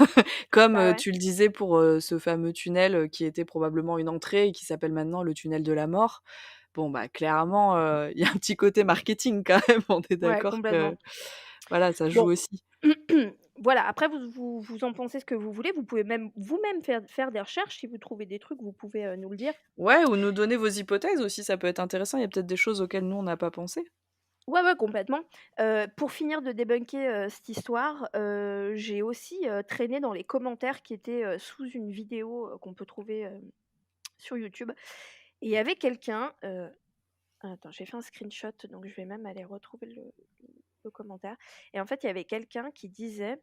Comme, Bah, ouais. tu le disais pour, ce fameux tunnel, qui était probablement une entrée et qui s'appelle maintenant le tunnel de la mort. Bon, bah, clairement, il y a un petit côté marketing quand même, on est Ouais, d'accord que complètement. voilà, ça joue Bon, aussi. voilà, après vous en pensez ce que vous voulez. Vous pouvez même vous-même faire des recherches. Si vous trouvez des trucs, vous pouvez, nous le dire. Ouais, ou nous donner vos hypothèses aussi, ça peut être intéressant. Il y a peut-être des choses auxquelles nous on n'a pas pensé. Ouais, ouais, complètement. Pour finir de débunker, cette histoire, j'ai aussi, traîné dans les commentaires qui étaient, sous une vidéo, qu'on peut trouver, sur YouTube et il y avait quelqu'un, attends, j'ai fait un screenshot, donc je vais même aller retrouver le commentaire et en fait, il y avait quelqu'un qui disait,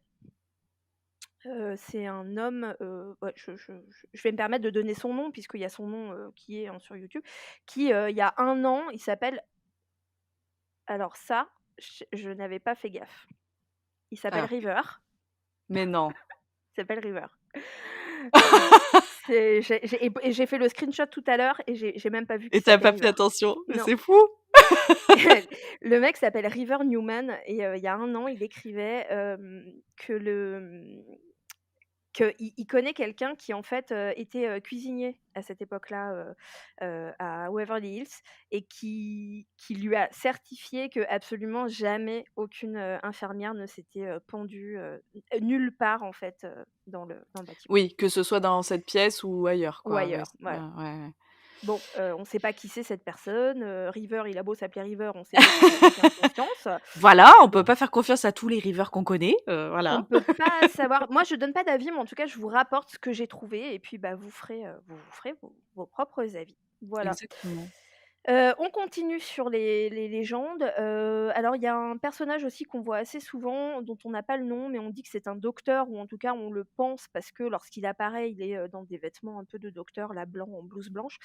c'est un homme, ouais, je vais me permettre de donner son nom puisqu'il y a son nom, qui est, sur YouTube, qui, il y a 1 an, il s'appelle alors ça, je n'avais pas fait gaffe. Il s'appelle Ah, River. mais non. Il s'appelle River. C'est j'ai fait le screenshot tout à l'heure et j'ai même pas vu Et qu'il tu as s'appelait pas fait River. attention? Mais Non. c'est fou! Le mec s'appelle River Newman et il y a 1 an, il écrivait, que qu'il connaît quelqu'un qui en fait, était, cuisinier à cette époque-là, à Waverly Hills et qui lui a certifié que absolument jamais aucune, infirmière ne s'était, pendue, nulle part en fait, dans le bâtiment Oui, que ce soit dans cette pièce ou ailleurs, ou quoi, ouais, ailleurs, voilà. ouais, ouais. Bon, on sait pas qui c'est cette personne, River, il a beau s'appeler River, on sait pas qu'il fait quelqu'un de confiance. Voilà, on peut Bon, pas faire confiance à tous les riveurs qu'on connaît, on voilà. peut pas savoir. Moi, je donne pas d'avis, mais en tout cas, je vous rapporte ce que j'ai trouvé et puis, bah, vous ferez vos propres avis. Voilà. Exactement. On continue sur les légendes. Alors il y a un personnage aussi qu'on voit assez souvent, dont on n'a pas le nom, mais on dit que c'est un docteur ou en tout cas on le pense parce que lorsqu'il apparaît, il est, dans des vêtements un peu de docteur, là, blanc, en blouse blanche,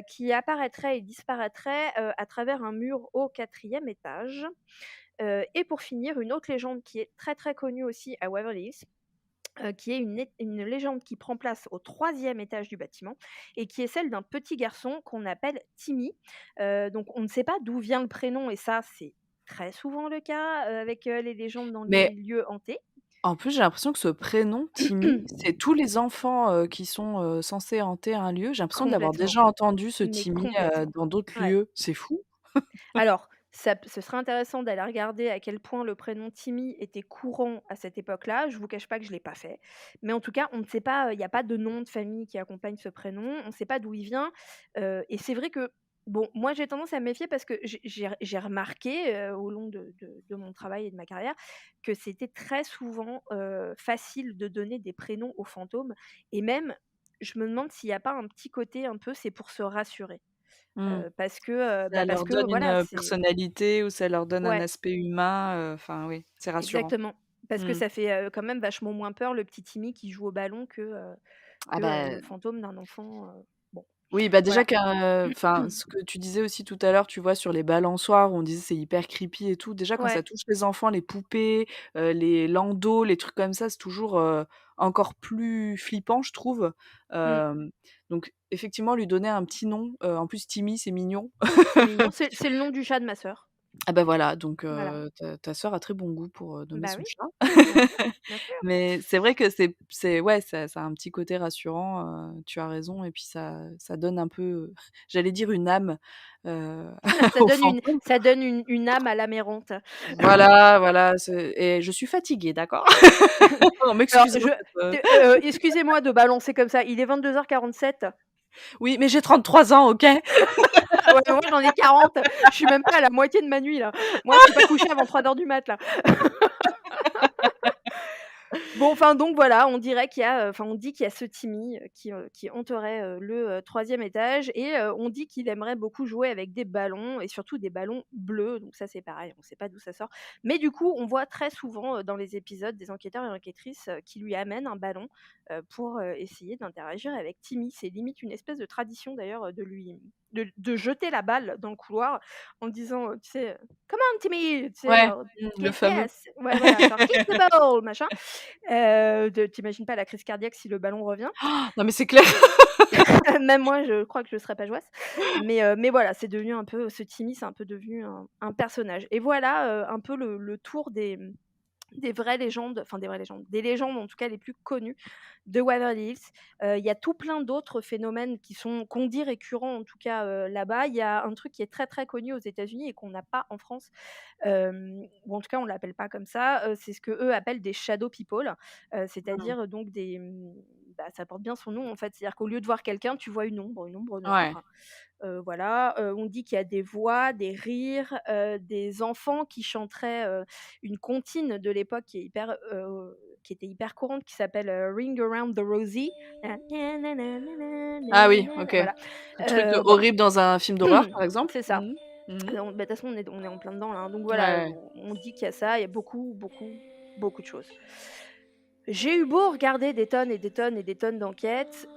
qui apparaîtrait et disparaîtrait, à travers un mur au 4e étage. Et pour finir, une autre légende qui est très, très connue aussi à Waverly Hills, qui est une légende qui prend place au 3e étage du bâtiment et qui est celle d'un petit garçon qu'on appelle Timmy. Donc on ne sait pas d'où vient le prénom et ça, c'est très souvent le cas, avec, les légendes dans les Mais lieux hantés. en plus, j'ai l'impression que ce prénom, Timmy, c'est tous les enfants, qui sont, censés hanter un lieu. J'ai l'impression de l'avoir Complètement, déjà entendu ce mais Timmy, complètement. dans d'autres Ouais. lieux. C'est fou. Alors, ce serait intéressant d'aller regarder à quel point le prénom Timmy était courant à cette époque-là. Je vous cache pas que je l'ai pas fait. Mais en tout cas, on ne sait pas, il y a pas de nom de famille qui accompagne ce prénom. On ne sait pas d'où il vient. Et c'est vrai que, bon, moi j'ai tendance à me méfier parce que j'ai remarqué, au long de mon travail et de ma carrière, que c'était très souvent, facile de donner des prénoms aux fantômes et même, je me demande s'il n'y a pas un petit côté un peu, c'est pour se rassurer. Mmh. Ça Parce leur que donne une, voilà, c'est personnalité ou ça leur donne un ouais, aspect humain, enfin oui, c'est rassurant. exactement. Parce que Mmh. ça fait, quand même vachement moins peur le petit Timmy qui joue au ballon Ah le bah, fantôme d'un enfant, bon, oui, bah, déjà voilà. qu'un enfin, ce que tu disais aussi tout à l'heure, tu vois, sur les balançoires où on disait c'est hyper creepy et tout, déjà quand ça Ouais, touche les enfants, les poupées, les landaus, les trucs comme ça, c'est toujours, encore plus flippant, je trouve. mmh, Hem, donc effectivement, lui donner un petit nom, en plus Timmy, c'est mignon. c'est mignon. C'est le nom du chat de ma sœur. Ah bah, voilà, donc Voilà. ta sœur a très bon goût pour, nommer Bah son oui, chat. bien sûr, bien sûr. Mais c'est vrai que c'est ouais, ça a un petit côté rassurant, tu as raison et puis ça donne un peu, j'allais dire une âme, heu, Ça aux donne une fantômes. ça donne une âme à l'Amérante. Voilà, voilà, c'est et je suis fatiguée, d'accord? On Alors m'excusera je cette, excusez-moi de balancer comme ça, il est 22h47. oui, mais j'ai 33 ans, OK? Ouais, moi j'en ai 40, je suis même pas à la moitié de ma nuit là. Moi je suis pas couchée avant 3 heures du mat là. Bon, enfin, donc voilà, on dirait qu'il y a, enfin, on dit qu'il y a ce Timmy, qui hanterait, le, 3e étage et on dit qu'il aimerait beaucoup jouer avec des ballons et surtout des ballons bleus, donc ça, c'est pareil, on sait pas d'où ça sort. Mais du coup, on voit très souvent, dans les épisodes des enquêteurs et enquêtrices, qui lui amènent un ballon, pour, essayer d'interagir avec Timmy. C'est limite une espèce de tradition d'ailleurs, de lui de jeter la balle dans le couloir en disant, tu sais, «Come on Timmy!» tu sais, Ouais, genre, le fameux. Yes!» Ouais, voilà, genre «Kick the ball!» machin. Tu pas la crise cardiaque si le ballon revient. Non, mais c'est clair. Même moi, je crois que je serais pas joyeuse. Mais voilà, c'est devenu un peu ce Timmy, c'est un peu devenu un personnage. Et voilà, un peu le tour des vraies légendes, enfin des vraies légendes, des légendes en tout cas les plus connues de Waverly Hills. Il y a tout plein d'autres phénomènes qu'on dit récurrents en tout cas là-bas. Il y a un truc qui est très très connu aux États-Unis et qu'on n'a pas en France, ou en tout cas on l'appelle pas comme ça. C'est ce que eux appellent des shadow people, Mmh. c'est-à-dire donc bah, ça porte bien son nom en fait. C'est-à-dire qu'au lieu de voir quelqu'un, tu vois une ombre Ouais. noire. Voilà, on dit qu'il y a des voix, des rires, des enfants qui chanteraient, une comptine de l'époque qui était hyper courante, qui s'appelle, Ring Around the Rosie. Ah oui, OK. Voilà, Un truc, voilà. horrible dans un film d'horreur, par exemple? C'est ça. Mmh mh. Mmh. Donc bah, de toute façon, on est en plein dedans là, hein, donc Ouais, voilà, ouais. on dit qu'il y a ça, il y a beaucoup, beaucoup, beaucoup de choses. J'ai eu beau regarder des tonnes et des tonnes et des tonnes d'enquêtes,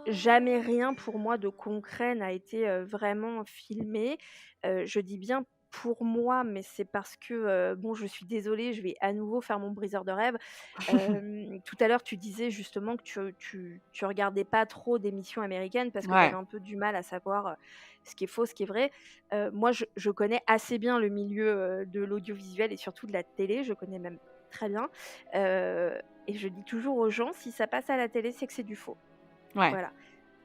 jamais rien pour moi de concret n'a été, vraiment filmé. Je dis bien pour moi, mais c'est parce que, bon, je suis désolée, je vais à nouveau faire mon briseur de rêves. Tout à l'heure, tu disais justement que tu regardais pas trop d'émissions américaines parce que tu avais Ouais. un peu du mal à savoir, ce qui est faux, ce qui est vrai. Moi, je connais assez bien le milieu, de l'audiovisuel et surtout de la télé, je connais même très bien, et je dis toujours aux gens: «Si ça passe à la télé, c'est que c'est du faux». Ouais. Voilà.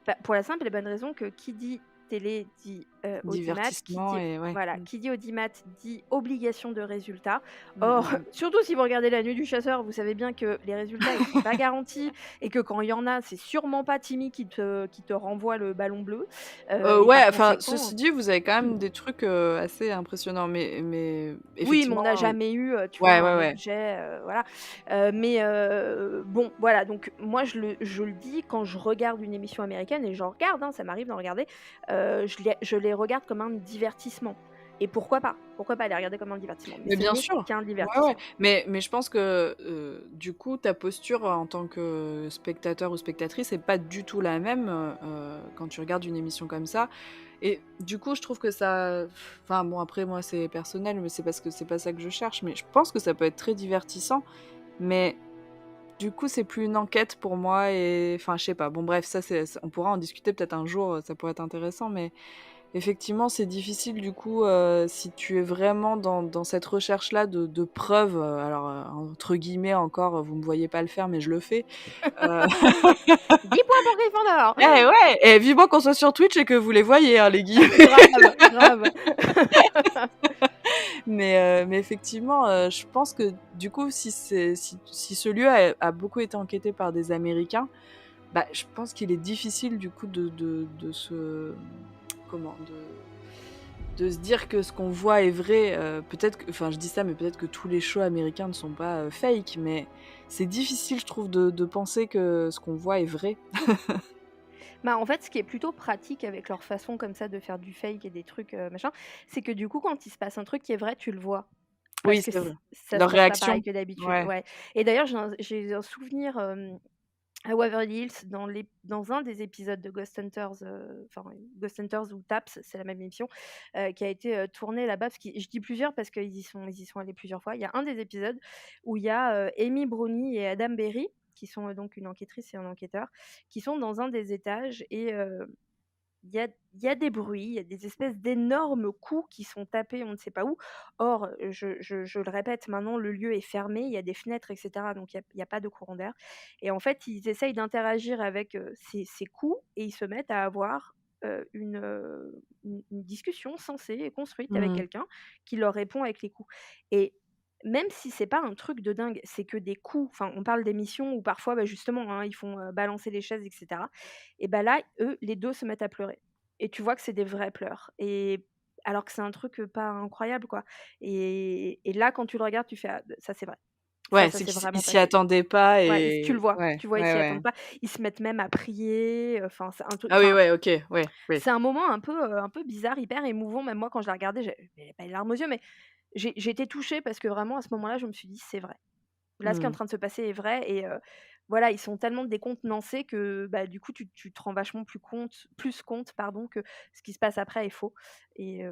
Bah, pour la simple et bonne raison que qui dit télé dit, audimat, Divertissement et ouais. voilà, Mmh. qui dit audimat dit obligation de résultat. Mmh, Or, mmh mh. surtout si vous regardez La Nuit du Chasseur, vous savez bien que les résultats, ils sont pas garantis et que quand il y en a, c'est sûrement pas Timmy qui te renvoie le ballon bleu, et Ouais, par enfin, conséquent ceci dit, vous avez quand même des trucs, assez impressionnants, mais oui, mais on effectivement, n'a jamais eu, tu vois, ouais, ouais, un ouais. objet, voilà. Bon, voilà, donc moi je le dis quand je regarde une émission américaine et j'en regarde, hein, ça m'arrive d'en regarder, je les regarde comme un divertissement et pourquoi pas? Pourquoi pas les regarder comme un divertissement? Mais Mais ce bien n'est sûr. qu'un Ouais, ouais. divertissement. Mais je pense que, du coup, ta posture en tant que spectateur ou spectatrice est pas du tout la même, quand tu regardes une émission comme ça et du coup, je trouve que ça enfin bon, après moi, c'est personnel, mais c'est parce que c'est pas ça que je cherche, mais je pense que ça peut être très divertissant, mais du coup, c'est plus une enquête pour moi et enfin, je sais pas. Bon bref, ça c'est on pourra en discuter peut-être un jour, ça pourrait être intéressant, mais effectivement, c'est difficile du coup, si tu es vraiment dans cette recherche-là de preuves, alors, entre guillemets encore, vous me voyez pas le faire, mais je le fais. Heu, 10 points pour Gryffondor! eh ouais! Et vivement qu'on soit sur Twitch et que vous les voyez, hein, les guillemets. Grave, grave. Mais effectivement, je pense que du coup, si ce lieu a beaucoup été enquêté par des Américains, bah, je pense qu'il est difficile du coup de se comment? De se dire que ce qu'on voit est vrai, peut-être que enfin je dis ça, mais peut-être que tous les shows américains ne sont pas, fake, mais c'est difficile je trouve de penser que ce qu'on voit est vrai. Bah, en fait, ce qui est plutôt pratique avec leur façon comme ça de faire du fake et des trucs, machin, c'est que du coup, quand il se passe un truc qui est vrai, tu le vois. Oui, Parce que c'est vrai. ça se Leur passe pas pareil réaction. que d'habitude, Ouais. ouais. Et d'ailleurs, j'ai un souvenir, à Waverly Hills dans un des épisodes de Ghost Hunters, enfin Ghost Hunters ou Taps, c'est la même émission, qui a été, tournée là-bas parce que je dis plusieurs parce qu'ils y sont allés plusieurs fois. Il y a un des épisodes où il y a, Amy Brownie et Adam Berry, qui sont, donc une enquêtrice et un enquêteur, qui sont dans un des étages et il y a des bruits, il y a des espèces d'énormes coups qui sont tapés on ne sait pas où. Or, je le répète, maintenant le lieu est fermé, il y a des fenêtres et cetera, donc il y a pas de courant d'air et en fait, ils essayent d'interagir avec, ces coups et ils se mettent à avoir, une discussion sensée et construite avec Mmh. quelqu'un qui leur répond avec les coups et même si c'est pas un truc de dingue, c'est que des coups, enfin, on parle d'émissions où parfois, bah, justement, hein, ils font, balancer les chaises et cetera et bah, là, eux, les 2 se mettent à pleurer et tu vois que c'est des vrais pleurs et alors que c'est un truc, pas incroyable, quoi et là, quand tu le regardes, tu fais: «Ah, ça, c'est vrai. Ouais, Ça c'est s'est qu'ils vraiment s'y passé». attendaient pas Ouais, tu le et vois, ouais, tu vois, ils ouais, s'y ouais. attendent pas. Ils se mettent même à prier, enfin, c'est un truc Ah oui, enfin, ouais, OK, ouais, oui. c'est un moment un peu bizarre, hyper émouvant. Même moi, quand je l'ai regardé, j'avais pas les larmes aux yeux, mais j'ai été touchée parce que vraiment, à ce moment-là, je me suis dit: «C'est vrai. Là, ce qui est en Mmh. train de se passer est vrai» et voilà, ils sont tellement décontenancés que, bah, du coup, tu te rends vachement plus compte, pardon, que ce qui se passe après est faux et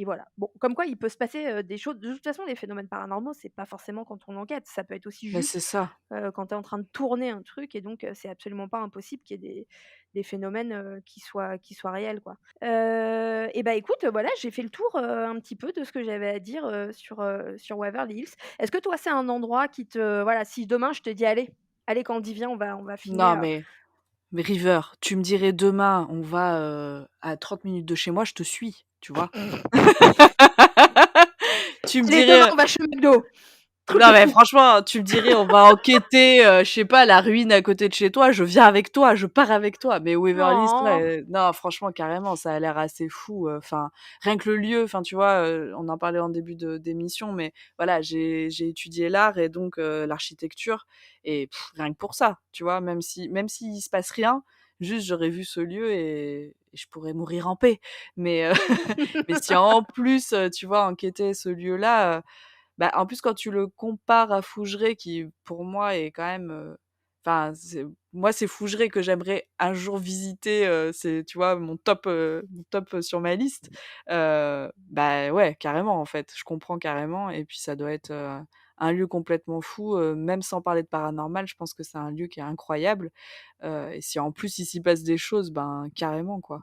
voilà. Bon, comme quoi il peut se passer, des choses de toute façon, les phénomènes paranormaux, c'est pas forcément quand on enquête, ça peut être aussi Mais c'est juste, ça. quand tu es en train de tourner un truc et donc c'est absolument pas impossible qu'il y ait des phénomènes, qui soient réels, quoi. Et bah, écoute, voilà, j'ai fait le tour, un petit peu de ce que j'avais à dire, sur Waverly Hills. Est-ce que toi, c'est un endroit qui te voilà, si demain je te dis: «Allez Candy, viens, on va filmer, Non, mais River, tu me dirais demain, on va à 30 minutes de chez moi, je te suis, tu vois. Tu me allez demain, dirais, on va chez McDo!» Truc non de mais fou. franchement, tu me dirais, on va enquêter, je sais pas, la ruine à côté de chez toi, je viens avec toi, je pars avec toi. Mais Waverly Hills, là, Oh! non, franchement, carrément, ça a l'air assez fou. Enfin, rien que le lieu, enfin, tu vois, on en parlait en début d'émission, mais voilà, j'ai étudié l'art et donc l'architecture, et rien que pour ça, tu vois, même s'il se passe rien, juste j'aurais vu ce lieu et je pourrais mourir en paix. Mais mais si en plus, tu vois, enquêter ce lieu-là. Bah, en plus, quand tu le compares à Fougeray qui, pour moi, est quand même, enfin, c'est Fougeray que j'aimerais un jour visiter, c'est, tu vois, mon top, sur ma liste. Bah, ouais, carrément, en fait, je comprends carrément et puis ça doit être, un lieu complètement fou, même sans parler de paranormal, je pense que c'est un lieu qui est incroyable, et si en plus il s'y passe des choses, ben, carrément, quoi.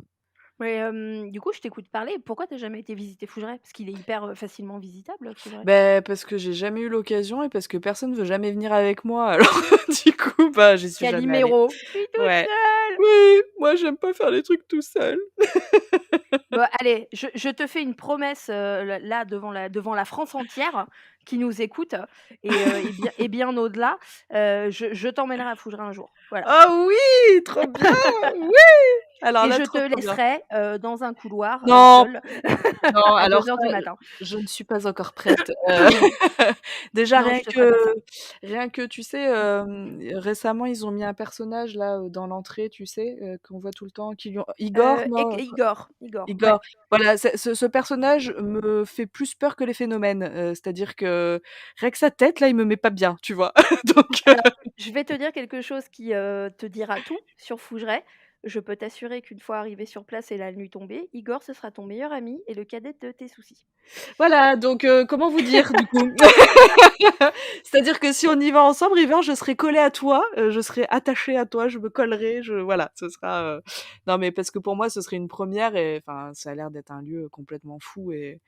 Mais du coup, je t'écoute parler. Pourquoi tu jamais été visiter Fougeray? Parce qu'il est hyper, facilement visitable, Fougeray. Beh, parce que j'ai jamais eu l'occasion et parce que personne veut jamais venir avec moi, alors du coup, bah, j'y suis jamais allée. Calimero: «Je suis toute Ouais. seule!» Oui, moi j'aime pas faire les trucs tout seul. Bon, allez, je te fais une promesse, là, devant la France entière qui nous écoute et bien au-delà, je t'emmènerai à Fougeray un jour. Voilà. Ah oui, trop bien! Oui! Alors Et là, je trop, te trop bien. laisserai, dans un couloir, Non, seule non, à alors 2 heures ça, du matin. je ne suis pas encore prête. Déjà Non, je te ferai pas ça. rien que, tu sais, récemment, ils ont mis un personnage là, dans l'entrée, tu sais, qu'on voit tout le temps, qui lui ont Igor, Eg non? Igor, ouais. Igor, voilà, ce personnage me fait plus peur que les phénomènes, c'est-à-dire que rien que sa tête là, il me met pas bien, tu vois? Donc Alors, je vais te dire quelque chose qui, te dira tout sur Fougeray. Je peux t'assurer qu'une fois arrivé sur place et la nuit tombée, Igor, ce sera ton meilleur ami et le cadet de tes soucis. voilà, donc comment vous dire du coup? C'est-à-dire que si on y va ensemble, River, je serai collée à toi, je serai attachée à toi, je me collerai, voilà, ce sera, non mais parce que pour moi, ce serait une première et enfin, ça a l'air d'être un lieu complètement fou et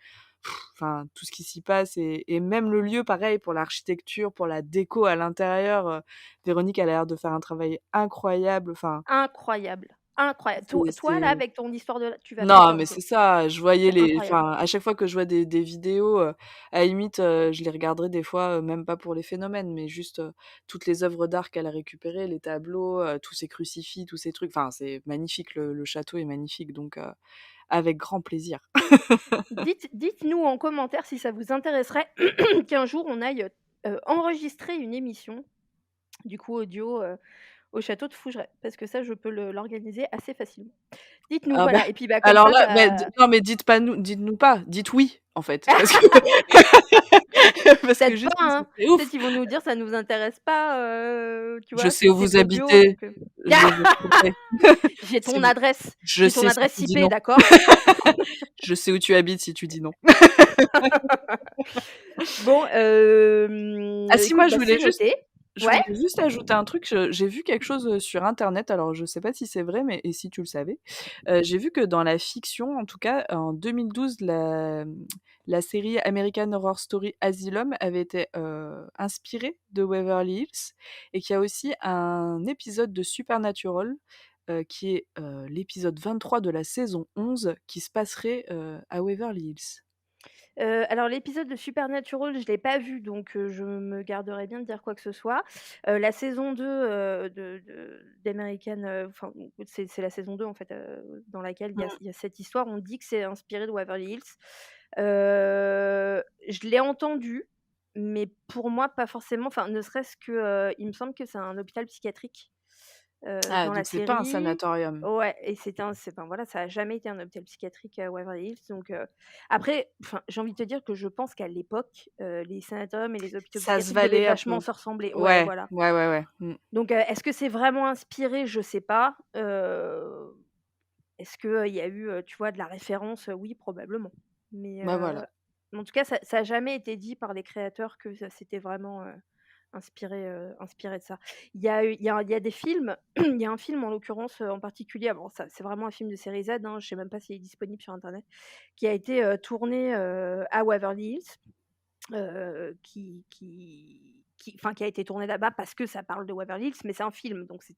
enfin, tout ce qui s'y passe et même le lieu, pareil, pour l'architecture, pour la déco à l'intérieur, Véronique, elle a l'air de faire un travail incroyable, enfin, Incroyable, incroyable. Toi là, c'est avec ton histoire de tu vas trop non, mais t'amuser. c'est ça, je voyais C'est les incroyable. enfin, à chaque fois que je vois des vidéos, à la limite, je les regarderais des fois, même pas pour les phénomènes, mais juste, toutes les œuvres d'art qu'elle a récupérées, les tableaux, tous ces crucifix, tous ces trucs, enfin, c'est magnifique, le château est magnifique, donc avec grand plaisir. Dites-nous en commentaire si ça vous intéresserait qu'un jour on aille, enregistrer une émission, du coup audio, au château de Fougeray. Parce que ça, je peux l'organiser assez facilement. Dites-nous, Ah bah, voilà et puis, bah, comme alors ça, là, mais bah non, mais dites-nous pas, dites oui, en fait, parce que parce que peut-être juste pas, ça hein. serait Peut-être ouf. qu'ils vont nous dire: «Ça nous intéresse pas, tu Je vois? sais où C'est vous audio habitez, donc» je vous trouverai. J'ai C'est ton bon, adresse, je j'ai ton sais si adresse tu dis IP, non. d'accord? Je sais où tu habites si tu dis non. Bon, Ah si, moi écoute, bah, c'est noté. je Ouais? voulais juste ajouter un truc, j'ai vu quelque chose, sur internet, alors je sais pas si c'est vrai, mais et si tu le savais? J'ai vu que dans la fiction, en tout cas, en 2012, la série American Horror Story Asylum avait été, inspirée de Waverly Hills et qu'il y a aussi un épisode de Supernatural, qui est, l'épisode 23 de la saison 11 qui se passerait, à Waverly Hills. Alors l'épisode de Supernatural, je l'ai pas vu, donc je me garderai bien de dire quoi que ce soit. La saison 2, de d'American, enfin, c'est la saison 2 en fait, dans laquelle il y a cette histoire. On dit que c'est inspiré de Waverly Hills. Je l'ai entendu, mais pour moi pas forcément, enfin ne serait-ce que, il me semble que c'est un hôpital psychiatrique. Ah, dans la donc c'est pas un série. sanatorium. Ouais, et enfin, voilà, ça a jamais été un hôpital psychiatrique à Waverly Hills. Donc après, enfin, j'ai envie de te dire que je pense qu'à l'époque, les sanatoriums et les hôpitaux Ça se psychiatriques devaient valait un vachement peu. se ressembler. Ouais, Ouais, voilà. ouais, ouais, ouais. Mmh. Donc est-ce que c'est vraiment inspiré? Je sais pas. Est-ce que, il y a eu, tu vois, de la référence? Oui, probablement. Mais Bah, voilà. en tout cas, ça a jamais été dit par les créateurs que ça s'était vraiment, inspiré de ça. Il y a des films, il y a un film en l'occurrence, en particulier, bon ça c'est vraiment un film de série Z, hein, je sais même pas s'il est disponible sur internet, qui a été, tourné, à Waverly Hills, qui a été tourné là-bas parce que ça parle de Waverly Hills, mais c'est un film, donc c'est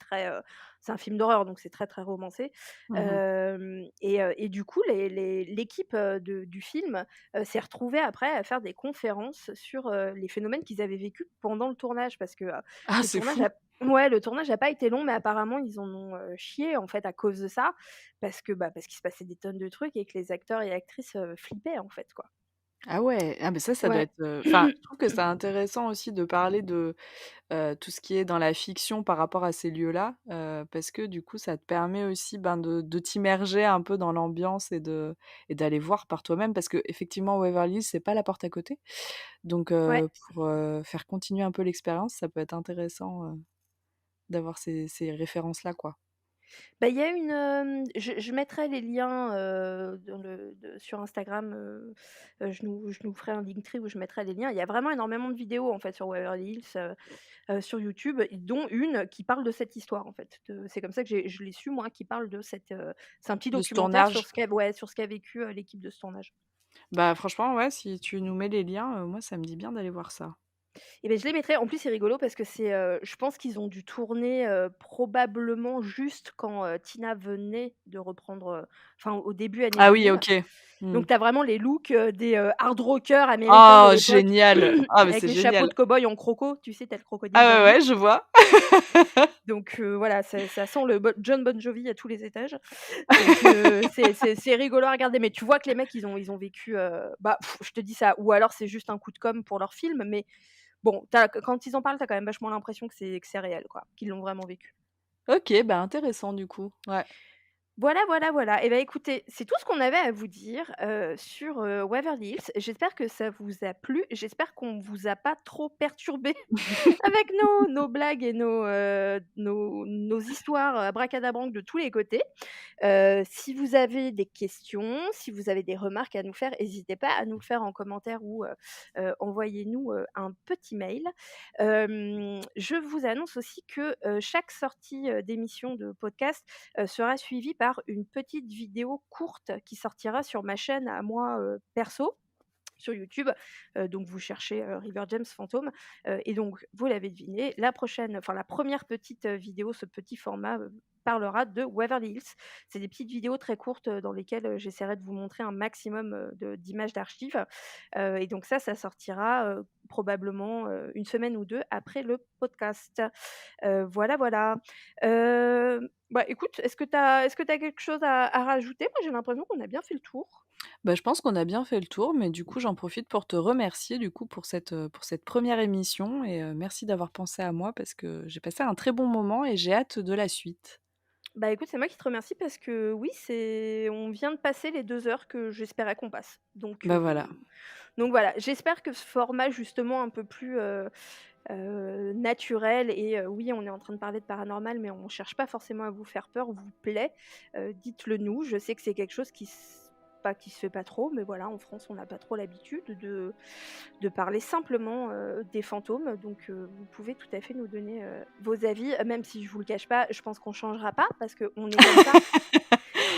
un film d'horreur, donc c'est très, très romancé. Mmh. Et du coup, l'équipe, du film, s'est retrouvée après à faire des conférences sur, les phénomènes qu'ils avaient vécus pendant le tournage parce que, Ah, le c'est tournage fou! a ouais, le tournage a pas été long, mais apparemment ils en ont, chié en fait à cause de ça, parce qu'il se passait des tonnes de trucs et que les acteurs et actrices, flippaient en fait, quoi. Ah ouais, ah mais ça doit Ouais. être, enfin, je trouve que c'est intéressant aussi de parler de, tout ce qui est dans la fiction par rapport à ces lieux-là, parce que du coup, ça te permet aussi, ben, de t'immerger un peu dans l'ambiance et d'aller voir par toi-même parce qu'effectivement Waverly Hills, c'est pas la porte à côté. Donc Ouais. pour, faire continuer un peu l'expérience, ça peut être intéressant, d'avoir ces références-là, quoi. Bah, il y a je mettrai les liens, sur Instagram, je nous ferai un Linktree où je mettrai les liens. Il y a vraiment énormément de vidéos, en fait, sur Waverly Hills, sur YouTube, et dont une qui parle de cette histoire, en fait. C'est comme ça que je l'ai su, moi, qui parle de c'est un petit De ce documentaire sur tournage. ce qu'a vécu, l'équipe de ce tournage. Bah, franchement, ouais, si tu nous mets les liens, moi, ça me dit bien d'aller voir ça. Et beh, je les mettrai. En plus, c'est rigolo parce que je pense qu'ils ont dû tourner, probablement juste quand, Tina venait de reprendre, enfin, au début années Ah oui, 2000. OK. Mmh. Donc tu as vraiment les looks, des, hard rockers américains de Oh l'époque, génial! Ah mais avec c'est les chapeaux de génial! cow-boy en croco, tu sais, tu as le crocodile Ah ouais, Dundee. ouais, je vois. Donc voilà, ça sent le John Bon Jovi à tous les étages. Donc c'est rigolo à regarder, mais tu vois que les mecs, ils ont vécu, bah, je te dis ça, ou alors c'est juste un coup de com' pour leur film, mais bon, quand ils en parlent, tu as quand même vachement l'impression que c'est réel, quoi, qu'ils l'ont vraiment vécu. OK, bah, intéressant du coup. Ouais. Voilà, voilà, voilà. Et bah, écoutez, c'est tout ce qu'on avait à vous dire, sur, Waverly Hills. J'espère que ça vous a plu. J'espère qu'on vous a pas trop perturbé avec nos blagues et nos histoires abracadabrantes de tous les côtés. Si vous avez des questions, si vous avez des remarques à nous faire, n'hésitez pas à nous le faire en commentaire ou envoyez-nous un petit mail. Je vous annonce aussi que chaque sortie d'émission de podcast sera suivie par une petite vidéo courte qui sortira sur ma chaîne à moi, perso, sur YouTube. Donc vous cherchez, River James Fantôme, et donc vous l'avez deviné, la première petite, vidéo, ce petit format, parlera de Waverly Hills. C'est des petites vidéos très courtes, dans lesquelles, j'essaierai de vous montrer un maximum, d'images d'archives, et donc ça sortira, probablement, 1 semaine ou 2 après le podcast. Voilà, voilà. Bah, écoute, est-ce que tu as quelque chose à rajouter? Moi, j'ai l'impression qu'on a bien fait le tour. Bah, je pense qu'on a bien fait le tour, mais du coup, j'en profite pour te remercier du coup pour cette première émission et merci d'avoir pensé à moi parce que j'ai passé un très bon moment et j'ai hâte de la suite. Bah, écoute, c'est moi qui te remercie parce que oui, on vient de passer les 2 heures que j'espérais qu'on passe. Bah, voilà. Donc voilà, j'espère que ce format justement un peu plus, naturel, et oui, on est en train de parler de paranormal, mais on cherche pas forcément à vous faire peur, vous plaît. Dites-le nous. Je sais que c'est quelque chose qui se fait pas trop, mais voilà, en France, on n'a pas trop l'habitude de parler simplement, des fantômes. Donc vous pouvez tout à fait nous donner, vos avis, même si je vous le cache pas, je pense qu'on changera pas parce qu'on est comme ça,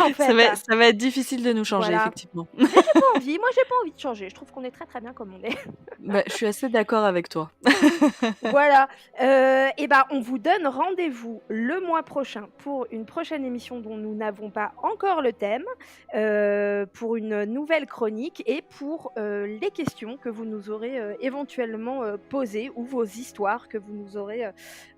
en fait. Ça va être difficile de nous changer Voilà. effectivement. Mais j'ai pas envie, moi j'ai pas envie de changer. Je trouve qu'on est très, très bien comme on est. Bah, je suis assez d'accord avec toi. Voilà, et ben, on vous donne rendez-vous le mois prochain pour une prochaine émission dont nous n'avons pas encore le thème, pour une nouvelle chronique et pour, les questions que vous nous aurez, éventuellement, posées, ou vos histoires que vous nous aurez,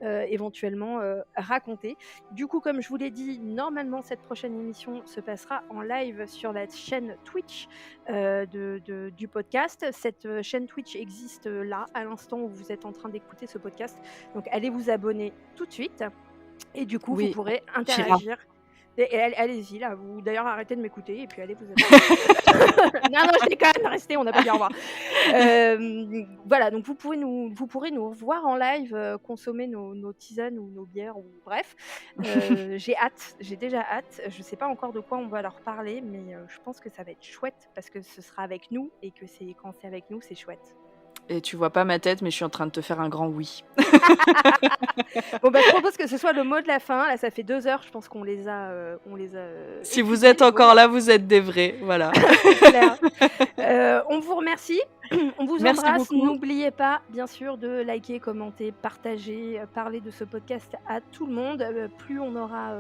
éventuellement, racontées. Du coup, comme je vous l'ai dit, normalement cette prochaine émission se passera en live sur la chaîne Twitch, du podcast. Cette chaîne Twitch existe, là, à l'instant où vous êtes en train d'écouter ce podcast. Donc allez vous abonner tout de suite. Et du coup, vous Oui, pourrez Kira. interagir. Et allez-y, là, vous d'ailleurs arrêtez de m'écouter et puis allez vous abonner. Non, non, je déconne, restez, on n'a pas dit au revoir. Voilà, donc vous pourrez nous revoir en live, consommer nos tisanes ou nos bières ou bref. J'ai hâte, j'ai déjà hâte. Je sais pas encore de quoi on va leur parler, mais je pense que ça va être chouette parce que ce sera avec nous et que quand c'est avec nous, c'est chouette. Et tu vois pas ma tête, mais je suis en train de te faire un grand oui. Bon, bah, je propose que ce soit le mot de la fin. Là, ça fait 2 heures, je pense qu'on les a, Si vous épuisés, êtes les encore mots. là, vous êtes des vrais, voilà. C'est clair. On vous remercie, on vous Merci embrasse. beaucoup. N'oubliez pas, bien sûr, de liker, commenter, partager, parler de ce podcast à tout le monde. Plus on aura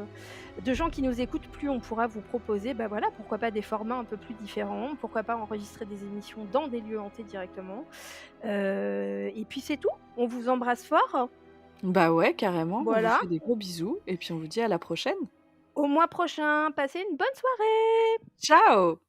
de gens qui nous écoutent, plus on pourra vous proposer, bah voilà, pourquoi pas des formats un peu plus différents, pourquoi pas enregistrer des émissions dans des lieux hantés directement. Et puis c'est tout. On vous embrasse fort. Bah ouais, carrément. On vous Voilà. fait des gros bisous et puis on vous dit à la prochaine. Au mois prochain. Passez une bonne soirée. Ciao!